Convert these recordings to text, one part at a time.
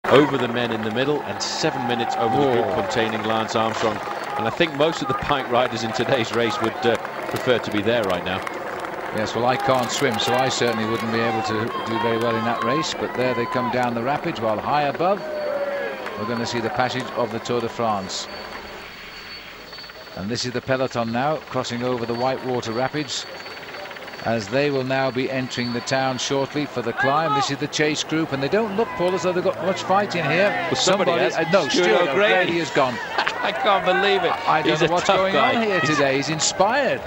over the men in the middle and 7 minutes over the group containing Lance Armstrong. And I think most of the bike riders in today's race would prefer to be there right now. Yes, well, I can't swim, so I certainly wouldn't be able to do very well in that race. But there they come down the rapids, while high above we're going to see the passage of the Tour de France. And this is the peloton now crossing over the Whitewater Rapids, as they will now be entering the town shortly for the climb. This is the chase group, and they don't look, Paul, as though they've got much fight in here. Well, somebody no, Stuart O'Grady has gone. I can't believe it. I don't know what's going on here today. He's inspired.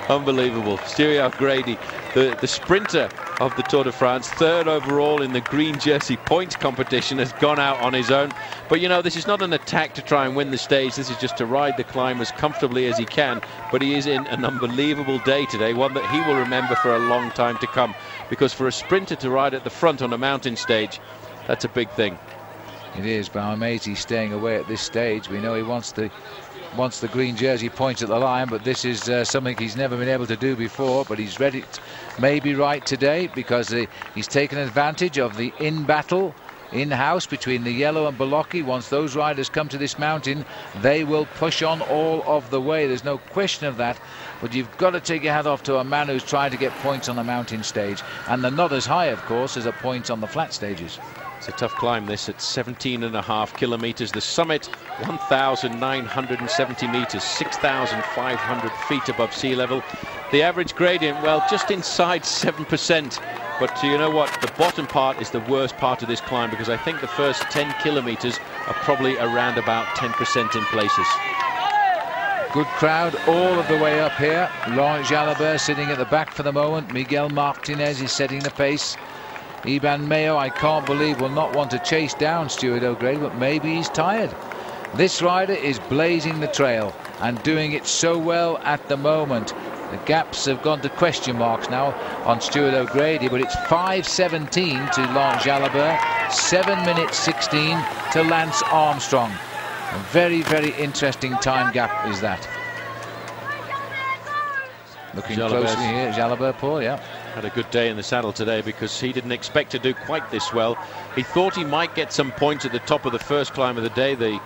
Unbelievable. Stuart O'Grady, the sprinter of the Tour de France, third overall in the green jersey points competition, has gone out on his own. But you know, this is not an attack to try and win the stage. This is just to ride the climb as comfortably as he can. But he is in an unbelievable day today, one that he will remember for a long time to come. Because for a sprinter to ride at the front on a mountain stage, that's a big thing. It is, but I'm amazed he's staying away at this stage. We know he wants the green jersey points at the line, but this is something he's never been able to do before. But he's ready, maybe right today, because he's taken advantage of the in-battle in-house between the yellow and Beloki. Once those riders come to this mountain, they will push on all of the way. There's no question of that. But you've got to take your hat off to a man who's trying to get points on the mountain stage, and they're not as high, of course, as at points on the flat stages. It's a tough climb, this, at 17.5 kilometers. The summit, 1,970 meters, 6,500 feet above sea level. The average gradient, well, just inside 7%. But you know what? The bottom part is the worst part of this climb, because I think the first 10 kilometers are probably around about 10% in places. Good crowd all of the way up here. Laurent Jalabert sitting at the back for the moment. Miguel Martinez is setting the pace. Iban Mayo, I can't believe, will not want to chase down Stuart O'Grady, but maybe he's tired. This rider is blazing the trail and doing it so well at the moment. The gaps have gone to question marks now on Stuart O'Grady, but it's 5:17 to Laurent Jalabert, 7 minutes 16 to Lance Armstrong. A very, very interesting time gap is that. Looking closely here, Jalabert, Paul, yeah. Had a good day in the saddle today, because he didn't expect to do quite this well. He thought he might get some points at the top of the first climb of the day, the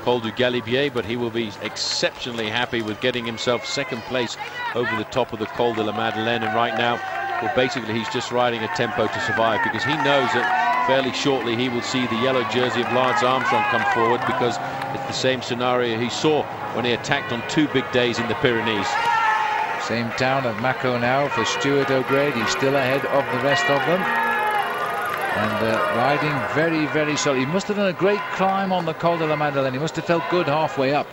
Col du Galibier, but he will be exceptionally happy with getting himself second place over the top of the Col de la Madeleine. And right now, well, basically he's just riding a tempo to survive, because he knows that fairly shortly he will see the yellow jersey of Lance Armstrong come forward, because it's the same scenario he saw when he attacked on 2 big days in the Pyrenees. Same town of Mako now for Stuart O'Grady, still ahead of the rest of them. And riding very, very solid. He must have done a great climb on the Col de la Madeleine. He must have felt good halfway up,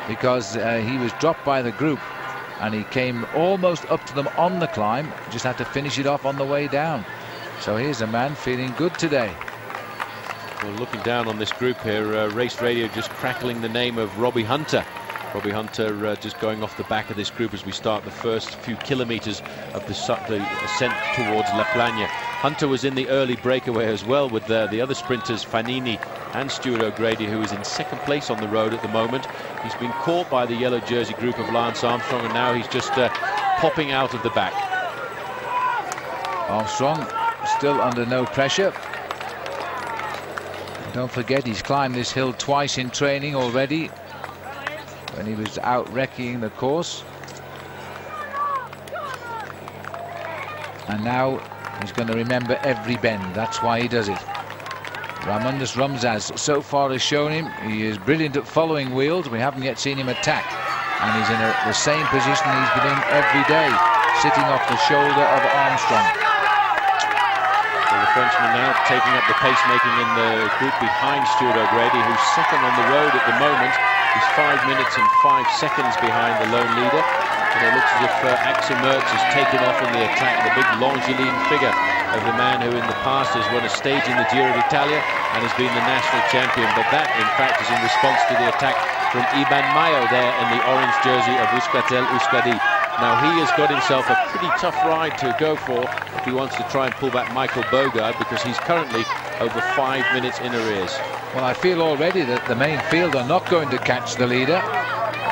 because he was dropped by the group and he came almost up to them on the climb, just had to finish it off on the way down. So here's a man feeling good today. Well, looking down on this group here, Race Radio just crackling the name of Robbie Hunter. Robbie Hunter just going off the back of this group as we start the first few kilometers of the ascent towards La Plagne. Hunter was in the early breakaway as well with the other sprinters, Fanini and Stuart O'Grady, who is in second place on the road at the moment. He's been caught by the yellow jersey group of Lance Armstrong, and now he's just popping out of the back. Armstrong still under no pressure. Don't forget, he's climbed this hill twice in training already, when he was out wrecking the course. And now he's going to remember every bend. That's why he does it. Ramundus Rumzas so far has shown him he is brilliant at following wheels. We haven't yet seen him attack. And he's in the same position he's been in every day, sitting off the shoulder of Armstrong. Well, the Frenchman now taking up the pacemaking in the group behind Stuart O'Grady, who's second on the road at the moment. He's 5 minutes and 5 seconds behind the lone leader. And it looks as if Axel Merckx has taken off in the attack, the big Longines figure of the man who in the past has won a stage in the Giro d'Italia and has been the national champion. But that, in fact, is in response to the attack from Iban Mayo there in the orange jersey of Euskaltel-Euskadi. Now, he has got himself a pretty tough ride to go for if he wants to try and pull back Michael Bogard, because he's currently over 5 minutes in arrears. Well, I feel already that the main field are not going to catch the leader,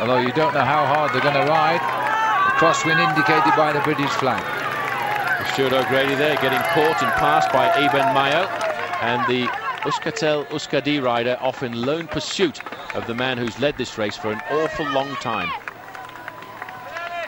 although you don't know how hard they're going to ride. The crosswind indicated by the British flag. Stuart O'Grady there getting caught and passed by Iban Mayo, and the Euskaltel-Euskadi rider off in lone pursuit of the man who's led this race for an awful long time.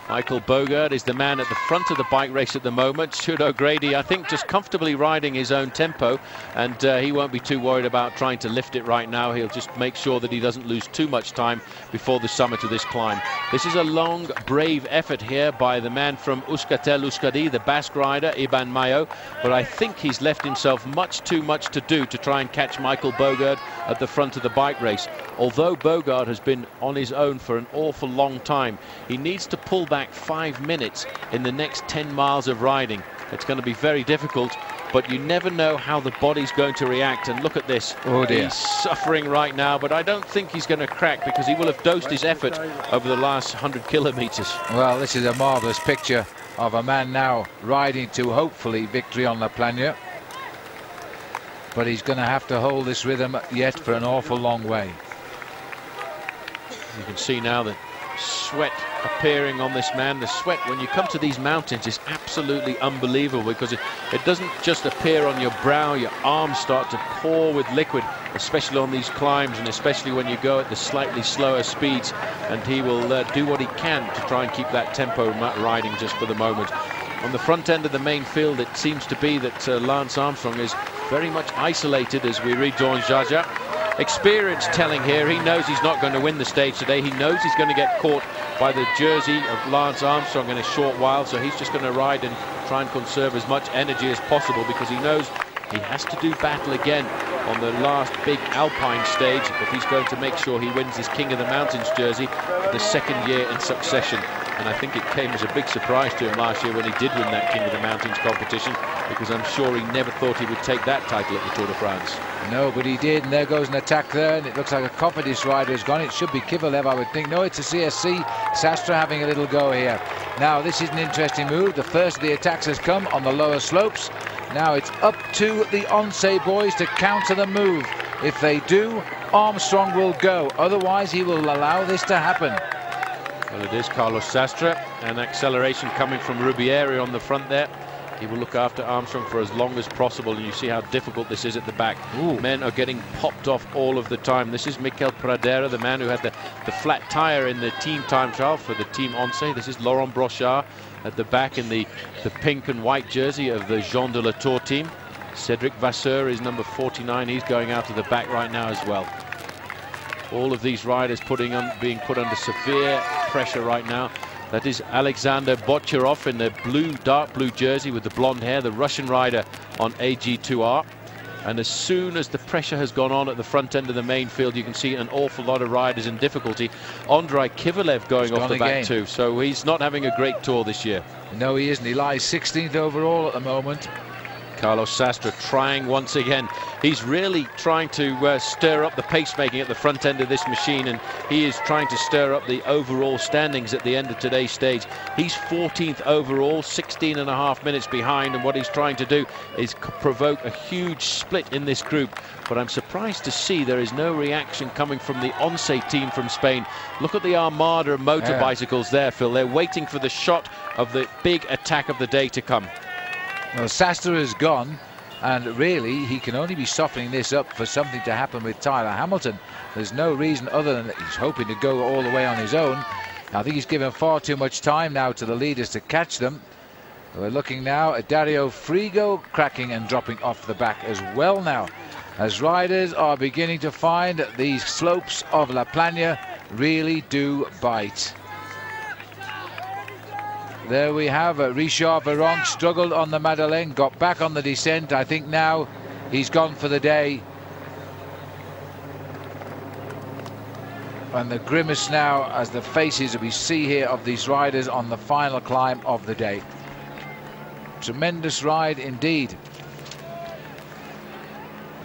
Michael Bogert is the man at the front of the bike race at the moment. Stuart O'Grady, I think, just comfortably riding his own tempo, and he won't be too worried about trying to lift it right now. He'll just make sure that he doesn't lose too much time before the summit of this climb. This is a long, brave effort here by the man from Euskaltel-Euskadi, the Basque rider, Iban Mayo, but I think he's left himself much too much to do to try and catch Michael Bogert at the front of the bike race. Although Bogert has been on his own for an awful long time, he needs to pull back 5 minutes in the next 10 miles of riding. It's going to be very difficult, but you never know how the body's going to react. And look at this. Oh dear. He's suffering right now, but I don't think he's going to crack, because he will have dosed his effort over the last 100 kilometers. Well, this is a marvelous picture of a man now riding to hopefully victory on La Plagne, but he's going to have to hold this rhythm yet for an awful long way. You can see now the sweat appearing on this man. The sweat, when you come to these mountains, is absolutely unbelievable, because it doesn't just appear on your brow. Your arms start to pour with liquid, especially on these climbs, and especially when you go at the slightly slower speeds. And he will do what he can to try and keep that tempo riding just for the moment. On the front end of the main field, it seems to be that Lance Armstrong is very much isolated as we read Dawn Jaja. Experience telling here. He knows he's not going to win the stage today. He knows he's going to get caught by the jersey of Lance Armstrong in a short while, so he's just going to ride and try and conserve as much energy as possible, because he knows he has to do battle again on the last big Alpine stage if he's going to make sure he wins his King of the Mountains jersey for the second year in succession. And I think it came as a big surprise to him last year when he did win that King of the Mountains competition, because I'm sure he never thought he would take that title at the Tour de France. No, but he did, and there goes an attack there, and it looks like a Cofidis rider has gone. It should be Kovalev, I would think. No, it's a CSC. Sastre having a little go here. Now, this is an interesting move. The first of the attacks has come on the lower slopes. Now it's up to the Once boys to counter the move. If they do, Armstrong will go. Otherwise, he will allow this to happen. Well, it is Carlos Sastre, and acceleration coming from Rubieri on the front there. He will look after Armstrong for as long as possible, and you see how difficult this is at the back. Ooh. Men are getting popped off all of the time. This is Mikel Pradera, the man who had the flat tire in the team time trial for the Team Once. This is Laurent Brochard at the back in the pink and white jersey of the Jean de la Tour team. Cedric Vasseur is number 49. He's going out to the back right now as well. All of these riders being put under severe pressure right now. That is Alexander Botcherov in the dark blue jersey with the blonde hair, the Russian rider on AG2R. And as soon as the pressure has gone on at the front end of the main field, you can see an awful lot of riders in difficulty. Andrei Kovalev going off the back too, so he's not having a great tour this year. No, he isn't. He lies 16th overall at the moment. Carlos Sastre trying once again. He's really trying to stir up the pacemaking at the front end of this machine, and he is trying to stir up the overall standings at the end of today's stage. He's 14th overall, 16.5 minutes behind, and what he's trying to do is provoke a huge split in this group. But I'm surprised to see there is no reaction coming from the Once team from Spain. Look at the armada of motor bicycles there, Phil. They're waiting for the shot of the big attack of the day to come. Well, Sastre is gone, and really he can only be softening this up for something to happen with Tyler Hamilton. There's no reason other than that he's hoping to go all the way on his own. I think he's given far too much time now to the leaders to catch them. We're looking now at Dario Frigo cracking and dropping off the back as well now, as riders are beginning to find that these slopes of La Plagne really do bite. There we have Richard Veronk, struggled on the Madeleine, got back on the descent. I think now he's gone for the day. And the grimace now as the faces we see here of these riders on the final climb of the day. Tremendous ride indeed.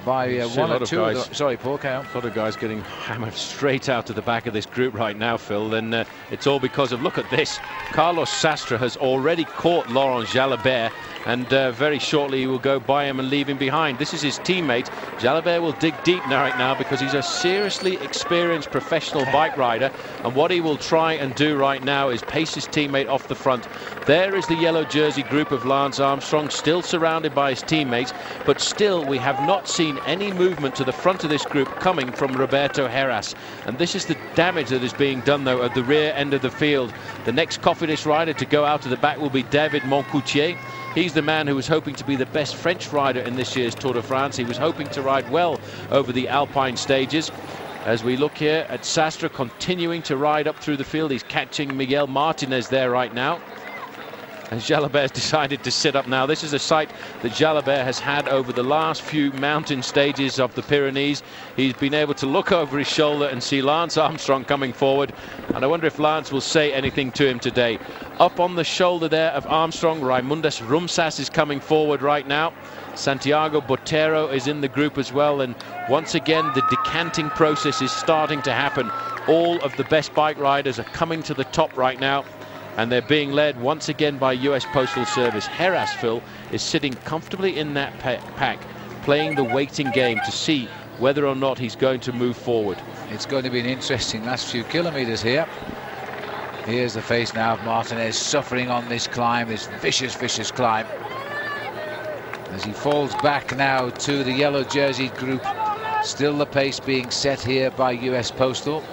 By one or two of the, sorry, Paul, carry on. A lot of guys getting hammered straight out to the back of this group right now, Phil, and it's all because of, look at this, Carlos Sastre has already caught Laurent Jalabert, and very shortly he will go by him and leave him behind. This is his teammate. Jalabert will dig deep right now because he's a seriously experienced professional bike rider, and what he will try and do right now is pace his teammate off the front. There is the yellow jersey group of Lance Armstrong, still surrounded by his teammates, but still we have not seen seen any movement to the front of this group coming from Roberto Heras. And this is the damage that is being done, though, at the rear end of the field. The next Cofidis rider to go out to the back will be David Moncoutier. He's the man who was hoping to be the best French rider in this year's Tour de France. He was hoping to ride well over the Alpine stages. As we look here at Sastre continuing to ride up through the field, he's catching Miguel Martinez there right now. And Jalabert decided to sit up now. This is a sight that Jalabert has had over the last few mountain stages of the Pyrenees. He's been able to look over his shoulder and see Lance Armstrong coming forward. And I wonder if Lance will say anything to him today. Up on the shoulder there of Armstrong, Raimundas Rumsas is coming forward right now. Santiago Botero is in the group as well. And once again, the decanting process is starting to happen. All of the best bike riders are coming to the top right now. And they're being led once again by US Postal Service. Heras, Phil, is sitting comfortably in that pack, playing the waiting game to see whether or not he's going to move forward. It's going to be an interesting last few kilometers here. Here's the face now of Martinez, suffering on this climb, this vicious, vicious climb. As he falls back now to the yellow jerseyed group. Still the pace being set here by US Postal.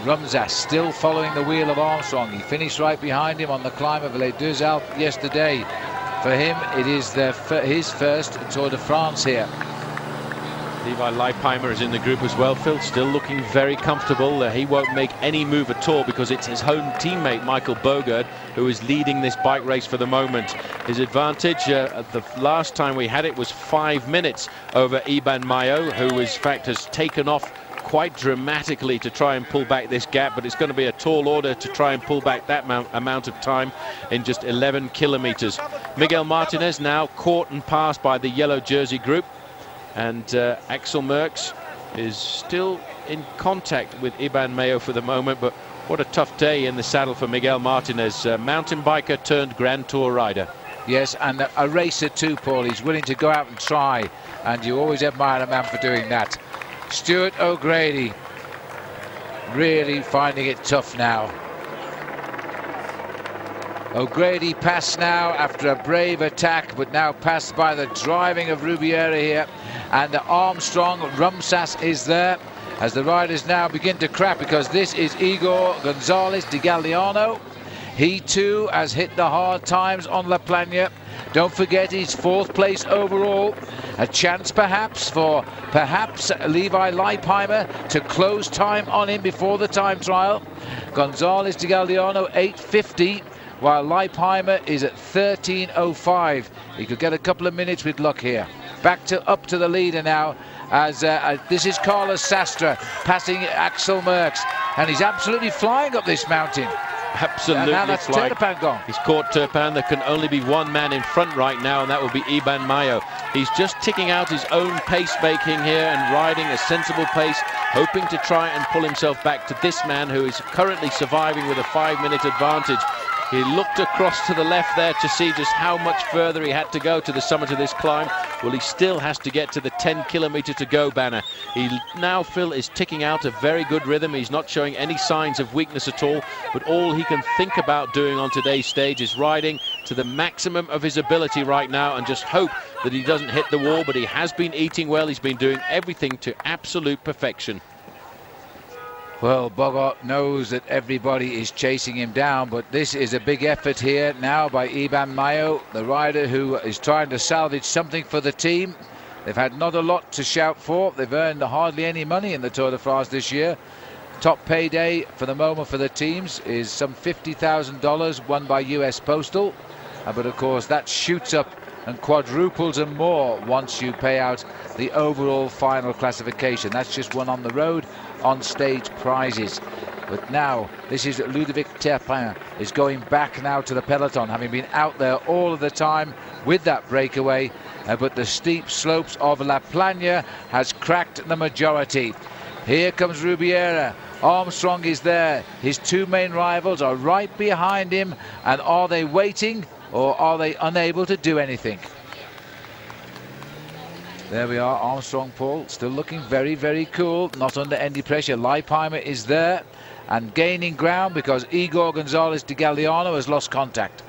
Rumsas still following the wheel of Armstrong. He finished right behind him on the climb of Les Deux Alpes yesterday. For him, it is his first Tour de France here. Levi Leipheimer is in the group as well, Phil, still looking very comfortable. He won't make any move at all because it's his own teammate, Michael Bogert, who is leading this bike race for the moment. His advantage, the last time we had it, was 5 minutes over Iban Mayo, who in fact has taken off quite dramatically to try and pull back this gap, but it's going to be a tall order to try and pull back that amount of time in just 11 kilometers. Miguel Martinez now caught and passed by the yellow jersey group, and Axel Merckx is still in contact with Iban Mayo for the moment, but what a tough day in the saddle for Miguel Martinez, mountain biker turned Grand Tour rider. Yes, and a racer too, Paul. He's willing to go out and try, and you always admire a man for doing that. Stuart O'Grady really finding it tough now. O'Grady passed now after a brave attack, but now passed by the driving of Rubiera here. And Armstrong, Rumsas is there as the riders now begin to crack, because this is Igor González de Galdeano. He too has hit the hard times on La Plana. Don't forget he's 4th place overall. A chance perhaps for Levi Leipheimer to close time on him before the time trial. González de Galdeano 8:50, while Leipheimer is at 13:05. He could get a couple of minutes with luck here. Up to the leader now, as this is Carlos Sastre passing Axel Merckx, and he's absolutely flying up this mountain. Absolutely now that's flying. Turpin gone. He's caught Turpin. There can only be one man in front right now, and that will be Iban Mayo. He's just ticking out his own pace making here and riding a sensible pace, hoping to try and pull himself back to this man who is currently surviving with a 5-minute advantage. He looked across to the left there to see just how much further he had to go to the summit of this climb. Well, he still has to get to the 10-kilometer to go banner. He now, Phil, is ticking out a very good rhythm. He's not showing any signs of weakness at all, but all he can think about doing on today's stage is riding to the maximum of his ability right now and just hope that he doesn't hit the wall. But he has been eating well. He's been doing everything to absolute perfection. Well, Bogart knows that everybody is chasing him down, but this is a big effort here now by Iban Mayo, the rider who is trying to salvage something for the team. They've had not a lot to shout for. They've earned hardly any money in the Tour de France this year. Top payday for the moment for the teams is some $50,000 won by US Postal. But of course that shoots up and quadruples and more once you pay out the overall final classification. That's just one on the road, on stage prizes. But now this is Ludovic Turpin is going back now to the peloton, having been out there all of the time with that breakaway, but the steep slopes of La Plana has cracked the majority. Here comes Rubiera. Armstrong is there. His two main rivals are right behind him, and are they waiting or are they unable to do anything? There we are, Armstrong, Paul, still looking very, very cool, not under any pressure. Leipheimer is there and gaining ground because Igor González de Galdeano has lost contact.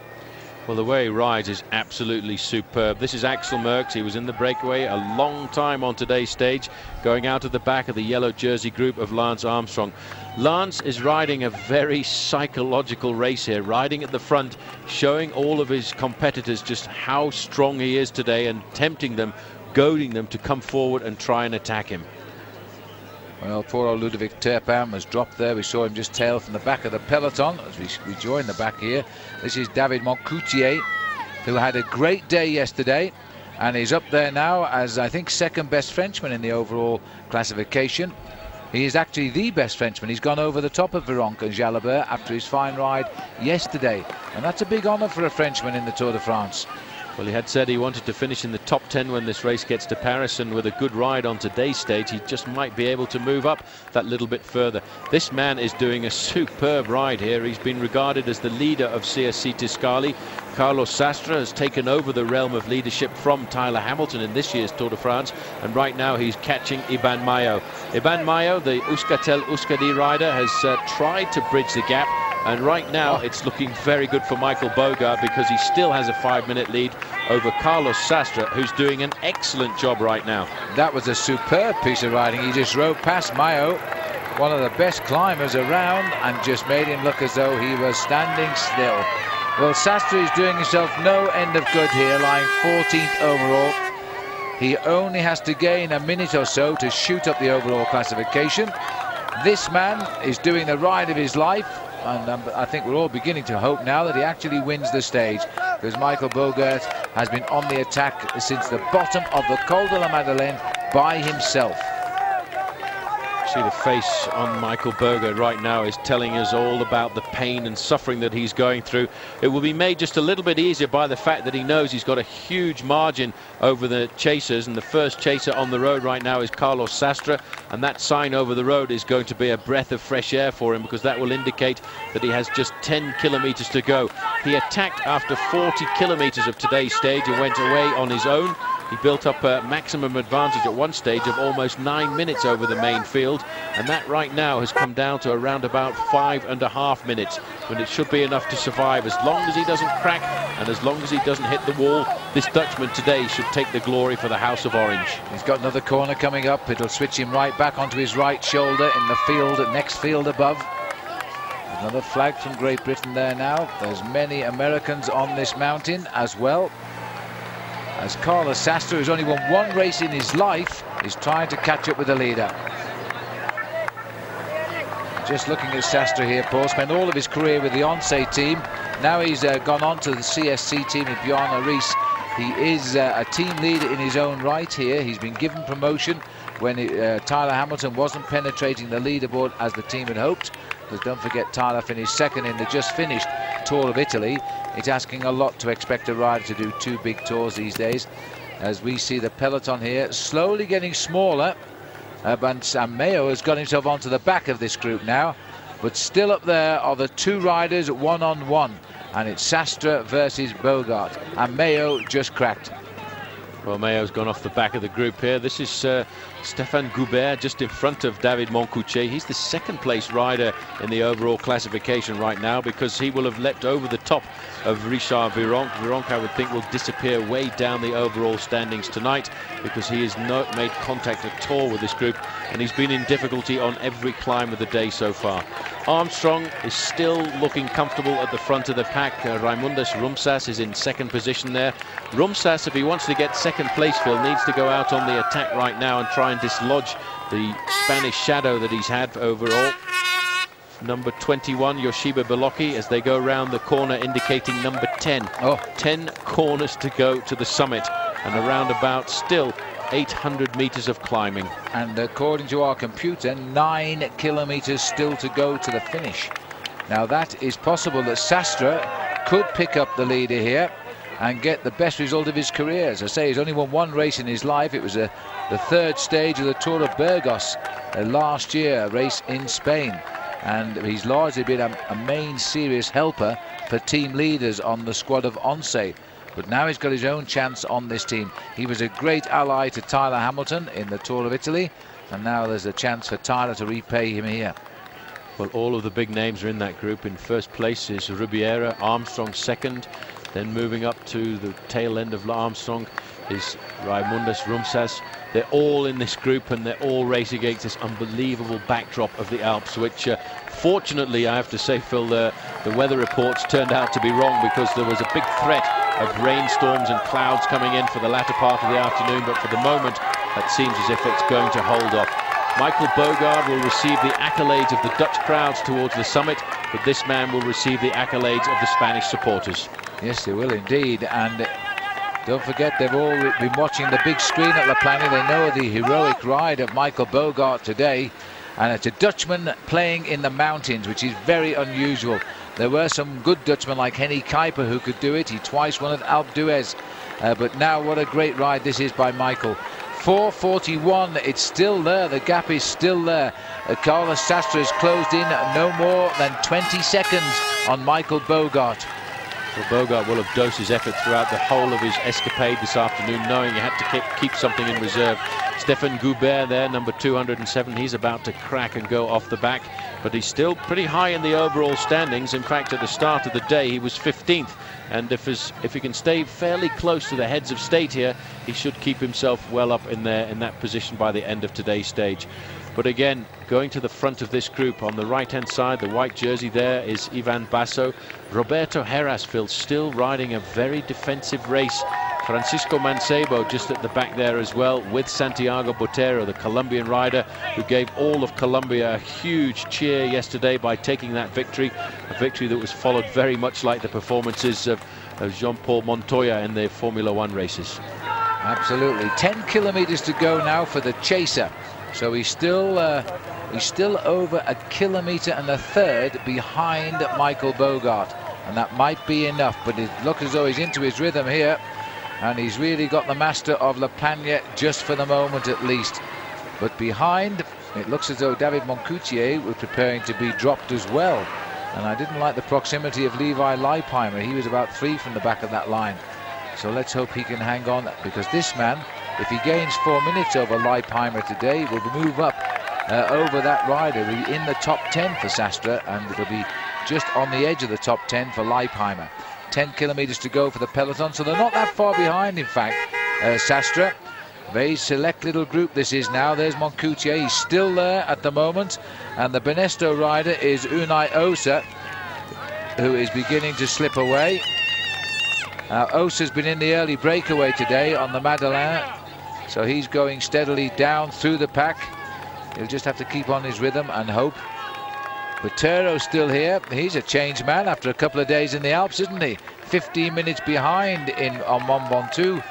Well, the way he rides is absolutely superb. This is Axel Merckx. He was in the breakaway a long time on today's stage, going out at the back of the yellow jersey group of Lance Armstrong. Lance is riding a very psychological race here, riding at the front, showing all of his competitors just how strong he is today and tempting them, goading them to come forward and try and attack him. Well, poor old Ludovic Turpin has dropped there. We saw him just tail from the back of the peloton as we join the back here. This is David Moncoutier, who had a great day yesterday and is up there now as, I think, second best Frenchman in the overall classification. He is actually the best Frenchman. He's gone over the top of Vironk and Jalabert after his fine ride yesterday, and that's a big honour for a Frenchman in the Tour de France. Well, he had said he wanted to finish in the top 10 when this race gets to Paris, and with a good ride on today's stage, he just might be able to move up that little bit further. This man is doing a superb ride here. He's been regarded as the leader of CSC Tiscali. Carlos Sastre has taken over the realm of leadership from Tyler Hamilton in this year's Tour de France, and right now he's catching Iban Mayo. Iban Mayo, the Euskaltel-Euskadi rider, has tried to bridge the gap. And right now, it's looking very good for Michael Bogart because he still has a 5-minute lead over Carlos Sastre, who's doing an excellent job right now. That was a superb piece of riding. He just rode past Mayo, one of the best climbers around, and just made him look as though he was standing still. Well, Sastre is doing himself no end of good here, lying 14th overall. He only has to gain a minute or so to shoot up the overall classification. This man is doing the ride of his life. And I think we're all beginning to hope now that he actually wins the stage, because Michael Bogart has been on the attack since the bottom of the Col de la Madeleine by himself. See, the face on Michael Bogart right now is telling us all about the pain and suffering that he's going through. It will be made just a little bit easier by the fact that he knows he's got a huge margin over the chasers, and the first chaser on the road right now is Carlos Sastre, and that sign over the road is going to be a breath of fresh air for him, because that will indicate that he has just 10 kilometers to go. He attacked after 40 kilometers of today's stage and went away on his own. He built up a maximum advantage at one stage of almost 9 minutes over the main field, and that right now has come down to around about 5.5 minutes, when it should be enough to survive. As long as he doesn't crack and as long as he doesn't hit the wall, this Dutchman today should take the glory for the House of Orange. He's got another corner coming up. It'll switch him right back onto his right shoulder in the field, next field above. Another flag from Great Britain there now. There's many Americans on this mountain as well, as Carlos Sastre, who's only won one race in his life, is trying to catch up with the leader. Just looking at Sastre here, Paul, spent all of his career with the Once team. Now he's gone on to the CSC team with Bjarne Riis. He is a team leader in his own right here. He's been given promotion when Tyler Hamilton wasn't penetrating the leaderboard as the team had hoped. Because don't forget, Tyler finished second in the just finished Tour of Italy. It's asking a lot to expect a rider to do two big tours these days. As we see the peloton here slowly getting smaller. But Mayo has got himself onto the back of this group now. But still up there are the two riders one-on-one. And it's Sastre versus Bogart. And Mayo just cracked. Well, Mayo's gone off the back of the group here. This is Stéphane Goubert just in front of David Moncoutier. He's the second place rider in the overall classification right now, because he will have leapt over the top of Richard Vironk. Vironk, I would think, will disappear way down the overall standings tonight, because he has not made contact at all with this group, and he's been in difficulty on every climb of the day so far. Armstrong is still looking comfortable at the front of the pack. Raimundas Rumsas is in second position there. Rumsas, if he wants to get second place, Phil, needs to go out on the attack right now and try and dislodge the Spanish shadow that he's had overall. Number 21, Joseba Beloki, as they go around the corner, indicating number 10. 10 corners to go to the summit, and around about still 800 meters of climbing. And according to our computer, 9 kilometers still to go to the finish. Now that is possible that Sastre could pick up the leader here and get the best result of his career. As I say, he's only won one race in his life. It was the third stage of the Tour of Burgos last year, a race in Spain. And he's largely been a main serious helper for team leaders on the squad of Once. But now he's got his own chance on this team. He was a great ally to Tyler Hamilton in the Tour of Italy, and now there's a chance for Tyler to repay him here. Well, all of the big names are in that group. In first place is Ribeira, Armstrong second, Then moving up to the tail end of Armstrong is Raimundas Rumsas. They're all in this group, and they're all racing against this unbelievable backdrop of the Alps, which fortunately, I have to say, Phil, the weather reports turned out to be wrong, because there was a big threat of rainstorms and clouds coming in for the latter part of the afternoon, but for the moment that seems as if it's going to hold off. Michael Bogaard will receive the accolades of the Dutch crowds towards the summit, but this man will receive the accolades of the Spanish supporters. Yes, they will indeed. And don't forget, they've all been watching the big screen at La Plagne. They know the heroic ride of Michael Bogaard today, and it's a Dutchman playing in the mountains, which is very unusual. There were some good Dutchmen like Henny Kuiper who could do it. He twice won at Alpe d'Huez, but now what a great ride this is by Michael. 4:41, it's still there, the gap is still there. Carlos Sastre has closed in no more than 20 seconds on Michael Bogaard. Well, Bogaard will have dosed his effort throughout the whole of his escapade this afternoon, knowing he had to keep something in reserve. Stefan Goubert there, number 207, he's about to crack and go off the back, but he's still pretty high in the overall standings. In fact, at the start of the day, he was 15th. And if he can stay fairly close to the heads of state here, he should keep himself well up in there in that position by the end of today's stage. But again, going to the front of this group, on the right-hand side, the white jersey there is Ivan Basso. Roberto Heras, Phil, still riding a very defensive race. Francisco Mancebo just at the back there as well, with Santiago Botero, the Colombian rider who gave all of Colombia a huge cheer yesterday by taking that victory, a victory that was followed very much like the performances of Jean-Paul Montoya in the Formula One races. Absolutely. 10 kilometers to go now for the chaser. So he's still over 1.3 kilometers behind Michael Bogaard, and that might be enough. But it looks as though he's into his rhythm here, and he's really got the master of La Plagne just for the moment at least. But behind, it looks as though David Moncoutier was preparing to be dropped as well. And I didn't like the proximity of Levi Leipheimer. He was about 3 from the back of that line. So let's hope he can hang on, because this man, if he gains 4 minutes over Leipheimer today, will move up over that rider. He'll be in the top 10 for Sastre, and it'll be just on the edge of the top 10 for Leipheimer. 10 kilometers to go for the peloton, so they're not that far behind, in fact, Sastre. Very select little group this is now. There's Moncoutier, he's still there at the moment, and the Benesto rider is Unai Osa, who is beginning to slip away. Osa's been in the early breakaway today on the Madeleine, so he's going steadily down through the pack. He'll just have to keep on his rhythm and hope. Botero's still here. He's a changed man after a couple of days in the Alps, isn't he? 15 minutes behind on Mont Ventoux.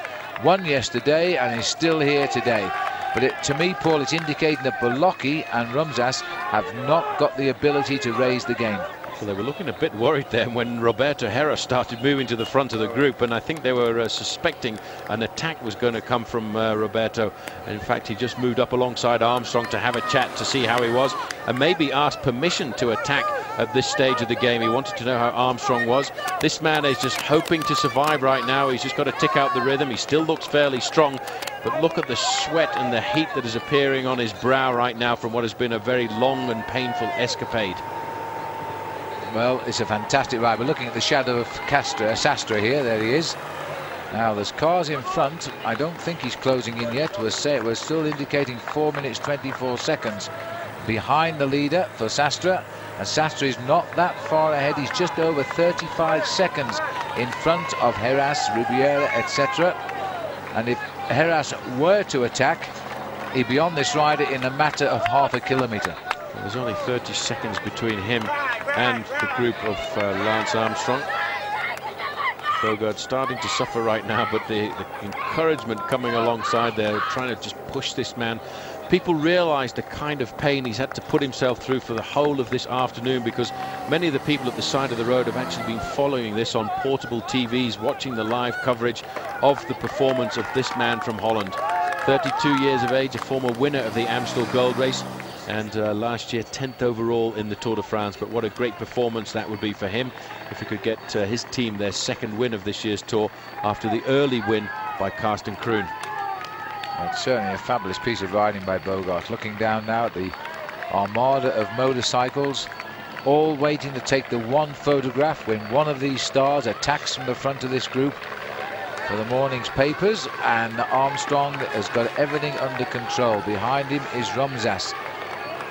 Won yesterday and is still here today. But to me, Paul, it's indicating that Beloki and Rumsas have not got the ability to raise the game. Well, they were looking a bit worried then when Roberto Heras started moving to the front of the group, and I think they were suspecting an attack was going to come from Roberto. In fact, he just moved up alongside Armstrong to have a chat to see how he was, and maybe asked permission to attack at this stage of the game. He wanted to know how Armstrong was. This man is just hoping to survive right now. He's just got to tick out the rhythm. He still looks fairly strong, but look at the sweat and the heat that is appearing on his brow right now from what has been a very long and painful escapade. Well, it's a fantastic ride. We're looking at the shadow of Sastre here. There he is. Now there's cars in front. I don't think he's closing in yet. We're still indicating 4 minutes 24 seconds behind the leader for Sastre. And Sastre is not that far ahead. He's just over 35 seconds in front of Heras, Ribiera, etc. And if Heras were to attack, he'd be on this rider in a matter of half a kilometre. There's only 30 seconds between him and the group of Lance Armstrong. Bogaard starting to suffer right now, but the encouragement coming alongside there, trying to just push this man. People realise the kind of pain he's had to put himself through for the whole of this afternoon, because many of the people at the side of the road have actually been following this on portable TVs, watching the live coverage of the performance of this man from Holland. 32 years of age, a former winner of the Amstel Gold Race, and last year 10th overall in the Tour de France. But what a great performance that would be for him if he could get his team their second win of this year's Tour after the early win by Karsten Kroon. It's certainly a fabulous piece of riding by Bogaard. Looking down now at the armada of motorcycles, all waiting to take the one photograph when one of these stars attacks from the front of this group for the morning's papers, and Armstrong has got everything under control. Behind him is Rumsas.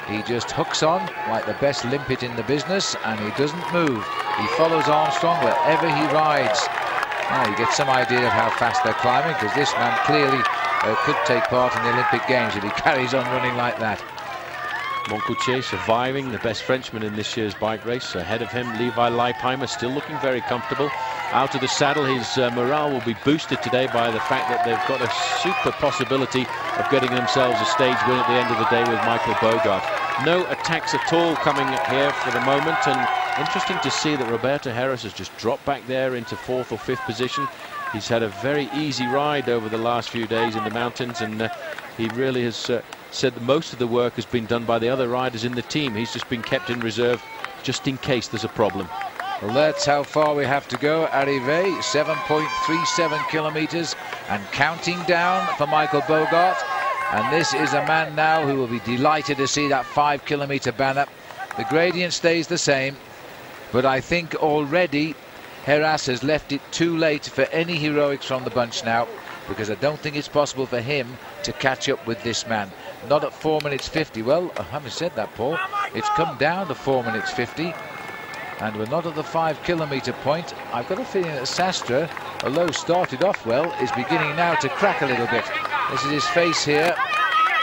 He just hooks on like the best limpet in the business, and he doesn't move. He follows Armstrong wherever he rides. Now you get some idea of how fast they're climbing, because this man clearly could take part in the Olympic Games if he carries on running like that. Moncoutier surviving, the best Frenchman in this year's bike race. Ahead of him, Levi Leipheimer still looking very comfortable. Out of the saddle, his morale will be boosted today by the fact that they've got a super possibility of getting themselves a stage win at the end of the day with Michael Bogart. No attacks at all coming here for the moment, and interesting to see that Roberto Heras has just dropped back there into 4th or 5th position. He's had a very easy ride over the last few days in the mountains, and he really has said that most of the work has been done by the other riders in the team. He's just been kept in reserve just in case there's a problem. Well, that's how far we have to go. Arrivé, 7.37 kilometers and counting down for Michael Bogart. And this is a man now who will be delighted to see that 5-kilometer banner. The gradient stays the same, but I think already Heras has left it too late for any heroics from the bunch now, because I don't think it's possible for him to catch up with this man. Not at 4 minutes 50. Well, I haven't said that, Paul. It's come down to 4 minutes 50. And we're not at the 5-kilometer point. I've got a feeling that Sastre, although started off well, is beginning now to crack a little bit. This is his face here.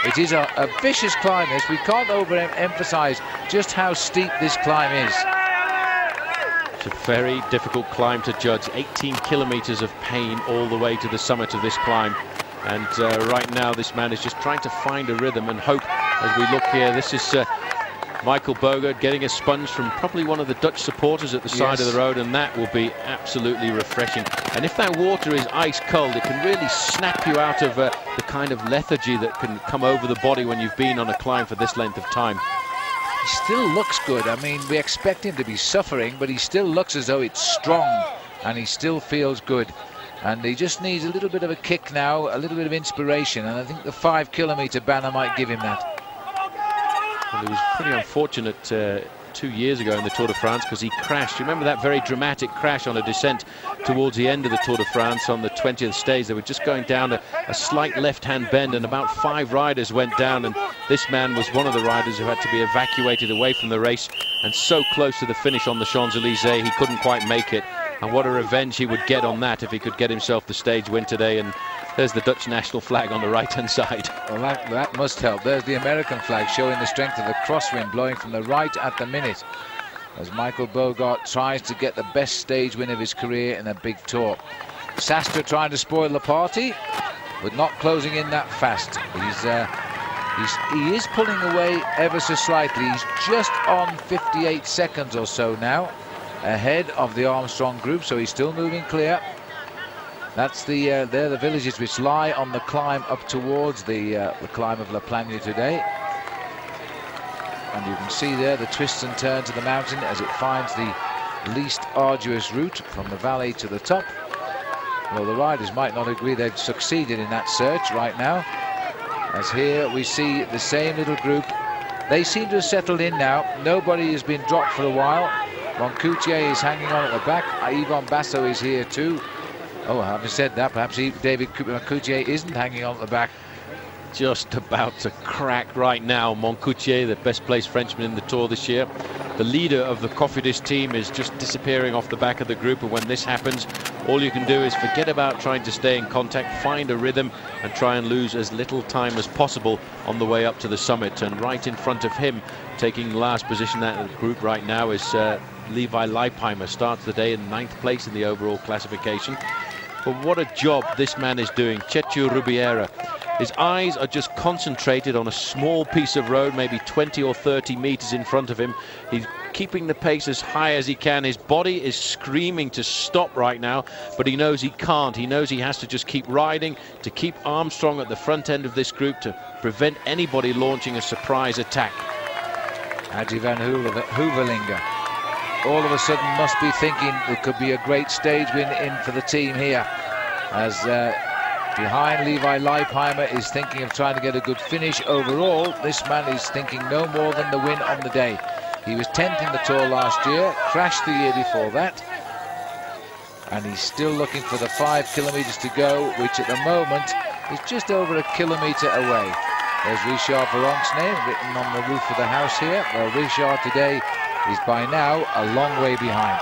It is a vicious climb, this. We can't overemphasize just how steep this climb is. It's a very difficult climb to judge. 18 kilometers of pain all the way to the summit of this climb. And right now this man is just trying to find a rhythm and hope. As we look here, this is Michael Bogart getting a sponge from probably one of the Dutch supporters at the side of the road, and that will be absolutely refreshing. And if that water is ice cold, it can really snap you out of the kind of lethargy that can come over the body when you've been on a climb for this length of time. He still looks good. I mean, we expect him to be suffering, but he still looks as though it's strong, and he still feels good. And he just needs a little bit of a kick now, a little bit of inspiration, and I think the 5-kilometer banner might give him that. Well, it was pretty unfortunate 2 years ago in the Tour de France, because he crashed. You remember that very dramatic crash on a descent towards the end of the Tour de France on the 20th stage? They were just going down a slight left-hand bend, and about 5 riders went down, and this man was one of the riders who had to be evacuated away from the race, and so close to the finish on the Champs-Élysées, he couldn't quite make it. And what a revenge he would get on that if he could get himself the stage win today. And there's the Dutch national flag on the right-hand side. Well, that must help. There's the American flag showing the strength of the crosswind blowing from the right at the minute, as Michael Bogart tries to get the best stage win of his career in a big tour. Sastre trying to spoil the party, but not closing in that fast. He is pulling away ever so slightly. He's just on 58 seconds or so now ahead of the Armstrong group, so he's still moving clear. That's they're the villages which lie on the climb up towards the climb of La Plagne today. And you can see there the twists and turns of the mountain as it finds the least arduous route from the valley to the top. Well, the riders might not agree they've succeeded in that search right now, as here we see the same little group. They seem to have settled in now. Nobody has been dropped for a while. Moncoutier is hanging on at the back. Yvon Basso is here too. Oh, I haven't said that. Perhaps David Moncoutier isn't hanging on at the back. Just about to crack right now. Moncoutier, the best placed Frenchman in the Tour this year. The leader of the Cofidis team is just disappearing off the back of the group, and when this happens, all you can do is forget about trying to stay in contact, find a rhythm, and try and lose as little time as possible on the way up to the summit. And right in front of him, taking last position in the group right now, is Levi Leipheimer. Starts the day in 9th place in the overall classification. But what a job this man is doing, Chechu Rubiera. His eyes are just concentrated on a small piece of road, maybe 20 or 30 meters in front of him. He's keeping the pace as high as he can. His body is screaming to stop right now, but he knows he can't. He knows he has to just keep riding to keep Armstrong at the front end of this group to prevent anybody launching a surprise attack. Adje van Heuvelingen all of a sudden must be thinking there could be a great stage win in for the team here, as behind Levi Leipheimer is thinking of trying to get a good finish overall. This man is thinking no more than the win on the day. He was 10th in the Tour last year, crashed the year before that, and he's still looking for the 5 kilometers to go, which at the moment is just over a kilometer away. There's Richard Virenque's name written on the roof of the house here. Well, Richard today is by now a long way behind.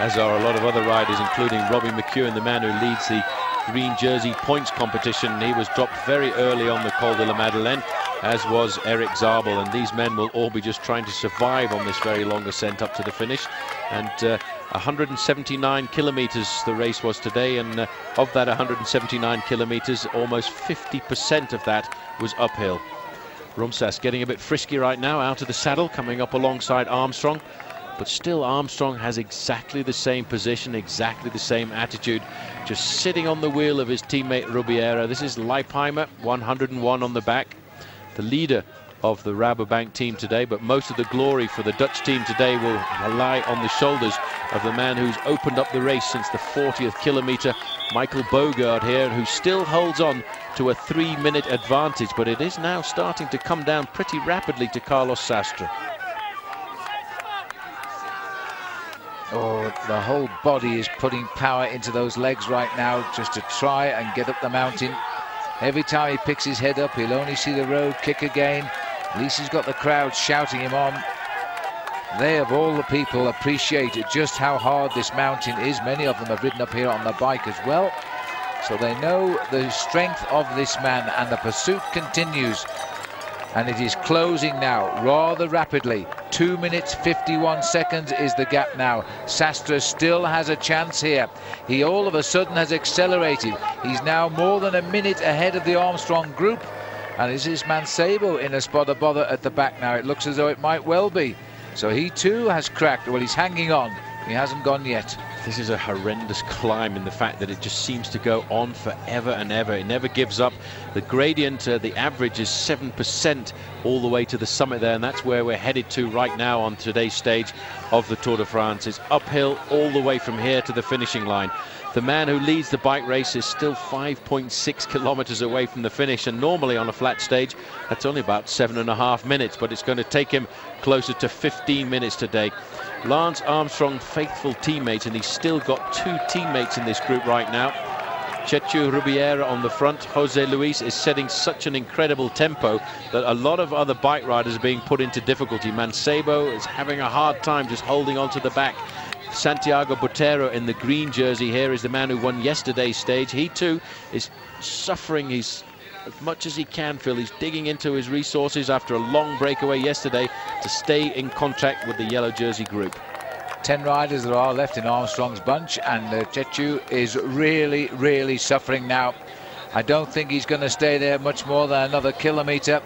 As are a lot of other riders, including Robbie McEwen, the man who leads the green jersey points competition. He was dropped very early on the Col de la Madeleine, as was Eric Zabel, and these men will all be just trying to survive on this very long ascent up to the finish. And 179 kilometers the race was today, and of that 179 kilometers, almost 50% of that was uphill. Rumsas getting a bit frisky right now, out of the saddle, coming up alongside Armstrong. But still, Armstrong has exactly the same position, exactly the same attitude, just sitting on the wheel of his teammate Rubiera. This is Leipheimer, 101 on the back, the leader of the Rabobank team today, but most of the glory for the Dutch team today will lie on the shoulders of the man who's opened up the race since the 40th kilometer, Michael Bogaard here, who still holds on to a 3-minute advantage, but it is now starting to come down pretty rapidly to Carlos Sastre. Oh, the whole body is putting power into those legs right now just to try and get up the mountain. Every time he picks his head up, he'll only see the road kick again. At least he's got the crowd shouting him on. They, of all the people, appreciate just how hard this mountain is. Many of them have ridden up here on the bike as well. So they know the strength of this man, and the pursuit continues. And it is closing now rather rapidly. 2 minutes 51 seconds is the gap now. Sastre still has a chance here. He all of a sudden has accelerated. He's now more than a minute ahead of the Armstrong group. And is this Mancebo in a spot of bother at the back now? It looks as though it might well be. So he too has cracked. Well, he's hanging on. He hasn't gone yet. This is a horrendous climb in the fact that it just seems to go on forever and ever. It never gives up. The gradient, the average is 7% all the way to the summit there, and that's where we're headed to right now on today's stage of the Tour de France. It's uphill all the way from here to the finishing line. The man who leads the bike race is still 5.6 kilometers away from the finish, and normally on a flat stage that's only about 7.5 minutes, but it's going to take him closer to 15 minutes today. Lance Armstrong, faithful teammate, and he's still got 2 teammates in this group right now. Chechu Rubiera on the front. Jose Luis is setting such an incredible tempo that a lot of other bike riders are being put into difficulty. Mancebo is having a hard time just holding on to the back. Santiago Botero in the green jersey here is the man who won yesterday's stage. He too is suffering. He's as much as he can, Phil. He's digging into his resources after a long breakaway yesterday to stay in contact with the yellow jersey group. 10 riders there are left in Armstrong's bunch, and Chechu is really suffering now. I don't think he's going to stay there much more than another kilometer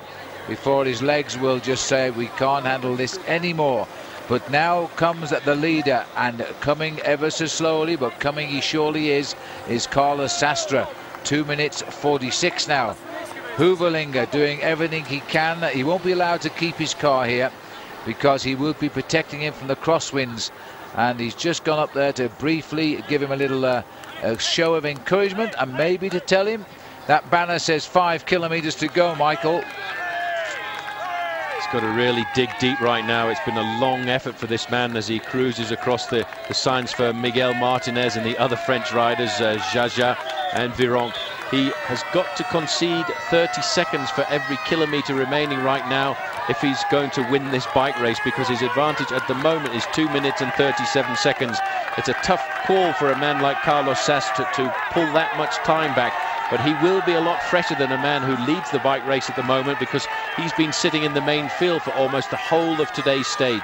before his legs will just say, we can't handle this anymore. But now comes the leader, and coming ever so slowly, but coming he surely is Carlos Sastre. 2 minutes 46 now. Huvelinger doing everything he can. He won't be allowed to keep his car here because he will be protecting him from the crosswinds, and he's just gone up there to briefly give him a little a show of encouragement, and maybe to tell him that banner says 5 kilometers to go, Michael. He's got to really dig deep right now. It's been a long effort for this man as he cruises across the signs for Miguel Martinez and the other French riders, Jaja and Virenque. He has got to concede 30 seconds for every kilometer remaining right now if he's going to win this bike race, because his advantage at the moment is 2 minutes and 37 seconds. It's a tough call for a man like Carlos Sastre to pull that much time back, but he will be a lot fresher than a man who leads the bike race at the moment, because he's been sitting in the main field for almost the whole of today's stage.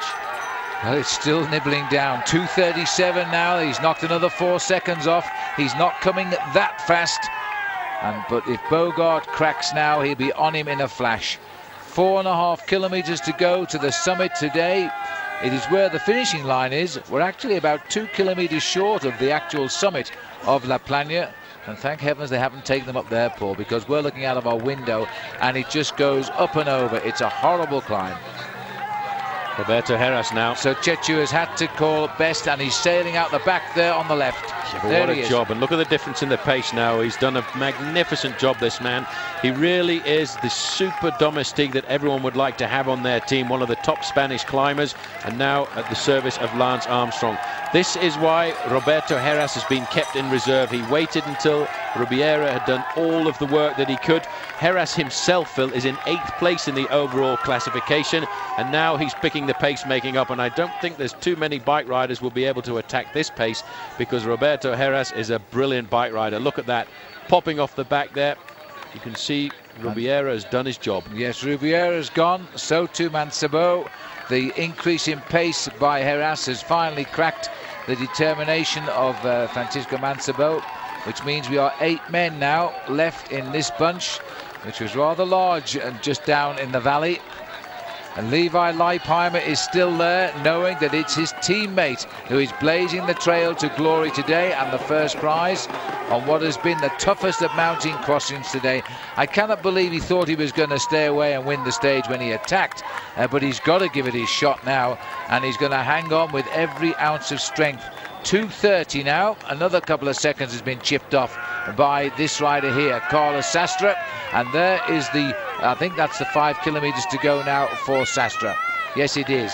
Well, it's still nibbling down. 2:37 now. He's knocked another 4 seconds off. He's not coming that fast. But if Bogaard cracks now, he'll be on him in a flash. 4.5 kilometers to go to the summit today. It is where the finishing line is. We're actually about 2 kilometers short of the actual summit of La Plagne. And thank heavens they haven't taken them up there, Paul, because we're looking out of our window and it just goes up and over. It's a horrible climb. Roberto Heras now. So Chechu has had to call best, and he's sailing out the back there on the left. Yeah, there what a job, and look at the difference in the pace now. He's done a magnificent job, this man. He really is the super domestique that everyone would like to have on their team, one of the top Spanish climbers, and now at the service of Lance Armstrong. This is why Roberto Heras has been kept in reserve. He waited until Ribeira had done all of the work that he could. Heras himself, Phil, is in 8th place in the overall classification, and now he's picking the pace making up, and I don't think there's too many bike riders will be able to attack this pace, because Roberto Heras is a brilliant bike rider. Look at that, popping off the back there. You can see Ribeira has done his job. Yes, Ribeira's gone, so too Mancebo. The increase in pace by Heras has finally cracked the determination of Francisco Mancebo, which means we are 8 men now left in this bunch, which was rather large and just down in the valley. And Levi Leipheimer is still there, knowing that it's his teammate who is blazing the trail to glory today and the first prize on what has been the toughest of mountain crossings today. I cannot believe he thought he was going to stay away and win the stage when he attacked, but he's got to give it his shot now, and he's going to hang on with every ounce of strength. 2:30 now, another couple of seconds has been chipped off by this rider here, Carlos Sastre, and there is the, I think that's the 5 kilometers to go now for Sastre. Yes, it is.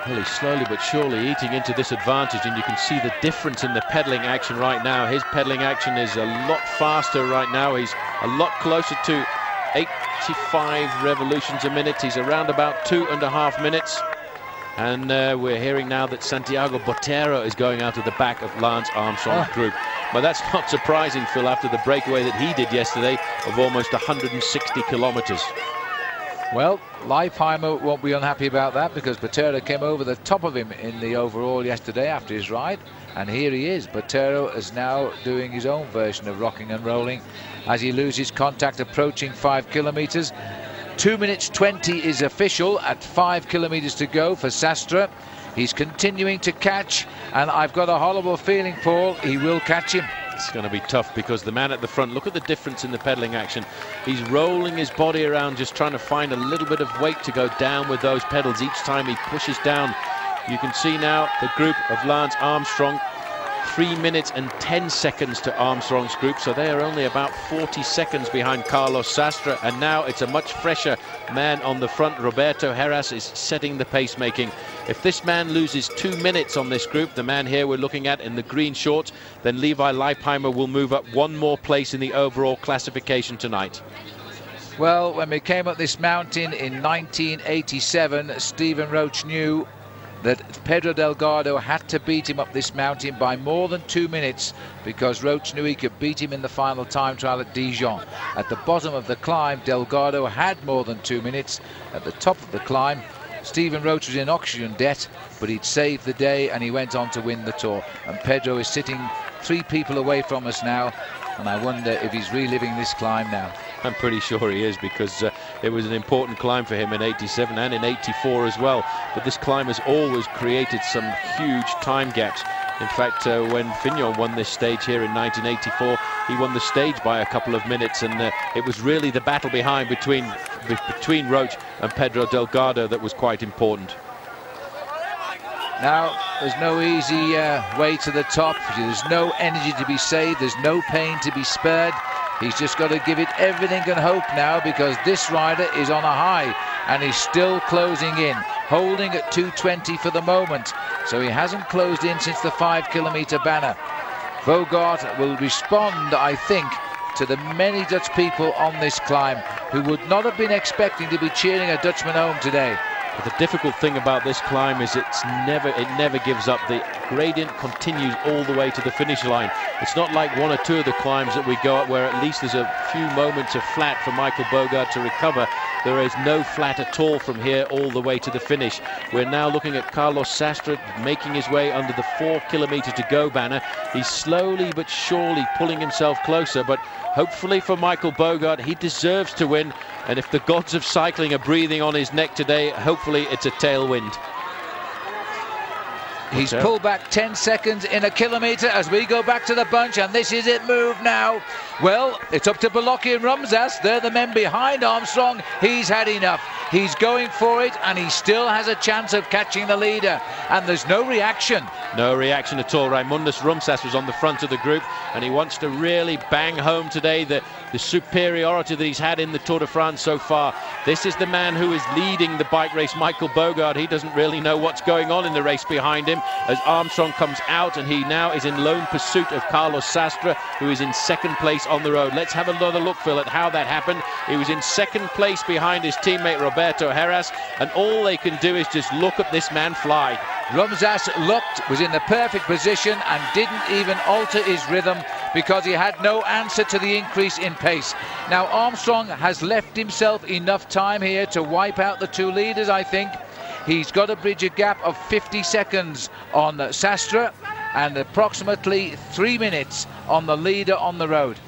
Well, he's slowly but surely eating into this advantage, and you can see the difference in the pedaling action right now. His pedaling action is a lot faster right now. He's a lot closer to 85 revolutions a minute. He's around about 2.5 minutes. And we're hearing now that Santiago Botero is going out of the back of Lance Armstrong's group. But that's not surprising, Phil, after the breakaway that he did yesterday of almost 160 kilometers. Well, Leipheimer won't be unhappy about that, because Botero came over the top of him in the overall yesterday after his ride. And here he is. Botero is now doing his own version of rocking and rolling as he loses contact approaching 5 kilometers. 2 minutes 20 is official at 5 kilometers to go for Sastre. He's continuing to catch, and I've got a horrible feeling, Paul, he will catch him. It's going to be tough, because the man at the front, look at the difference in the pedaling action. He's rolling his body around, just trying to find a little bit of weight to go down with those pedals each time he pushes down. You can see now the group of Lance Armstrong, 3 minutes and 10 seconds to Armstrong's group, so they are only about 40 seconds behind Carlos Sastre, and now it's a much fresher man on the front. Roberto Heras is setting the pace making. If this man loses 2 minutes on this group, the man here we're looking at in the green shorts, then Levi Leipheimer will move up 1 more place in the overall classification tonight. Well, when we came up this mountain in 1987, Stephen Roche knew that Pedro Delgado had to beat him up this mountain by more than 2 minutes, because Roche knew he could beat him in the final time trial at Dijon. At the bottom of the climb, Delgado had more than 2 minutes. At the top of the climb, Stephen Roche was in oxygen debt, but he'd saved the day and he went on to win the Tour. And Pedro is sitting 3 people away from us now, and I wonder if he's reliving this climb now. I'm pretty sure he is, because it was an important climb for him in 87 and in 84 as well. But this climb has always created some huge time gaps. In fact, when Fignon won this stage here in 1984, he won the stage by a couple of minutes, and it was really the battle behind between Roche and Pedro Delgado that was quite important. Now, there's no easy way to the top. There's no energy to be saved. There's no pain to be spared. He's just got to give it everything and hope now, because this rider is on a high and he's still closing in, holding at 2:20 for the moment. So he hasn't closed in since the 5 kilometer banner. Vogart will respond, I think, to the many Dutch people on this climb who would not have been expecting to be cheering a Dutchman home today. But the difficult thing about this climb is it never gives up. The gradient continues all the way to the finish line. It's not like 1 or 2 of the climbs that we go up where at least there's a few moments of flat for Michael Bogart to recover. There is no flat at all from here all the way to the finish. We're now looking at Carlos Sastre making his way under the 4 kilometer to go banner. He's slowly but surely pulling himself closer, but hopefully for Michael Bogart, he deserves to win. And if the gods of cycling are breathing on his neck today, hopefully it's a tailwind. He's pulled back 10 seconds in a kilometre as we go back to the bunch, and this is it move now. Well, it's up to Beloki and Rumsas. They're the men behind Armstrong. He's had enough. He's going for it, and he still has a chance of catching the leader. And there's no reaction. No reaction at all. Raimundus Rumsas was on the front of the group, and he wants to really bang home today the superiority that he's had in the Tour de France so far. This is the man who is leading the bike race, Michael Bogard. He doesn't really know what's going on in the race behind him as Armstrong comes out, and he now is in lone pursuit of Carlos Sastre, who is in second place on the road. Let's have another look, Phil, at how that happened. He was in second place behind his teammate Roberto Heras, and all they can do is just look at this man fly. Rumsas was in the perfect position and didn't even alter his rhythm because he had no answer to the increase in pace. Now Armstrong has left himself enough time here to wipe out the two leaders, I think. He's got to bridge a gap of 50 seconds on Sastre and approximately 3 minutes on the leader on the road.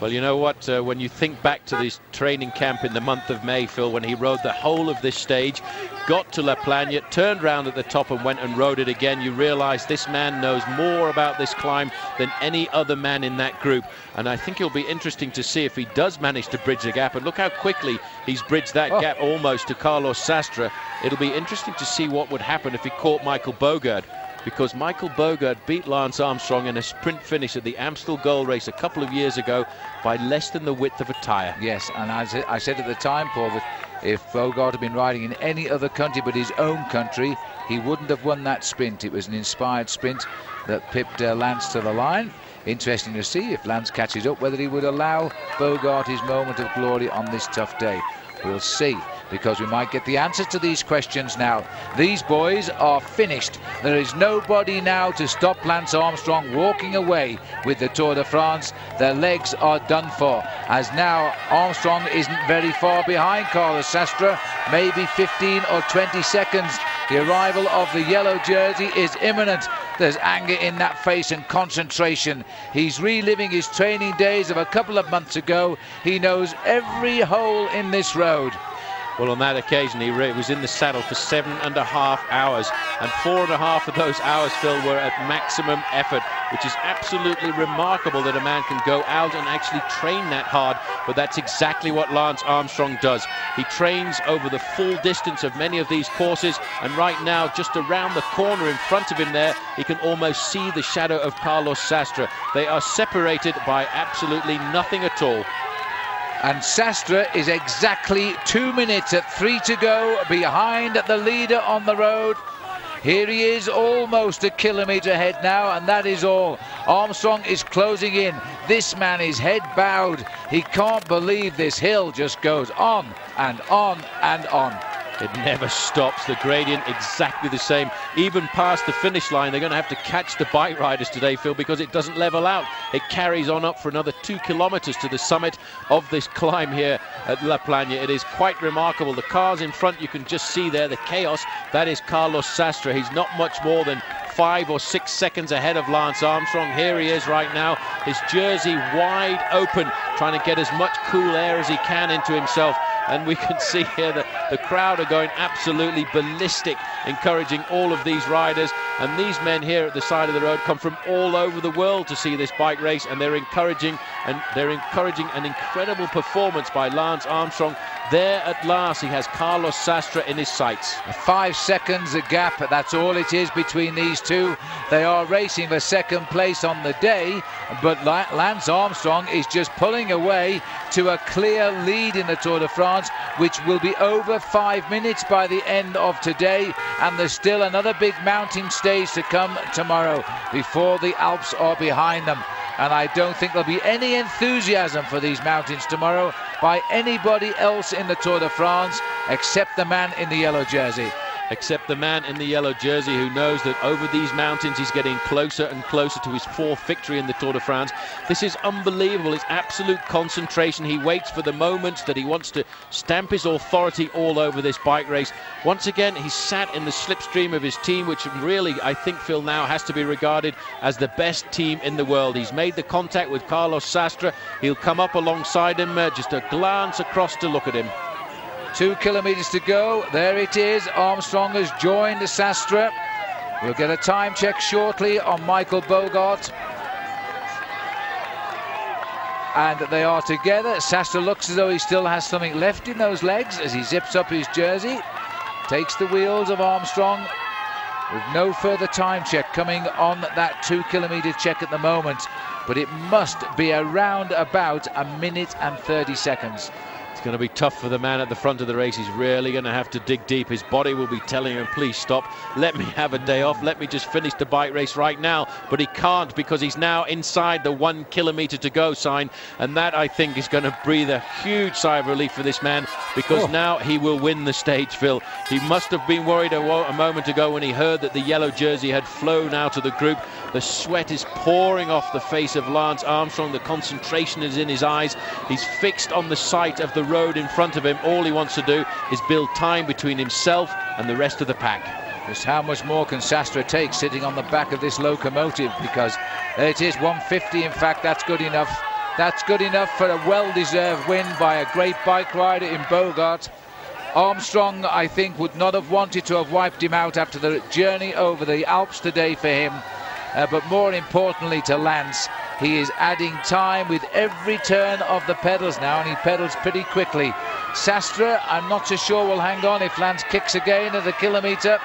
Well, you know what, when you think back to this training camp in the month of May, Phil, when he rode the whole of this stage, got to La Plagne, turned round at the top and went and rode it again, you realise this man knows more about this climb than any other man in that group. And I think it'll be interesting to see if he does manage to bridge the gap. And look how quickly he's bridged that gap almost to Carlos Sastre. It'll be interesting to see what would happen if he caught Michael Bogard, because Michael Bogard beat Lance Armstrong in a sprint finish at the Amstel Gold Race a couple of years ago by less than the width of a tyre. Yes, and as I said at the time, Paul, that if Bogard had been riding in any other country but his own country, he wouldn't have won that sprint. It was an inspired sprint that pipped Lance to the line. Interesting to see if Lance catches up, whether he would allow Bogard his moment of glory on this tough day. We'll see, because we might get the answers to these questions now. These boys are finished. There is nobody now to stop Lance Armstrong walking away with the Tour de France. Their legs are done for, as now Armstrong isn't very far behind Carlos Sastre, maybe 15 or 20 seconds. The arrival of the yellow jersey is imminent. There's anger in that face and concentration. He's reliving his training days of a couple of months ago. He knows every hole in this road. Well, on that occasion, he was in the saddle for 7.5 hours, and 4.5 of those hours, Phil, were at maximum effort, which is absolutely remarkable that a man can go out and actually train that hard. But that's exactly what Lance Armstrong does. He trains over the full distance of many of these courses, and right now, just around the corner in front of him there, he can almost see the shadow of Carlos Sastre. They are separated by absolutely nothing at all. And Sastre is exactly 2 minutes at 3 to go behind the leader on the road. Here he is, almost a kilometre ahead now, and that is all. Armstrong is closing in. This man is head bowed. He can't believe this hill just goes on and on and on. It never stops. The gradient exactly the same. Even past the finish line, they're going to have to catch the bike riders today, Phil, because it doesn't level out. It carries on up for another 2 kilometres to the summit of this climb here at La Plagne. It is quite remarkable. The cars in front, you can just see there the chaos. That is Carlos Sastre. He's not much more than 5 or 6 seconds ahead of Lance Armstrong. Here he is right now, his jersey wide open, trying to get as much cool air as he can into himself. And we can see here that the crowd are going absolutely ballistic, encouraging all of these riders. And these men here at the side of the road come from all over the world to see this bike race, and they're encouraging an incredible performance by Lance Armstrong. There at last, he has Carlos Sastre in his sights. 5 seconds a gap, that's all it is between these two. They are racing for second place on the day, but Lance Armstrong is just pulling away to a clear lead in the Tour de France, which will be over 5 minutes by the end of today. And there's still another big mountain stage to come tomorrow before the Alps are behind them. And I don't think there'll be any enthusiasm for these mountains tomorrow by anybody else in the Tour de France except the man in the yellow jersey. Except the man in the yellow jersey, who knows that over these mountains he's getting closer and closer to his 4th victory in the Tour de France. This is unbelievable. It's absolute concentration. He waits for the moment that he wants to stamp his authority all over this bike race. Once again, he's sat in the slipstream of his team, which really, I think, Phil, now has to be regarded as the best team in the world. He's made the contact with Carlos Sastre. He'll come up alongside him, just a glance across to look at him. 2 kilometres to go. There it is. Armstrong has joined Sastre. We'll get a time check shortly on Michael Bogard. and they are together. Sastre looks as though he still has something left in those legs as he zips up his jersey, takes the wheels of Armstrong with no further time check coming on that 2 kilometer check at the moment, but it must be around about a minute and 30 seconds. It's going to be tough for the man at the front of the race. He's really going to have to dig deep. His body will be telling him, please stop, let me have a day off, let me just finish the bike race right now. But he can't, because he's now inside the 1 kilometer to go sign, and that, I think, is going to breathe a huge sigh of relief for this man, because now he will win the stage, Phil. He must have been worried a moment ago when he heard that the yellow jersey had flown out of the group. The sweat is pouring off the face of Lance Armstrong. The concentration is in his eyes. He's fixed on the sight of the road in front of him. All he wants to do is build time between himself and the rest of the pack. Just how much more can Sastre take sitting on the back of this locomotive? Because it is 150. In fact, that's good enough. That's good enough for a well-deserved win by a great bike rider in Bogart. Armstrong, I think, would not have wanted to have wiped him out after the journey over the Alps today for him. But more importantly to Lance, he is adding time with every turn of the pedals now, and he pedals pretty quickly. Sastre, I'm not so sure will hang on if Lance kicks again at the kilometre.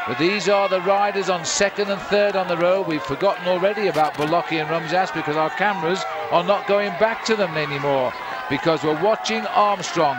But these are the riders on second and third on the road. We've forgotten already about Beloki and Rumsas because our cameras are not going back to them anymore, because we're watching Armstrong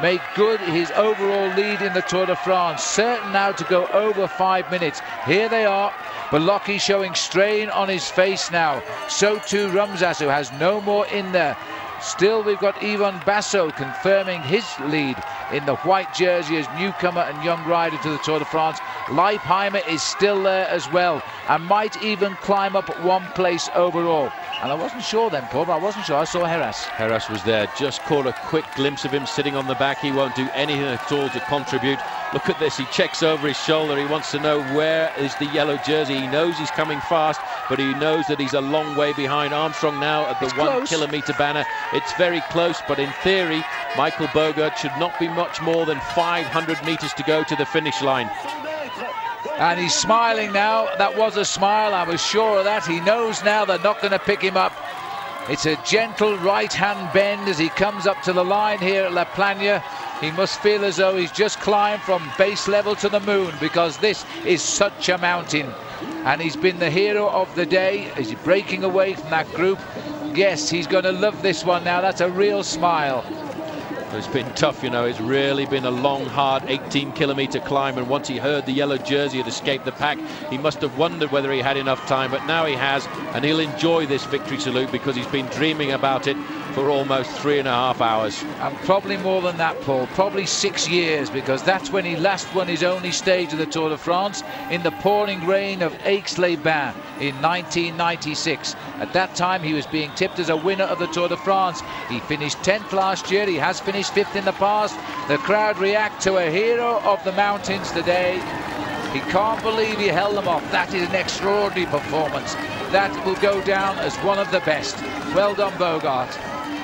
make good his overall lead in the Tour de France, certain now to go over 5 minutes. Here they are. Beloki showing strain on his face now. So too Rumsas, who has no more in there. Still, we've got Ivan Basso confirming his lead in the white jersey as newcomer and young rider to the Tour de France. Leipheimer is still there as well and might even climb up 1 place overall. And I wasn't sure then, Paul, but I wasn't sure. I saw Heras. Heras was there. Just caught a quick glimpse of him sitting on the back. He won't do anything at all to contribute. Look at this. He checks over his shoulder. He wants to know where is the yellow jersey. He knows he's coming fast, but he knows that he's a long way behind Armstrong now at the 1 kilometer banner. It's very close, but in theory, Michael Bogart should not be much more than 500 meters to go to the finish line. And he's smiling now. That was a smile, I was sure of that. He knows now they're not going to pick him up. It's a gentle right-hand bend as he comes up to the line here at La Plagne. He must feel as though he's just climbed from base level to the moon, because this is such a mountain. And he's been the hero of the day. Is he breaking away from that group? Yes, he's going to love this one now. That's a real smile. It's been tough, you know. It's really been a long, hard 18-kilometer climb, and once he heard the yellow jersey had escaped the pack, he must have wondered whether he had enough time, but now he has, and he'll enjoy this victory salute because he's been dreaming about it for almost 3.5 hours. And probably more than that, Paul, probably 6 years, because that's when he last won his only stage of the Tour de France in the pouring rain of Aix-les-Bains in 1996. At that time, he was being tipped as a winner of the Tour de France. He finished 10th last year. He has finished 5th in the past. The crowd react to a hero of the mountains today. He can't believe he held them off. That is an extraordinary performance. That will go down as one of the best. Well done, Bogart.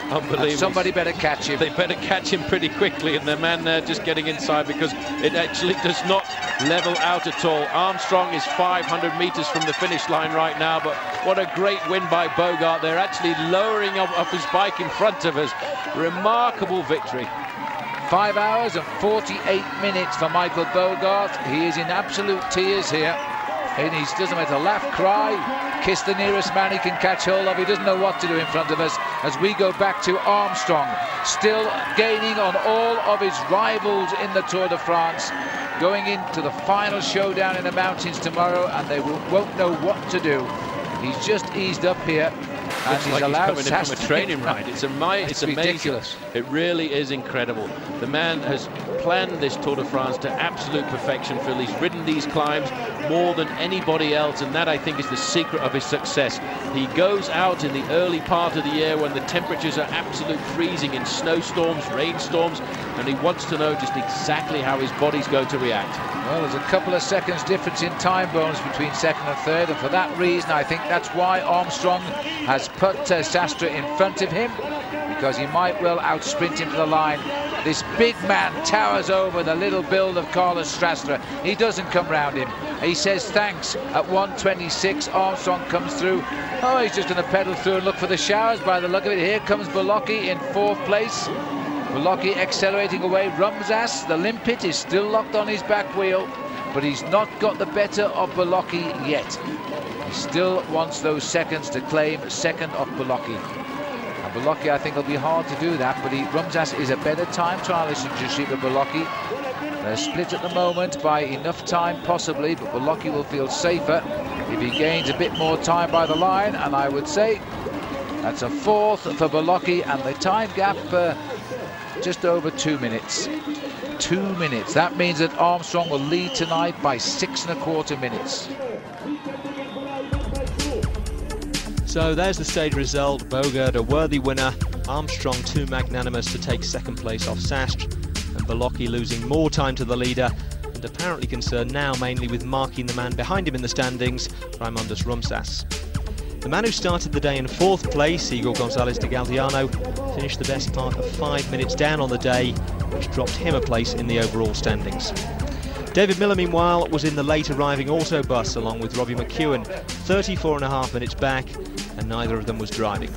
Unbelievable. And somebody better catch him. They better catch him pretty quickly, and the man there just getting inside, because it actually does not level out at all. Armstrong is 500 meters from the finish line right now, but what a great win by Bogart. They're actually lowering off his bike in front of us. Remarkable victory. 5 hours and 48 minutes for Michael Bogart. He is in absolute tears here. And he doesn't matter, laugh, cry, kiss the nearest man he can catch hold of. He doesn't know what to do in front of us as we go back to Armstrong, still gaining on all of his rivals in the Tour de France, going into the final showdown in the mountains tomorrow, and they won't know what to do. He's just eased up here, and he's allowed coming in from a training ride. It's amazing. Ridiculous. It really is incredible. The man has planned this Tour de France to absolute perfection, Phil. He's ridden these climbs more than anybody else, and that, I think, is the secret of his success. He goes out in the early part of the year when the temperatures are absolute freezing, in snowstorms, rainstorms, and he wants to know just exactly how his body's going to react. Well, there's a couple of seconds difference in time bones between second and third, and for that reason, I think that's why Armstrong has put Sastre in front of him, because he might well outsprint him to the line. This big man towers over the little build of Carlos Sastre. He doesn't come round him. He says thanks at 1:26. Armstrong comes through. Oh, he's just going to pedal through and look for the showers by the look of it. Here comes Beloki in 4th place. Beloki accelerating away. Rumsas, the limpet, is still locked on his back wheel, but he's not got the better of Beloki yet. He still wants those seconds to claim second of Beloki. And Beloki, I think, will be hard to do that, but Rumsas is a better time trialist than Joseba Beloki. They're split at the moment by enough time, possibly, but Beloki will feel safer if he gains a bit more time by the line, and I would say that's a 4th for Beloki, and the time gap just over 2 minutes. 2 minutes. That means that Armstrong will lead tonight by 6¼ minutes. So there's the stage result. Bogert a worthy winner, Armstrong too magnanimous to take 2nd place off Sastre, and Beloki losing more time to the leader, and apparently concerned now mainly with marking the man behind him in the standings, Raimundas Rumsas. The man who started the day in 4th place, Igor González de Galdeano, finished the best part of 5 minutes down on the day, which dropped him a place in the overall standings. David Miller, meanwhile, was in the late arriving autobus along with Robbie McEwen, 34.5 minutes back, and neither of them was driving.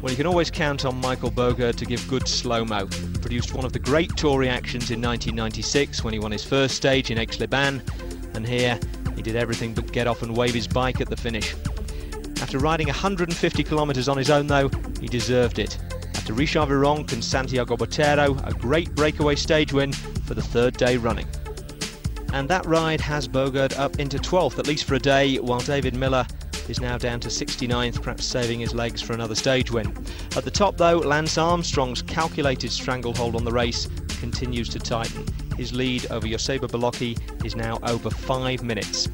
Well, you can always count on Michael Bogert to give good slow-mo. Produced one of the great Tour reactions in 1996 when he won his first stage in Aix-les-Bains, and here he did everything but get off and wave his bike at the finish. After riding 150 kilometres on his own, though, he deserved it. After Richard Virenque and Santiago Botero, a great breakaway stage win for the 3rd day running. And that ride has Bogert up into 12th, at least for a day, while David Miller is now down to 69th, perhaps saving his legs for another stage win. At the top, though, Lance Armstrong's calculated stranglehold on the race continues to tighten. His lead over Joseba Beloki is now over 5 minutes.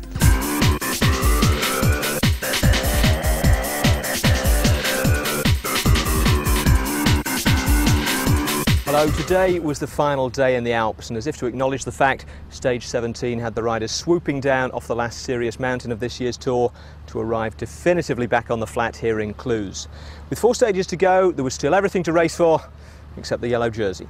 Hello, today was the final day in the Alps, and as if to acknowledge the fact, stage 17 had the riders swooping down off the last serious mountain of this year's Tour to arrive definitively back on the flat here in Cluse. With 4 stages to go, there was still everything to race for, except the yellow jersey.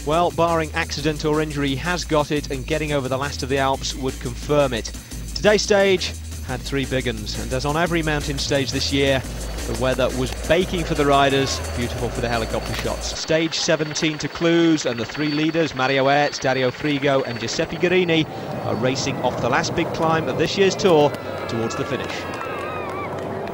Well, barring accident or injury, he has got it, and getting over the last of the Alps would confirm it. Today's stage had 3 big uns, and as on every mountain stage this year, the weather was baking for the riders, beautiful for the helicopter shots. Stage 17 to Cluse, and the 3 leaders, Mario Herz, Dario Frigo and Giuseppe Guerini, are racing off the last big climb of this year's Tour towards the finish.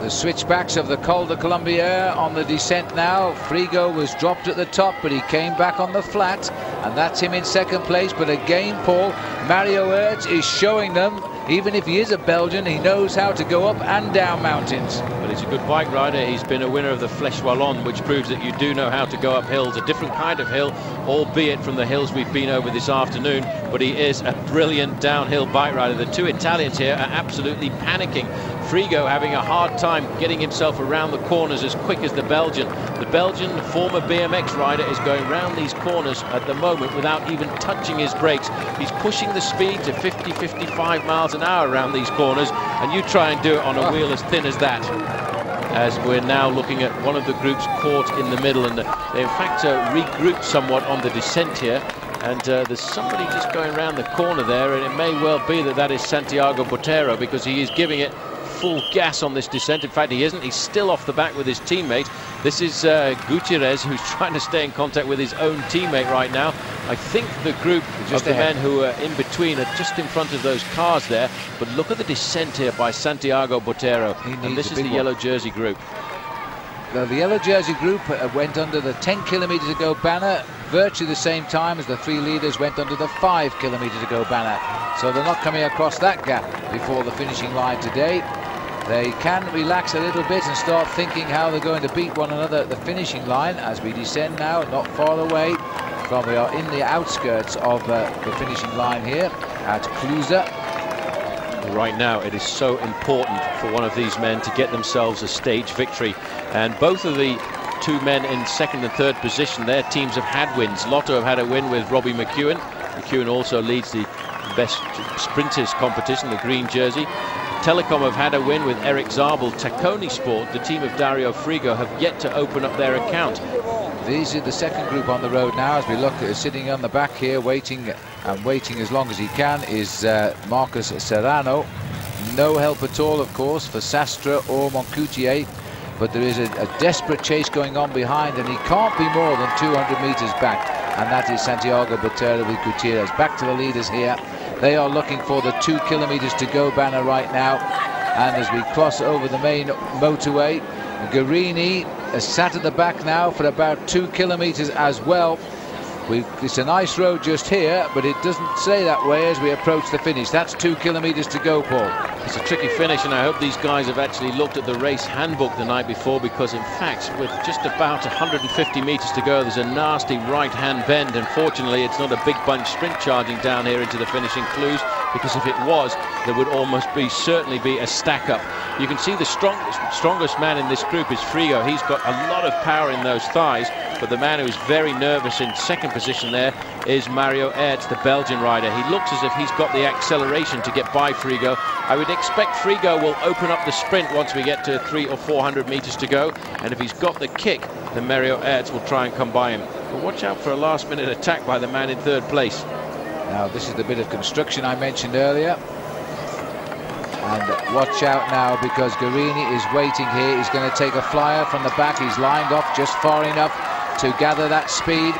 The switchbacks of the Col de Colombière on the descent now. Frigo was dropped at the top, but he came back on the flat, and that's him in 2nd place. But again, Paul, Mario Herz is showing them, even if he is a Belgian, he knows how to go up and down mountains. But he's a good bike rider. He's been a winner of the Flèche Wallonne, which proves that you do know how to go up hills, a different kind of hill, albeit from the hills we've been over this afternoon. But he is a brilliant downhill bike rider. The 2 Italians here are absolutely panicking. Frigo having a hard time getting himself around the corners as quick as the Belgian. The Belgian former BMX rider is going round these corners at the moment without even touching his brakes. He's pushing the speed to 50-55 miles an hour around these corners, and you try and do it on a wheel as thin as that. As we're now looking at one of the groups caught in the middle, and they in fact regrouped somewhat on the descent here. And there's somebody just going around the corner there, and it may well be that that is Santiago Botero, because he is giving it full gas on this descent. In fact, he isn't. He's still off the back with his teammate. This is Gutierrez, who's trying to stay in contact with his own teammate right now. I think the group of the men who are in between are just in front of those cars there. But look at the descent here by Santiago Botero. And this is the yellow jersey group. The yellow jersey group went under the 10 kilometres to go banner virtually the same time as the 3 leaders went under the 5 kilometres to go banner. So they're not coming across that gap before the finishing line today. They can relax a little bit and start thinking how they're going to beat one another at the finishing line as we descend now, not far away from, we are in the outskirts of the finishing line here at Cluse. Right now it is so important for one of these men to get themselves a stage victory, and both of the 2 men in 2nd and 3rd position, their teams have had wins. Lotto have had a win with Robbie McEwen. McEwen also leads the best sprinters competition, the green jersey. Telecom have had a win with Eric Zabel. Tacconi Sport, the team of Dario Frigo, have yet to open up their account. These are the second group on the road now. As we look, sitting on the back here, waiting and waiting as long as he can, is Marcos Serrano. No help at all, of course, for Sastre or Moncoutier, but there is a desperate chase going on behind, and he can't be more than 200 meters back, and that is Santiago Botero with Gutierrez. Back to the leaders here. They are looking for the 2 kilometers to go banner right now, and as we cross over the main motorway, Guerini is sat at the back now for about 2 kilometers as well. It's a nice road just here, but it doesn't stay that way as we approach the finish. That's 2 kilometers to go, Paul. It's a tricky finish, and I hope these guys have actually looked at the race handbook the night before, because in fact, with just about 150 meters to go, there's a nasty right-hand bend. Unfortunately, it's not a big bunch sprint charging down here into the finishing clues, because if it was, there would almost certainly be a stack up. You can see the strongest man in this group is Frigo. He's got a lot of power in those thighs, but the man who is very nervous in second position there is Mario Ertz, the Belgian rider. He looks as if he's got the acceleration to get by Frigo. I would expect Frigo will open up the sprint once we get to 300 or 400 meters to go, and if he's got the kick, then Mario Ertz will try and come by him. But watch out for a last-minute attack by the man in third place. Now this is the bit of construction I mentioned earlier, and watch out now, because Guerini is waiting here. He's going to take a flyer from the back. He's lined off just far enough to gather that speed,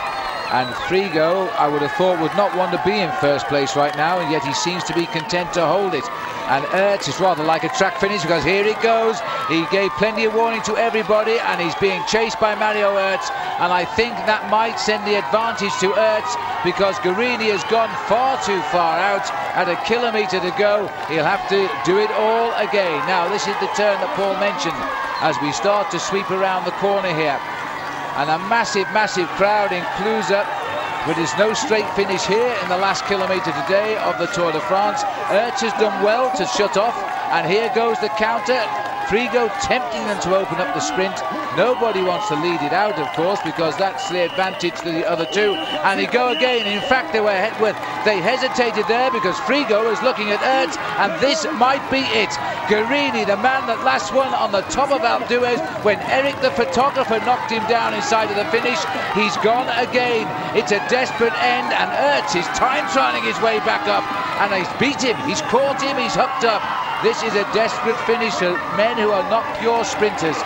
and Frigo, I would have thought, would not want to be in first place right now, and yet he seems to be content to hold it. And Ertz is rather like a track finish, because here it goes. He gave plenty of warning to everybody, and he's being chased by Mario Ertz, and I think that might send the advantage to Ertz, because Guerini has gone far too far out. At a kilometer to go, he'll have to do it all again. Now this is the turn that Paul mentioned as we start to sweep around the corner here, and a massive crowd in Clusa. But there's no straight finish here in the last kilometre today of the Tour de France. Ertz has done well to shut off, and here goes the counter. Frigo tempting them to open up the sprint. Nobody wants to lead it out, of course, because that's the advantage to the other two. And they go again. In fact, they hesitated there because Frigo is looking at Ertz, and this might be it. Guerini, the man that last won on the top of Alpe d'Huez when Eric the photographer knocked him down inside of the finish. He's gone again. It's a desperate end, and Ertz is time trialing his way back up, and he's beat him, he's caught him, he's hooked up. This is a desperate finish for men who are not pure sprinters.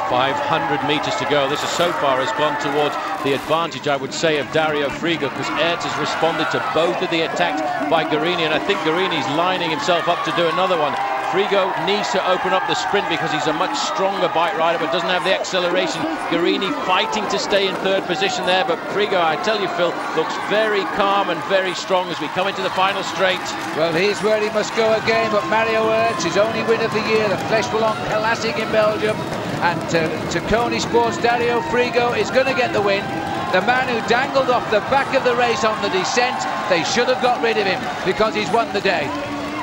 500 meters to go. This is so far has gone towards the advantage, I would say, of Dario Frigo, because Ertz has responded to both of the attacks by Guerini, and I think Guerini's lining himself up to do another one. Frigo needs to open up the sprint because he's a much stronger bike rider, but doesn't have the acceleration. Guerini fighting to stay in third position there, but Frigo, I tell you, Phil, looks very calm and very strong as we come into the final straight. Well, here's where he must go again, but Mario Ertz, his only win of the year, the Flèche Wallonne Classic in Belgium, and Taconi Sports' Dario Frigo is going to get the win. The man who dangled off the back of the race on the descent, they should have got rid of him because he's won the day.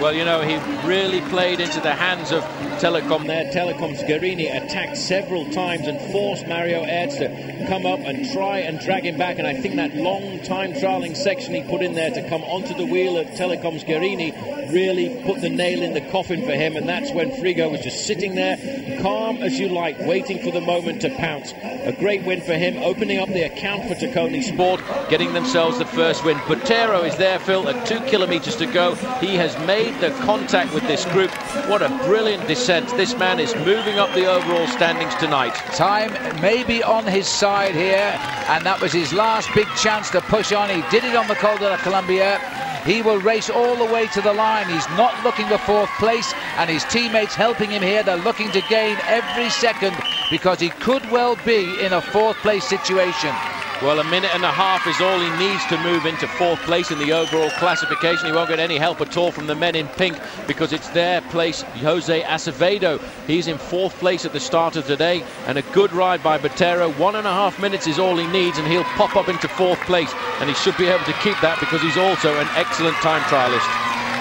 Well, you know, he really played into the hands of Telecom there. Telecom's Guerini attacked several times and forced Mario Ertz to come up and try and drag him back. And I think that long time trialing section he put in there to come onto the wheel of Telecom's Guerini really put the nail in the coffin for him. And that's when Frigo was just sitting there, calm as you like, waiting for the moment to pounce. A great win for him, opening up the account for Taconi Sport, getting themselves the first win. Botero is there, Phil, at 2 kilometers to go. He has made the contact with this group. What a brilliant descent. This man is moving up the overall standings tonight. Time may be on his side here, and that was his last big chance to push on. He did it on the Col de la Colombière. He will race all the way to the line. He's not looking for fourth place, and his teammates helping him here. They're looking to gain every second because he could well be in a fourth place situation. Well, a minute and a half is all he needs to move into fourth place in the overall classification. He won't get any help at all from the men in pink because it's their place, Jose Acevedo. He's in fourth place at the start of today, and a good ride by Botero. 1.5 minutes is all he needs, and he'll pop up into fourth place, and he should be able to keep that because he's also an excellent time trialist.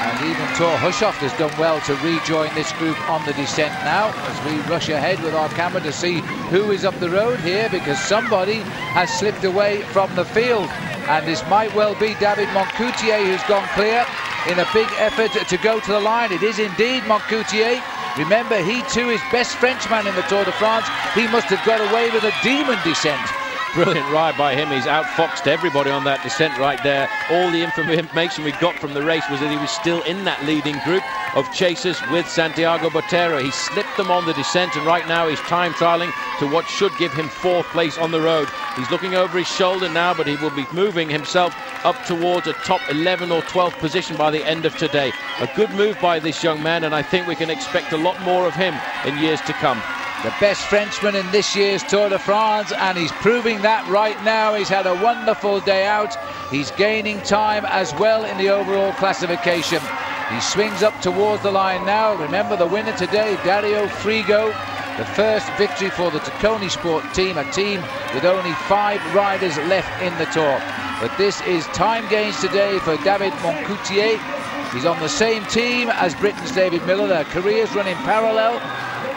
And even Thor Hushovd has done well to rejoin this group on the descent now as we rush ahead with our camera to see who is up the road here, because somebody has slipped away from the field, and this might well be David Moncoutier who's gone clear in a big effort to go to the line. It is indeed Moncoutier. Remember, he too is best Frenchman in the Tour de France. He must have got away with a demon descent. brilliant ride by him. He's outfoxed everybody on that descent right there. All the information we got from the race was that he was still in that leading group of chasers with Santiago Botero. He slipped them on the descent, and right now he's time trialing to what should give him 4th place on the road. He's looking over his shoulder now, but he will be moving himself up towards a top 11 or 12th position by the end of today. A good move by this young man, and I think we can expect a lot more of him in years to come. The best Frenchman in this year's Tour de France, and he's proving that right now. He's had a wonderful day out. He's gaining time as well in the overall classification. He swings up towards the line now. Remember the winner today, Dario Frigo. The first victory for the Taconi Sport team, a team with only 5 riders left in the Tour. But this is time gains today for David Moncoutier. He's on the same team as Britain's David Miller. Their careers run in parallel,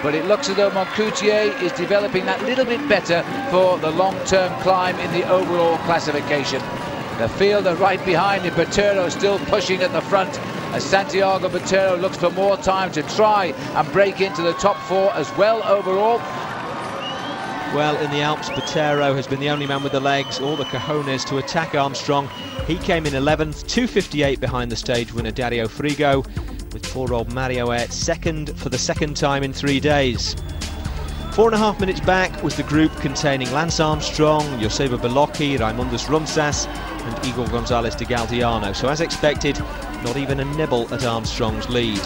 but it looks as though Moncoutier is developing that little bit better for the long-term climb in the overall classification. The field are right behind him. Botero still pushing at the front as Santiago Botero looks for more time to try and break into the top 4 as well overall. Well, in the Alps, Botero has been the only man with the legs or the cojones to attack Armstrong. He came in 11th, 2:58 behind the stage winner Dario Frigo, with poor old Mario Hertz second for the second time in 3 days. 4.5 minutes back was the group containing Lance Armstrong, Joseba Beloki, Raimundus Rumsas and Igor González de Galdeano. So as expected, not even a nibble at Armstrong's lead.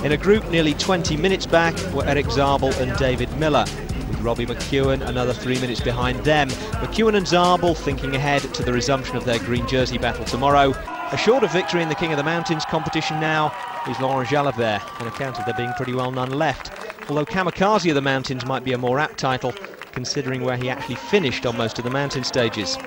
In a group nearly 20 minutes back were Eric Zabel and David Miller, with Robbie McEwen another 3 minutes behind them. McEwen and Zabel thinking ahead to the resumption of their green jersey battle tomorrow. Assured of victory in the King of the Mountains competition now is Laurent Jalabert, on account of there being pretty well none left. Although Kamikaze of the Mountains might be a more apt title, considering where he actually finished on most of the mountain stages.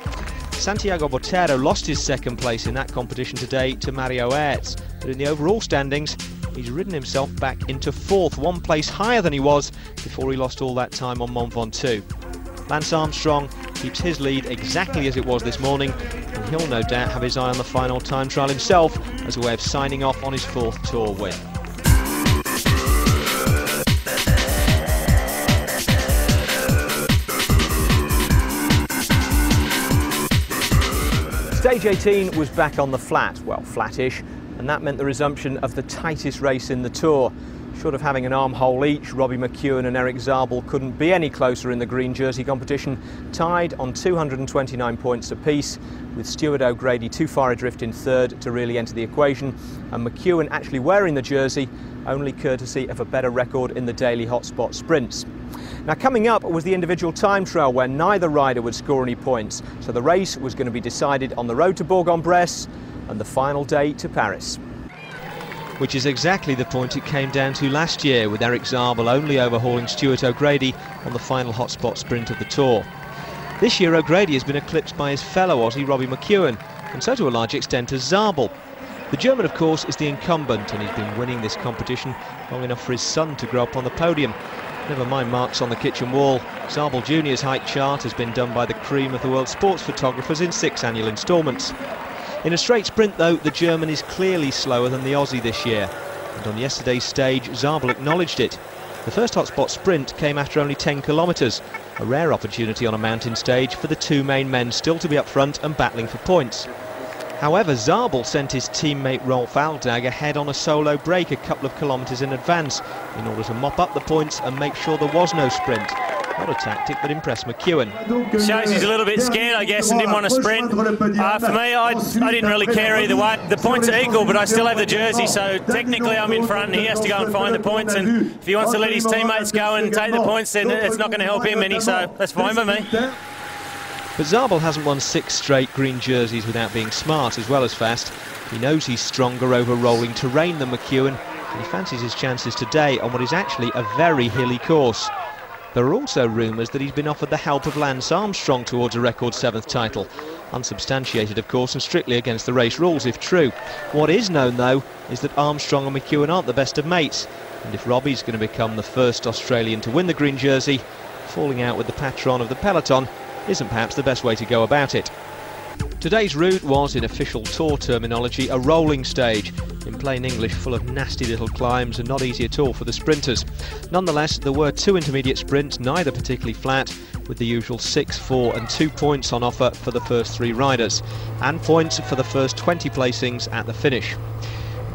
Santiago Botero lost his 2nd place in that competition today to Mario Hertz, but in the overall standings he's ridden himself back into 4th, 1 place higher than he was before he lost all that time on Mont Ventoux. Lance Armstrong keeps his lead exactly as it was this morning, and he'll no doubt have his eye on the final time trial himself as a way of signing off on his 4th Tour win. Stage 18 was back on the flat, well, flattish, and that meant the resumption of the tightest race in the Tour. Short of having an armhole each, Robbie McEwen and Eric Zabel couldn't be any closer in the green jersey competition, tied on 229 points apiece, with Stuart O'Grady too far adrift in 3rd to really enter the equation, and McEwen actually wearing the jersey only courtesy of a better record in the daily hotspot sprints. Now coming up was the individual time trial where neither rider would score any points, so the race was going to be decided on the road to Bourg-en-Bresse and the final day to Paris. Which is exactly the point it came down to last year, with Eric Zabel only overhauling Stuart O'Grady on the final hotspot sprint of the Tour. This year O'Grady has been eclipsed by his fellow Aussie Robbie McEwen, and so to a large extent has Zabel. The German, of course, is the incumbent, and he's been winning this competition long enough for his son to grow up on the podium. Never mind marks on the kitchen wall. Zabel Jr.'s height chart has been done by the cream of the world's sports photographers in 6 annual instalments. In a straight sprint, though, the German is clearly slower than the Aussie this year, and on yesterday's stage, Zabel acknowledged it. The first hotspot sprint came after only 10 kilometres, a rare opportunity on a mountain stage for the 2 main men still to be up front and battling for points. However, Zabel sent his teammate Rolf Aldag ahead on a solo break a couple of kilometres in advance in order to mop up the points and make sure there was no sprint. Not a tactic that impressed McEwen. Shows he's a little bit scared, I guess, and didn't want to sprint. For me, I didn't really care either way. The points are equal, but I still have the jersey, so technically I'm in front and he has to go and find the points, and if he wants to let his teammates go and take the points, then it's not going to help him any, so that's fine by me. But Zabel hasn't won 6 straight green jerseys without being smart as well as fast. He knows he's stronger over rolling terrain than McEwen, and he fancies his chances today on what is actually a very hilly course. There are also rumours that he's been offered the help of Lance Armstrong towards a record 7th title. Unsubstantiated, of course, and strictly against the race rules if true. What is known, though, is that Armstrong and McEwen aren't the best of mates, and if Robbie's going to become the first Australian to win the green jersey, falling out with the patron of the peloton isn't perhaps the best way to go about it. Today's route was, in official Tour terminology, a rolling stage. In plain English, full of nasty little climbs and not easy at all for the sprinters. Nonetheless, there were 2 intermediate sprints, neither particularly flat, with the usual 6, 4 and 2 points on offer for the first 3 riders, and points for the first 20 placings at the finish.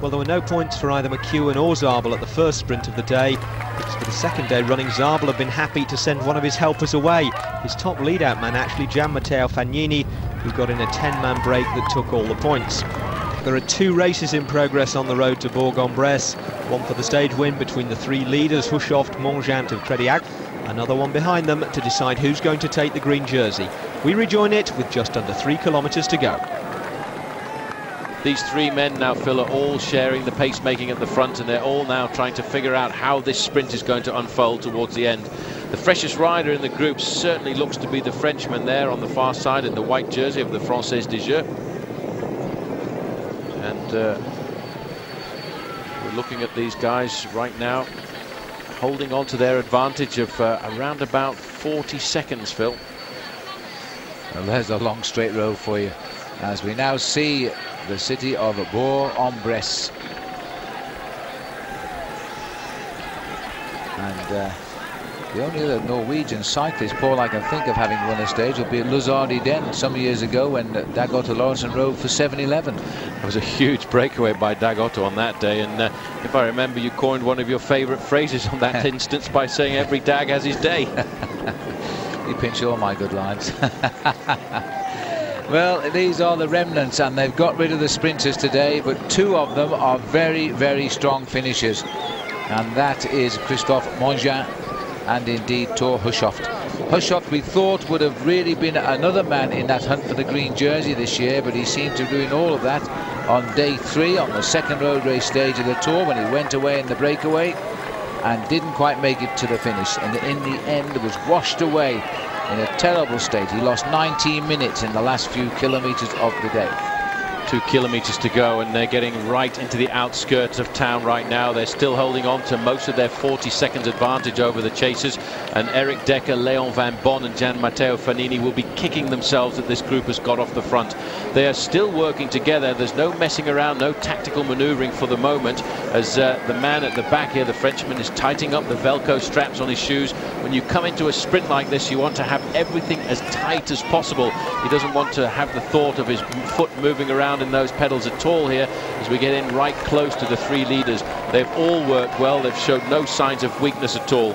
Well, there were no points for either McEwen or Zabel at the first sprint of the day, because for the second day running, Zabel had been happy to send one of his helpers away. His top lead-out man, actually, Gian Matteo Fagnini, who got in a 10-man break that took all the points. There are 2 races in progress on the road to Bourg-en-Bresse, one for the stage win between the 3 leaders, Hushovd, Mongeant and Crédillacq, another one behind them to decide who's going to take the green jersey. We rejoin it with just under 3 kilometres to go. These 3 men now, Phil, are all sharing the pacemaking at the front, and they're all now trying to figure out how this sprint is going to unfold towards the end. The freshest rider in the group certainly looks to be the Frenchman there on the far side in the white jersey of the Française des Jeux. And we're looking at these guys right now holding on to their advantage of around about 40 seconds, Phil. Well, there's a long straight road for you, as we now see the city of Bourg-en-Bresse. And the only other Norwegian cyclist, Paul, I can think of having won a stage would be Luzardi-Den some years ago when Dag Otto Lawrenson rode for 7-11. It was a huge breakaway by Dag Otto on that day, and if I remember, you coined one of your favourite phrases on that instance by saying every Dag has his day. You pinch all my good lines. Well, these are the remnants, and they've got rid of the sprinters today, but 2 of them are very, very strong finishers, and that is Christophe Moreau and indeed Thor Hushovd. Hushovd, we thought, would have really been another man in that hunt for the green jersey this year, but he seemed to be doing all of that on day 3 on the second road race stage of the Tour, when he went away in the breakaway and didn't quite make it to the finish, and in the end was washed away in a terrible state. He lost 19 minutes in the last few kilometres of the day. 2 kilometres to go, and they're getting right into the outskirts of town right now. They're still holding on to most of their 40 seconds advantage over the chasers, and Eric Decker, Leon Van Bon and Gian Matteo Fagnini will be kicking themselves that this group has got off the front. They are still working together. There's no messing around, no tactical manoeuvring for the moment, as the man at the back here, the Frenchman, is tightening up the Velcro straps on his shoes. When you come into a sprint like this, you want to have everything as tight as possible. He doesn't want to have the thought of his foot moving around in those pedals at all here as we get in right close to the 3 leaders. They've all worked well. They've showed no signs of weakness at all.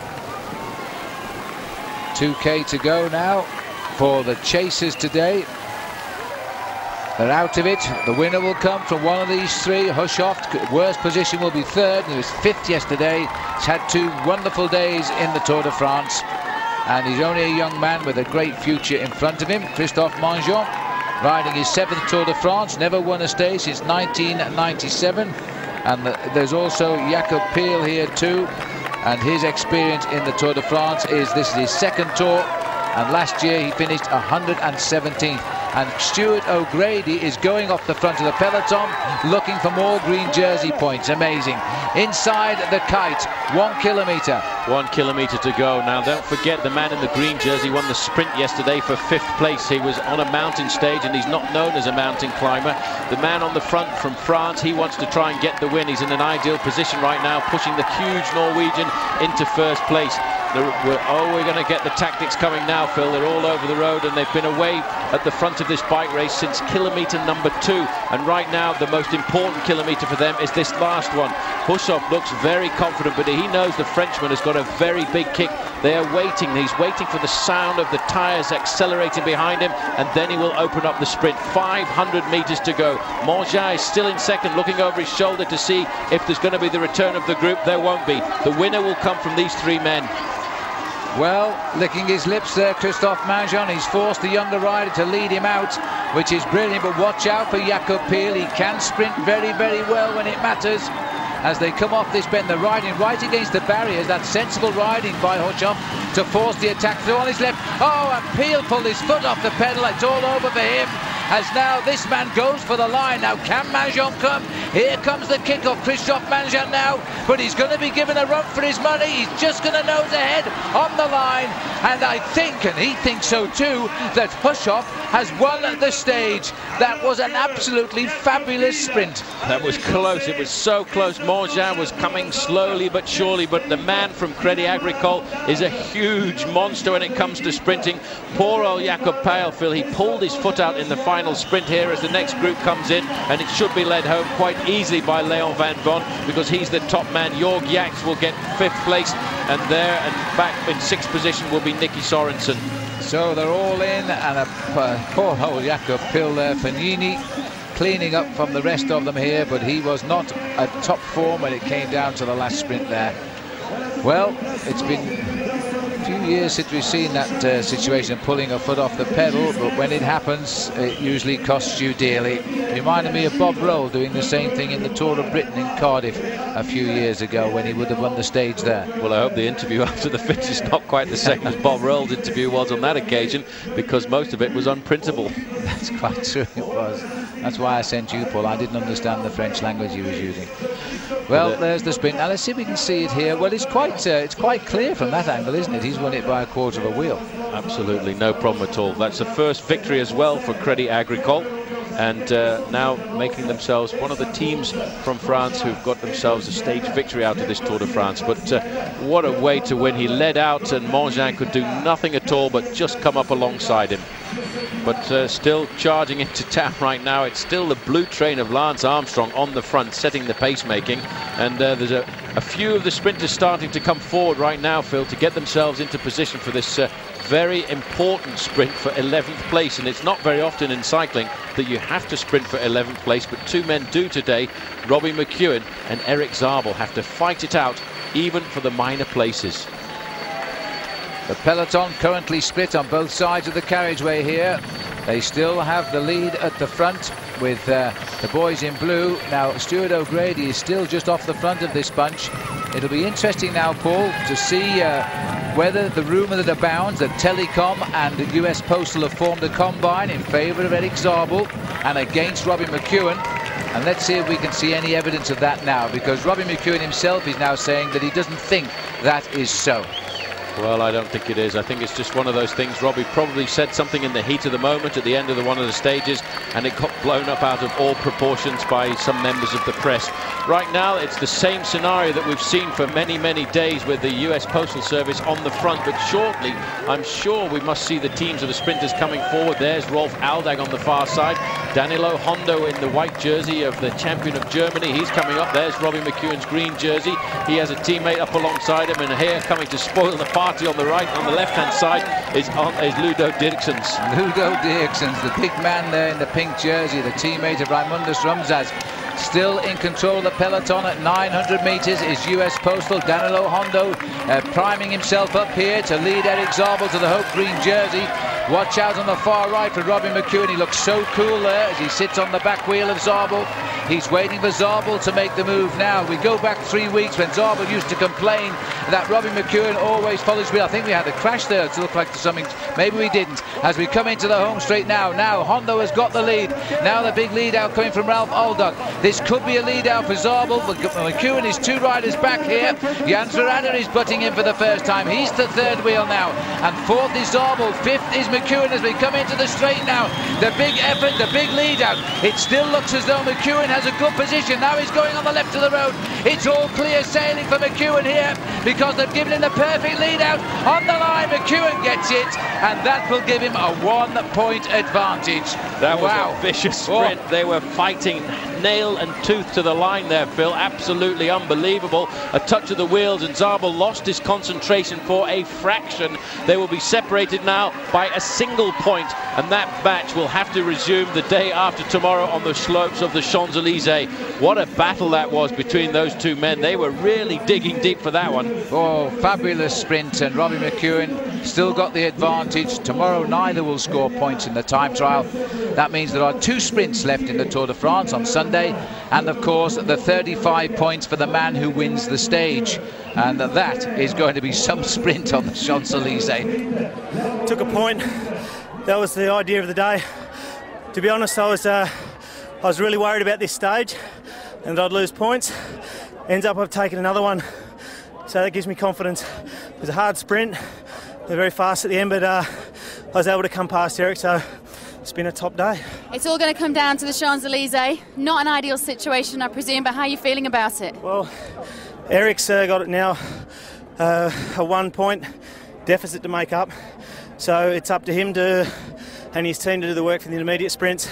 2K to go now for the chasers today. They're out of it. The winner will come from one of these 3. Hushovd, worst position, will be 3rd. He was 5th yesterday. He's had 2 wonderful days in the Tour de France, and he's only a young man with a great future in front of him. Christophe Moreau, riding his 7th Tour de France, never won a stage since 1997. And there's also Jakob Peel here too, and his experience in the Tour de France is this is his 2nd Tour, and last year he finished 117th. And Stuart O'Grady is going off the front of the peloton, looking for more green jersey points. Amazing. Inside the kite, 1 kilometre. 1 kilometre to go. Now, don't forget, the man in the green jersey won the sprint yesterday for 5th place. He was on a mountain stage, and he's not known as a mountain climber. The man on the front from France, he wants to try and get the win. He's in an ideal position right now, pushing the huge Norwegian into 1st place. We're going to get the tactics coming now, Phil. They're all over the road, and they've been away at the front of this bike race since kilometre number 2. And right now, the most important kilometre for them is this last one. Hushovd looks very confident, but he knows the Frenchman has got a very big kick. They are waiting. He's waiting for the sound of the tyres accelerating behind him, and then he will open up the sprint. 500 metres to go. Moreau is still in 2nd, looking over his shoulder to see if there's going to be the return of the group. There won't be. The winner will come from these 3 men. Well, licking his lips there, Christophe Moreau. He's forced the younger rider to lead him out, which is brilliant, but watch out for Jakob Peel. He can sprint very, very well when it matters. As they come off this bend, they're riding right against the barriers. That's sensible riding by Hushovd to force the attack through on his left. Oh, and Peel pulled his foot off the pedal. It's all over for him, as now this man goes for the line. Now, can Moreau come? Here comes the kick of Christophe Moreau now, but he's going to be given a run for his money. He's just going to nose ahead on the line, and I think, and he thinks so too, that Hushoff has won the stage. That was an absolutely fabulous sprint. That was close. It was so close. Montjean was coming slowly but surely, but the man from Crédit Agricole is a huge monster when it comes to sprinting. Poor old Jakob Pijl, Phil, he pulled his foot out in the final sprint here as the next group comes in, and it should be led home quite easily by Leon van Von, because he's the top man. Jorg Jaks will get 5th place, and there and back in 6th position will be Nicky Sorensen. So they're all in, and poor old Jakob Pijl there, Fanini cleaning up from the rest of them here, but he was not at top form when it came down to the last sprint there. Well, it's been a few years since we've seen that situation of pulling a foot off the pedal, but when it happens, it usually costs you dearly. It reminded me of Bob Roll doing the same thing in the Tour of Britain in Cardiff a few years ago when he would have won the stage there. Well, I hope the interview after the finish is not quite the same as Bob Roll's interview was on that occasion, because most of it was unprintable. That's quite true, it was. That's why I sent you, Paul. I didn't understand the French language he was using. Well, there's the sprint. Now let's see if we can see it here. Well, it's quite clear from that angle, isn't it? He's won it by a quarter of a wheel. Absolutely, no problem at all. That's the first victory as well for Crédit Agricole, and now making themselves one of the teams from France who've got themselves a stage victory out of this Tour de France. But what a way to win. He led out, and Montjean could do nothing at all but just come up alongside him. But still charging into town right now. It's still the blue train of Lance Armstrong on the front, setting the pacemaking. And there's a few of the sprinters starting to come forward right now, Phil, to get themselves into position for this very important sprint for 11th place. And it's not very often in cycling that you have to sprint for 11th place, but two men do today. Robbie McEwen and Eric Zabel have to fight it out, even for the minor places. The peloton currently split on both sides of the carriageway here. They still have the lead at the front with the boys in blue. Now, Stuart O'Grady is still just off the front of this bunch. It'll be interesting now, Paul, to see whether the rumour that abounds that Telecom and the US Postal have formed a combine in favour of Eric Zabel and against Robbie McEwen. And let's see if we can see any evidence of that now, because Robbie McEwen himself is now saying that he doesn't think that is so. Well, I don't think it is. I think it's just one of those things. Robbie probably said something in the heat of the moment at the end of one of the stages, and it got blown up out of all proportions by some members of the press. Right now, it's the same scenario that we've seen for many, many days with the US Postal Service on the front. But shortly, I'm sure we must see the teams of the sprinters coming forward. There's Rolf Aldag on the far side. Danilo Hondo in the white jersey of the champion of Germany. He's coming up. There's Robbie McEwen's green jersey. He has a teammate up alongside him, and here coming to spoil the party on the right, on the left-hand side is Ludo Dirksens. Ludo Dirksens, the big man there in the pink jersey, the teammate of Raimundus Rumsas. Still in control of the peloton at 900 metres is US Postal. Danilo Hondo priming himself up here to lead Eric Zabel to the Hope Green jersey. Watch out on the far right for Robbie McEwen. He looks so cool there as he sits on the back wheel of Zabel. He's waiting for Zabel to make the move now. We go back 3 weeks when Zabel used to complain that Robbie McEwen always follows wheel. I think we had a crash there. It looked like something. Maybe we didn't. As we come into the home straight now. Now Hondo has got the lead. Now the big lead out coming from Ralph Aldag. This could be a lead out for Zabel, but McEwen is 2 riders back here. Jan Verrader is butting in for the first time. He's the 3rd wheel now. And 4th is Zabel. 5th is McEwen as we come into the straight now. The big effort, the big lead out. It still looks as though McEwen has a good position. Now he's going on the left of the road. It's all clear sailing for McEwen here because they've given him the perfect lead out. On the line, McEwen gets it, and that will give him a 1-point advantage. That was a vicious sprint. They were fighting nail and tooth to the line there, Phil. Absolutely unbelievable. A touch of the wheels and Zabel lost his concentration for a fraction. They will be separated now by a single point, and that match will have to resume the day after tomorrow on the slopes of the Champs-Élysées. What a battle that was between those two men. They were really digging deep for that one. Oh, fabulous sprint, and Robbie McEwen still got the advantage. Tomorrow neither will score points in the time trial. That means there are 2 sprints left in the Tour de France on Sunday, and of course the 35 points for the man who wins the stage, and that is going to be some sprint on the Champs-Élysées. Took a point. That was the idea of the day. To be honest, I was really worried about this stage and that I'd lose points. Ends up I've taken another one, so that gives me confidence. It was a hard sprint, they're very fast at the end, but I was able to come past Eric, so it's been a top day. It's all going to come down to the Champs-Élysées. Not an ideal situation, I presume, but how are you feeling about it? Well, Eric's got it now, a 1 point deficit to make up, so it's up to him and his team to do the work for the intermediate sprints,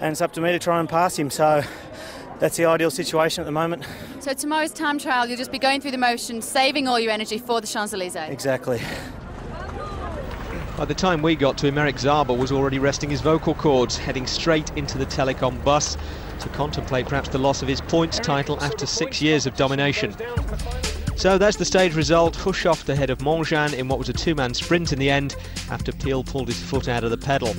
and it's up to me to try and pass him, so that's the ideal situation at the moment. So tomorrow's time trial, you'll just be going through the motions, saving all your energy for the Champs-Élysées? Exactly. By the time we got to him, Eric Zabel was already resting his vocal cords, heading straight into the telecom bus to contemplate perhaps the loss of his points title after 6 years of domination. So that's the stage result. Hushoff ahead of Monjan in what was a two-man sprint in the end after Peel pulled his foot out of the pedal.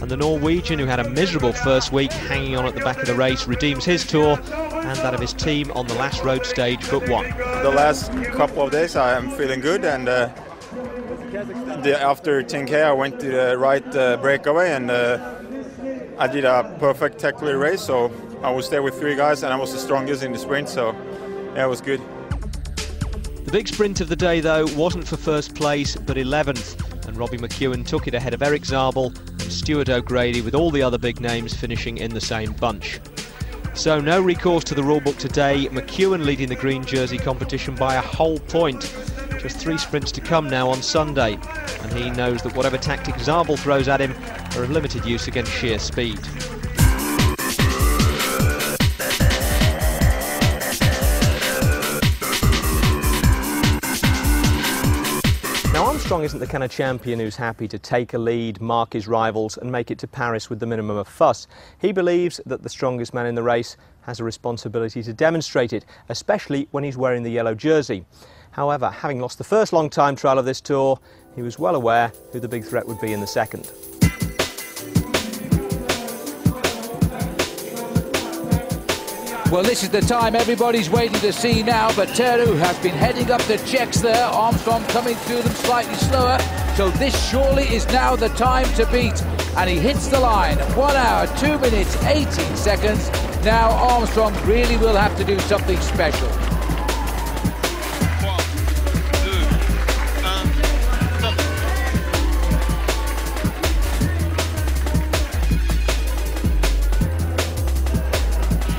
And the Norwegian, who had a miserable first week hanging on at the back of the race, redeems his tour and that of his team on the last road stage but one. The last couple of days I am feeling good, and after 10K I went to the right breakaway, and I did a perfect technical race, so I was there with 3 guys and I was the strongest in the sprint, so yeah, it was good. The big sprint of the day, though, wasn't for first place but 11th, and Robbie McEwen took it ahead of Eric Zabel and Stuart O'Grady, with all the other big names finishing in the same bunch. So no recourse to the rulebook today, McEwen leading the green jersey competition by a whole point. Just 3 sprints to come now on Sunday, and he knows that whatever tactic Zabel throws at him are of limited use against sheer speed. Now, Armstrong isn't the kind of champion who's happy to take a lead, mark his rivals and make it to Paris with the minimum of fuss. He believes that the strongest man in the race has a responsibility to demonstrate it, especially when he's wearing the yellow jersey. However, having lost the first long time trial of this tour, he was well aware who the big threat would be in the second. Well, this is the time everybody's waiting to see now. Botero has been heading up the checks there. Armstrong coming through them slightly slower. So this surely is now the time to beat. And he hits the line. 1 hour, 2 minutes, 18 seconds. Now Armstrong really will have to do something special.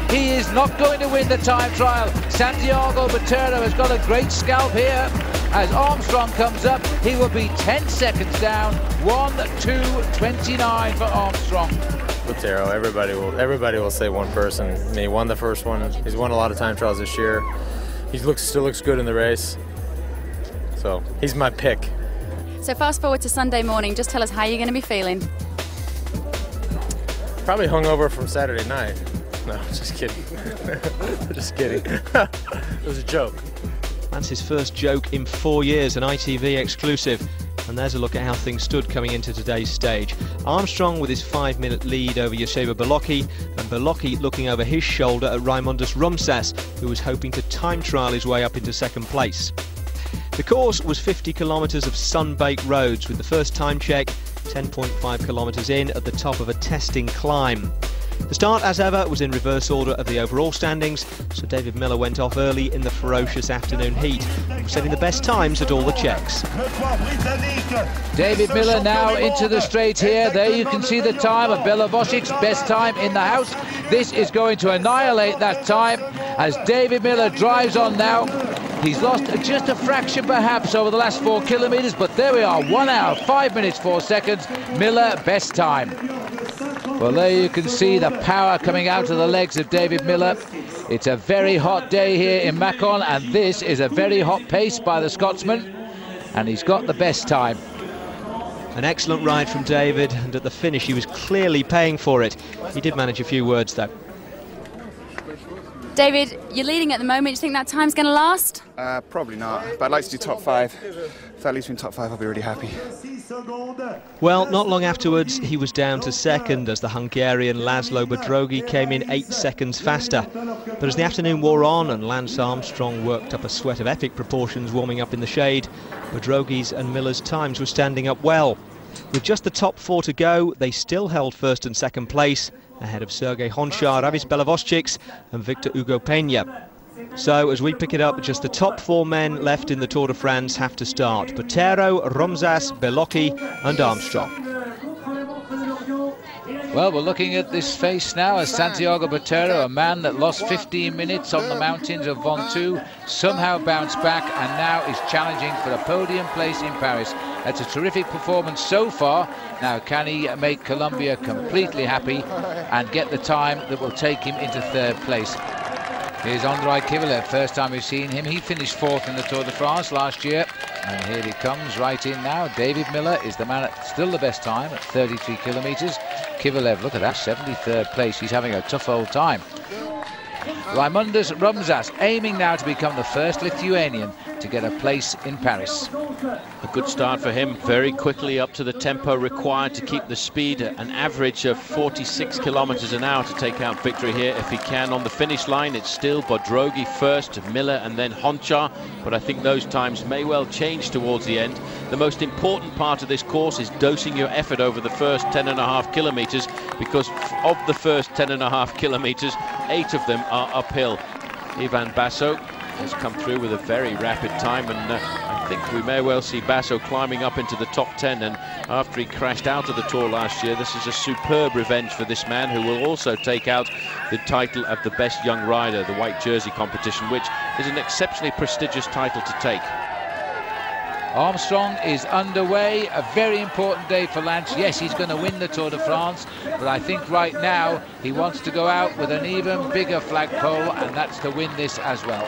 He is not going to win the time trial. Santiago Botero has got a great scalp here. As Armstrong comes up, he will be 10 seconds down. 1:2:29 for Armstrong. Botero, everybody will say one person. I mean, he won the first one. He's won a lot of time trials this year. He still looks good in the race. So he's my pick. So fast forward to Sunday morning. Just tell us how you're going to be feeling. Probably hungover from Saturday night. No, just kidding. Just kidding. It was a joke. That's his first joke in 4 years, an ITV exclusive. And there's a look at how things stood coming into today's stage. Armstrong with his 5-minute lead over Joseba Beloki, and Beloki looking over his shoulder at Raimundus Rumsas, who was hoping to time trial his way up into second place. The course was 50 kilometres of sun-baked roads, with the first time check 10.5 kilometres in at the top of a testing climb. The start, as ever, was in reverse order of the overall standings, so David Miller went off early in the ferocious afternoon heat, setting the best times at all the checks. David Miller now into the straight here. There you can see the time of Belovosic's best time in the house. This is going to annihilate that time as David Miller drives on now. He's lost just a fraction perhaps over the last 4 kilometres, but there we are, 1 hour, 5 minutes, 4 seconds. Miller, best time. Well, there you can see the power coming out of the legs of David Miller. It's a very hot day here in Macon, and this is a very hot pace by the Scotsman, and he's got the best time. An excellent ride from David, and at the finish he was clearly paying for it. He did manage a few words though. David, you're leading at the moment. Do you think that time's going to last? Probably not, but I'd like to do top 5. If that leaves me in top 5, I'll be really happy. Well, not long afterwards, he was down to second as the Hungarian Laszlo Bedrogi came in 8 seconds faster. But as the afternoon wore on and Lance Armstrong worked up a sweat of epic proportions warming up in the shade, Bedrogi's and Miller's times were standing up well. With just the top 4 to go, they still held first and second place, ahead of Sergei Honchar, Avis Belovosciks and Victor Hugo Peña. So as we pick it up, just the top 4 men left in the Tour de France have to start. Botero, Rumsas, Beloki and Armstrong. Well, we're looking at this face now as Santiago Botero, a man that lost 15 minutes on the mountains of Ventoux, somehow bounced back and now is challenging for a podium place in Paris. That's a terrific performance so far. Now, can he make Colombia completely happy and get the time that will take him into 3rd place? Here's Andrei Kivilev, first time we've seen him. He finished 4th in the Tour de France last year. And here he comes right in now. David Miller is the man at still the best time at 33 kilometres. Kivilev, look at that, 73rd place. He's having a tough old time. Raimundas Rumsas aiming now to become the first Lithuanian to get a place in Paris. A good start for him, very quickly up to the tempo required to keep the speed, an average of 46 kilometers an hour to take out victory here if he can. On the finish line, it's still Bodrogi first, Miller and then Honchar, but I think those times may well change towards the end. The most important part of this course is dosing your effort over the first 10.5 kilometers, because of the first 10.5 kilometers, 8 of them are uphill. Ivan Basso has come through with a very rapid time, and I think we may well see Basso climbing up into the top 10. And after he crashed out of the Tour last year, this is a superb revenge for this man, who will also take out the title of the best young rider, the white jersey competition, which is an exceptionally prestigious title to take. Armstrong is underway, a very important day for Lance. Yes, he's going to win the Tour de France, but I think right now he wants to go out with an even bigger flagpole, and that's to win this as well.